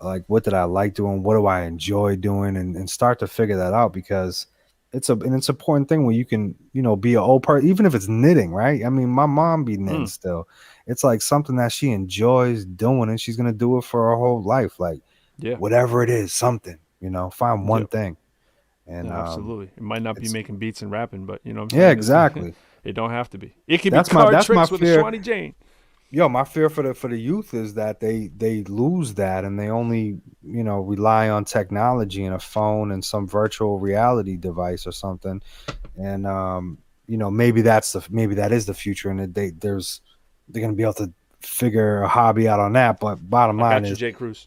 Like, what did I like doing? What do I enjoy doing? And start to figure that out, because it's an important thing when you can, be an old person, even if it's knitting, right? I mean, my mom be knitting still. It's like something that she enjoys doing, and she's going to do it for her whole life. Like, whatever it is, something, find one thing. And absolutely. It might not be making beats and rapping, but what I'm saying? Yeah, exactly. It don't have to be. It can be card tricks with Ashwani Jane. Yo, my fear for the youth is that they lose that, and they only rely on technology and a phone and some virtual reality device or something, and maybe that is the future, and they're gonna be able to figure a hobby out on that. But bottom line is, Jay Cruz,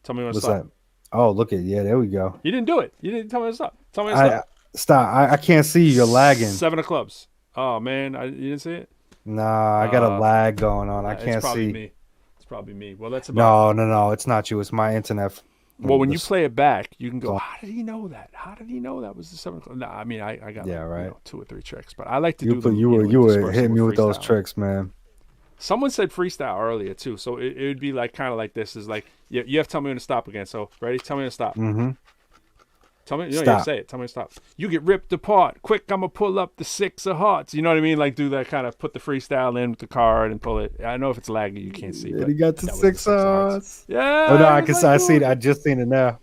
tell me when to stop. That? Oh, look at there we go. You didn't do it. You didn't tell me to stop. Tell me to stop. Stop. I can't see you. You're lagging. 7 of clubs. Oh man, you didn't see it. Nah, I got a lag going on. I can't see. Me. It's probably me. Well, that's about. No. It's not you. It's my internet. Well, when you play it back, you can go, how did he know that? How did he know that was the 7 o'clock? No, I mean, I got 2 or 3 tricks, but I like to do them. You were hitting me with those tricks, man. Someone said freestyle earlier, too. So it would be kind of like this. Is like, you have to tell me when to stop again. So, ready? Tell me when to stop. Mm-hmm. Tell me, you have to say it. Tell me to stop. You get ripped apart. Quick, I'm going to pull up the 6 of hearts. You know what I mean? Like, do that kind of, put the freestyle in with the card and pull it. I know if it's laggy, you can't see. But he got the 6 of hearts. Yeah. Oh, no, I see it. I just seen it now.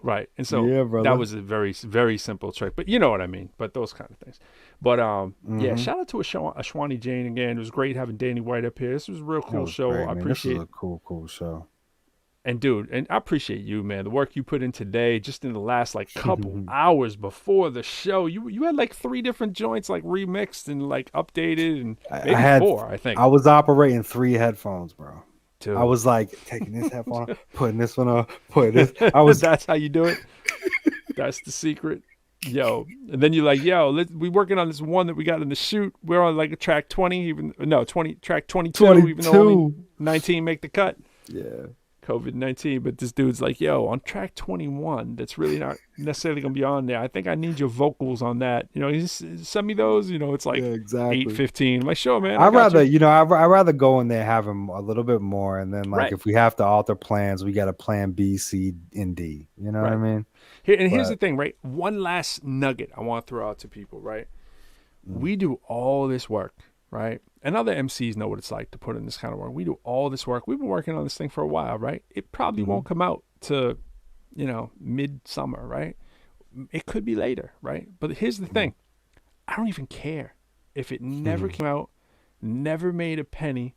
Right. And so that was a very, very simple trick. But you know what I mean. But those kind of things. But, shout out to Ashwani Jane again. It was great having Danny White up here. This was a real cool show. Great, I appreciate it. This is a cool show. And dude, and I appreciate you, man. The work you put in today, just in the last couple hours before the show, you had 3 different joints remixed and updated, and maybe 4, I think. I was operating 3 headphones, bro. Dude. I was taking this headphone on, putting this one on, putting this. That's how you do it. That's the secret. Yo, and then you're like, we working on this one that we got in the shoot. We're on track 20, track 22, even though only 19 make the cut. Yeah. COVID-19, but this dude's like, on track 21, that's really not necessarily going to be on there. I think I need your vocals on that. Just send me those. It's exactly 8:15. My show, man. I'd rather go in there, have him a little bit more, and then if we have to alter plans, we got a plan B, C, and D. You know what I mean? Here's the thing, right? One last nugget I want to throw out to people, right? We do all this work, right? And other MCs know what it's like to put in this kind of work. We do all this work. We've been working on this thing for a while, right? It probably won't come out to, midsummer, right? It could be later, right? But here's the thing. I don't even care. If it never came out, never made a penny,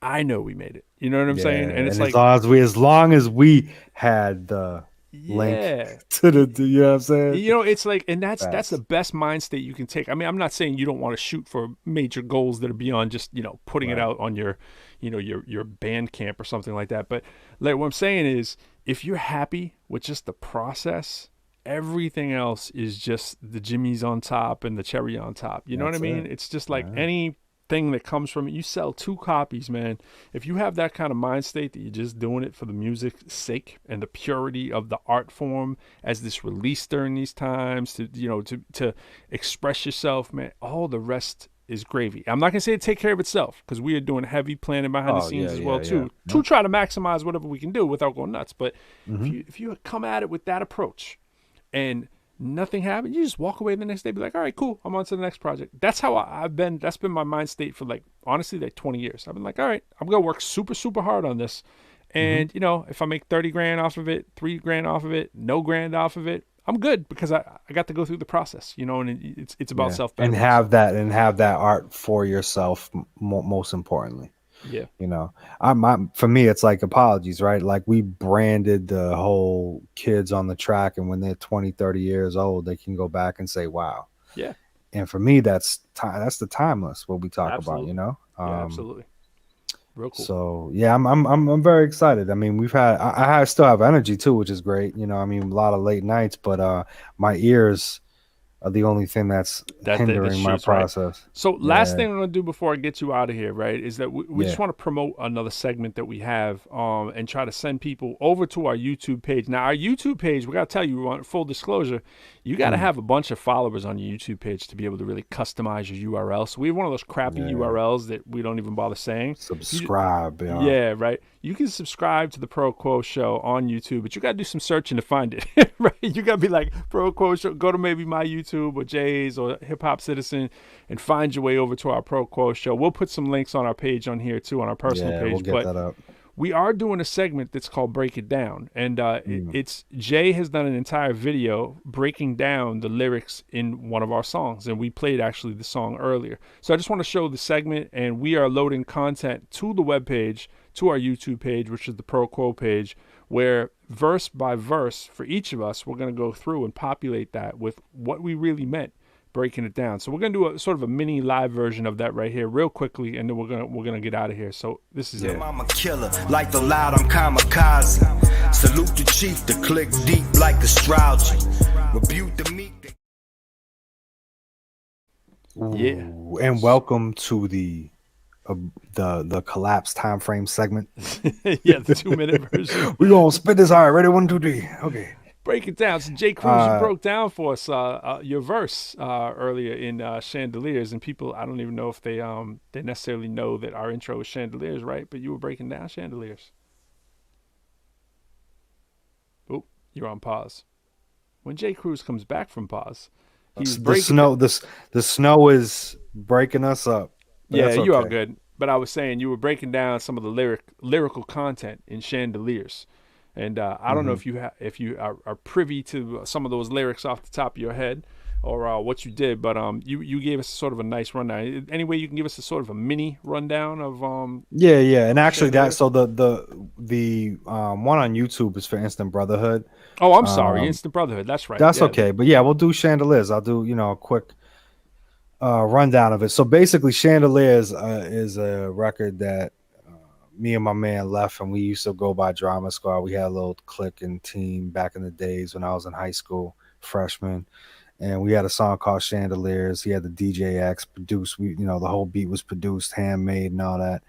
I know we made it. You know what I'm saying? And it's as long as we had the link to the, you know what I'm saying? It's and that's the best mind state you can take. I mean, I'm not saying you don't want to shoot for major goals that are beyond just, putting it out on your, your band camp or something like that. But what I'm saying is, if you're happy with just the process, everything else is just the Jimmy's on top and the cherry on top. You know what I mean? It's just any thing that comes from it. You sell 2 copies, man. If you have that kind of mind state that you're just doing it for the music's sake and the purity of the art form as this release during these times to, to express yourself, man, all the rest is gravy. I'm not gonna say it take care of itself because we are doing heavy planning behind the scenes as well too, to try to maximize whatever we can do without going nuts. But if you come at it with that approach and nothing happened, you just walk away the next day, be like, all right, cool, I'm on to the next project. That's how I've been. That's been my mind state for honestly 20 years. I've been like, all right, I'm gonna work super super hard on this, and if I make 30 grand off of it, 3 grand off of it, no grand off of it, I'm good because I got to go through the process, and it's about self and have that art for yourself, most importantly. Yeah. I'm for me, it's like apologies, right? Like we branded the whole kids on the track, and when they're 20, 30 years old, they can go back and say, wow. Yeah. And for me, that's the timeless, what we talk Absolutely. about, Yeah, absolutely. Real cool. So yeah, I'm very excited. I mean, I still have energy too, which is great. I mean, a lot of late nights, but my ears are the only thing that's hindering my process. Right. So last thing I'm going to do before I get you out of here, right, is that we just want to promote another segment that we have and try to send people over to our YouTube page. Now, our YouTube page, we got to tell you, full disclosure, you got to have a bunch of followers on your YouTube page to be able to really customize your URL. So we have one of those crappy URLs that we don't even bother saying. Subscribe. Yeah, right. You can subscribe to the ProQuo Show on YouTube, but you got to do some searching to find it, right? You got to be like ProQuo Show, go to maybe my YouTube or Jay's or Hip Hop Citizen and find your way over to our ProQuo Show. We'll put some links on our page on here too, on our personal page. We'll get that up. We are doing a segment that's called Break It Down. And it's Jay has done an entire video breaking down the lyrics in one of our songs. And we played actually the song earlier. So I just want to show the segment, and we are loading content to the webpage, to our YouTube page, which is the ProQuo page, where verse by verse for each of us, we're going to go through and populate that with what we really meant, breaking it down. So we're going to do a sort of a mini live version of that right here real quickly, and then we're going to get out of here. So this is it. I'm a killer, like the loud, I'm kamikaze. Salute the chief, the click deep like astrology. Rebuke the meek. Yeah. And welcome to the collapse time frame segment. Yeah, the 2-minute version. We're gonna spit this. All right, ready, 1, 2, 3. Okay. Break it down. So Jay Cruz, you broke down for us your verse earlier in Chandeliers, and people, I don't even know if they necessarily know that our intro is Chandeliers, right? But you were breaking down Chandeliers. Oh, you're on pause. When Jay Cruz comes back from pause, he's breaking the snow is breaking us up. Yeah, okay. You're all good. But I was saying you were breaking down some of the lyrical content in Chandeliers. And I don't know if you are privy to some of those lyrics off the top of your head or what you did, but you gave us sort of a nice rundown. Any way you can give us a sort of a mini rundown of yeah, and actually that the one on YouTube is for Instant Brotherhood. Oh, I'm sorry, Instant Brotherhood. That's right. That's okay, but yeah, we'll do Chandeliers. I'll do a quick rundown of it. So basically, Chandeliers is a record that me and my man left, and we used to go by Drama Squad. We had a little clique and team back in the days when I was in high school, freshman, and we had a song called Chandeliers. He had the DJ X produced. The whole beat was produced, handmade, and all that.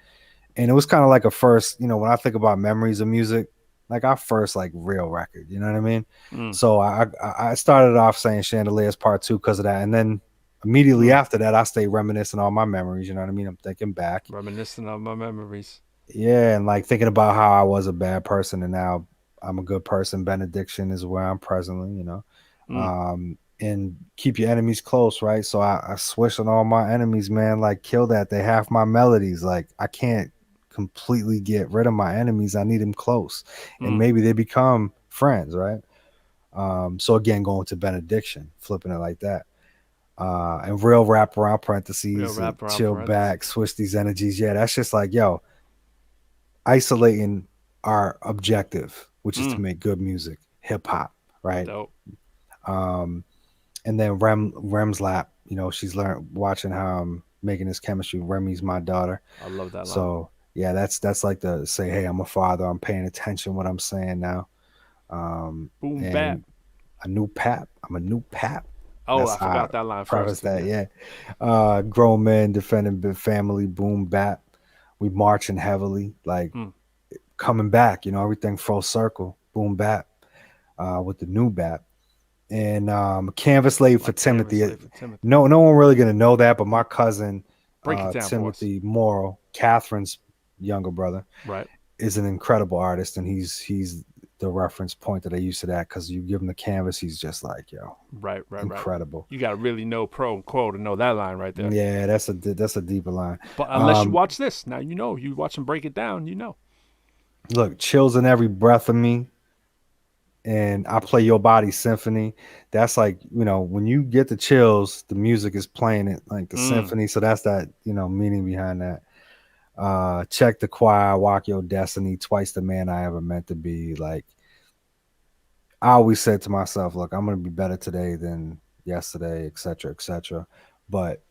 And it was kind of like a first, when I think about memories of music, like our first like real record. You know what I mean? So I started off saying Chandeliers Part 2 because of that, and then immediately after that, I stayed reminiscing all my memories. You know what I mean? I'm thinking back, reminiscing of my memories. Yeah, and like thinking about how I was a bad person and now I'm a good person. Benediction is where I'm presently, and keep your enemies close, right? So I switch on all my enemies, man. Like kill that. They have my melodies. Like I can't completely get rid of my enemies. I need them close, and maybe they become friends, right? So again, going to benediction, flipping it like that. And real wrap around parentheses, chill back, switch these energies. Yeah, that's just like, isolating our objective, which is to make good music, hip hop, right? Dope. And then Rem's lap, she's watching how I'm making this chemistry. Remy's my daughter. I love that. So yeah, that's like the say, hey, I'm a father. I'm paying attention what I'm saying now. Boom bap. A new pap. I'm a new pap. Oh, That's I how I forgot that line preface first. that. Yeah. Grown men defending family, boom bap. We marching heavily, like Mm. coming back. Everything full circle, boom bap, with the new bap. And canvas laid for Like Canvas Timothy. Lay for Timothy. No one really gonna know that, but my cousin, Break it down for us. Timothy Morrow, Catherine's younger brother, Right. is an incredible artist, and he's the reference point that I use to that, because you give him the canvas, he's just like, yo, Right. incredible. You got to really know ProQuo to know that line right there. Yeah, that's a deeper line. But unless you watch this, now you know. You watch him break it down, you know. Look, chills in every breath of me, and I play your body symphony. That's like, when you get the chills, the music is playing it like the symphony. So that's that, meaning behind that. Check the choir, walk your destiny, twice the man I ever meant to be. Like, I always said to myself, look, I'm gonna be better today than yesterday, etc., etc. But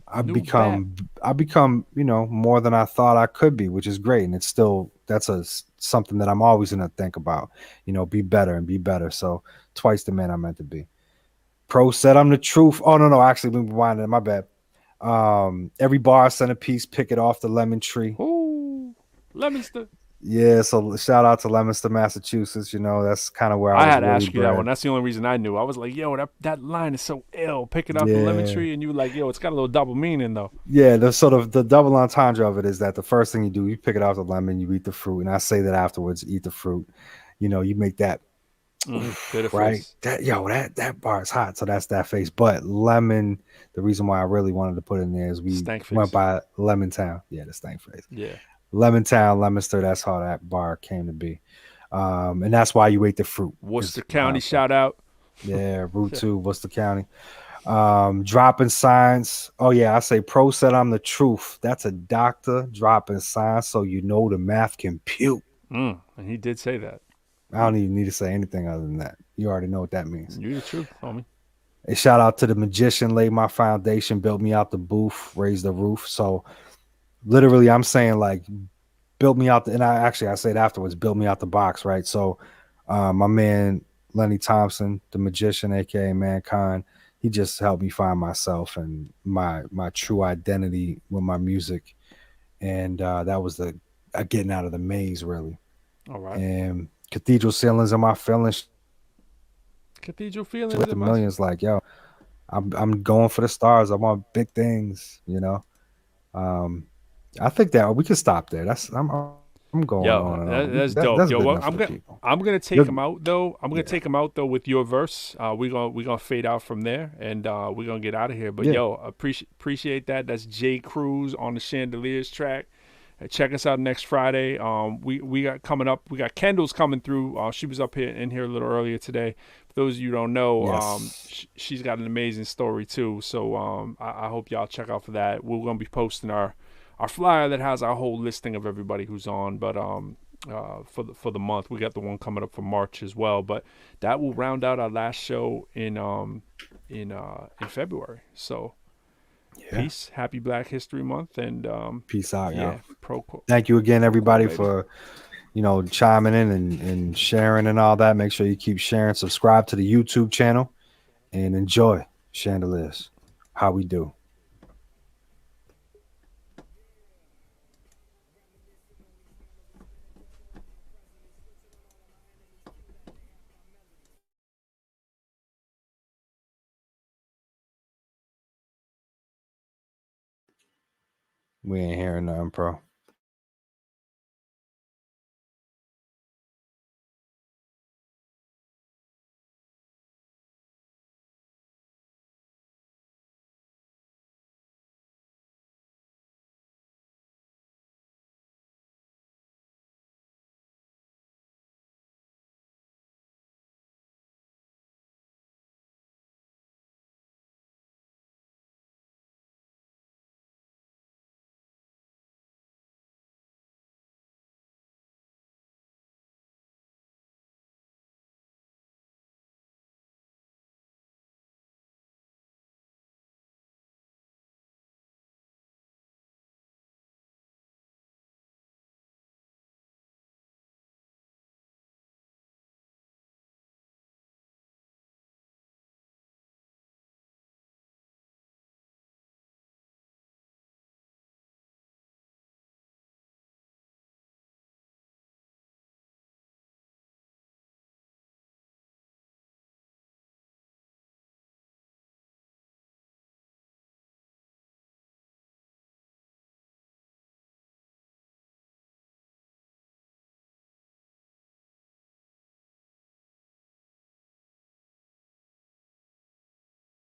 I've New bat. become, more than I thought I could be, which is great. And it's still, something that I'm always gonna think about. Be better and be better. So twice the man I meant to be. Pro said I'm the truth. Oh no, actually, let me rewind it. My bad. Every bar centerpiece, pick it off the lemon tree. Ooh, Lemonster. Yeah, so shout out to Leominster, Massachusetts. That's kind of where I I was had to really ask you that one. bred. That's the only reason I knew. I was like, yo, that line is so ill. Pick it off the lemon Yeah, tree, and you were like, yo, it's got a little double meaning though. yeah. The sort of the double entendre of it is that the first thing you do, you pick it off the lemon, you eat the fruit, and I say that afterwards, eat the fruit. You make that Bitter right. face. That bar is hot, so that's that face. But lemon, the reason why I really wanted to put it in there is we Stank went face. by Lemon Town. Yeah, the stank face. Yeah. Lemon Town, Leominster. That's how that bar came to be. And that's why you ate the fruit. Worcester is how County it came. shout out. Yeah, Route 2, Worcester County. Dropping science. Oh yeah, I say Pro said I'm the truth. That's a doctor dropping science, so the math compute. And he did say that. I don't even need to say anything other than that. You already know what that means. You the truth, homie. A shout out to the magician, laid my foundation, built me out the booth, raised the roof. So literally, I'm saying like, built me out and I say it afterwards, built me out the box, right? So my man Lenny Thompson, the magician, aka Mankind, he just helped me find myself and my true identity with my music. And that was the getting out of the maze, really. All right. And cathedral ceilings and my feelings Cathedral feelings with the in my millions, like, yo, I'm going for the stars. I want big things, I think that we could stop there. I'm going on Yo, and on. that's dope. That's Yo, good well, enough for the people. I'm gonna take You're- him out though. I'm gonna Yeah. take him out though with your verse. We gonna fade out from there, and we're gonna get out of here. But Yeah. yo, appreciate that. That's Jay Cruz on the Chandeliers track. Check us out next Friday. We got coming up. We got Kendall's coming through. She was up here in here a little earlier today. For those of you who don't know, Yes. she's got an amazing story too. So I hope y'all check out for that. We're gonna be posting our flyer that has our whole listing of everybody who's on. But for the month, we got the one coming up for March as well. But that will round out our last show in February. So. Yeah. Peace. Happy Black History Month, and Peace out, yeah, y'all. Thank you again, everybody, baby. for chiming in and sharing and all that. Make sure you keep sharing. Subscribe to the YouTube channel and enjoy Chandeliers. How we do. We ain't hearing nothing, bro.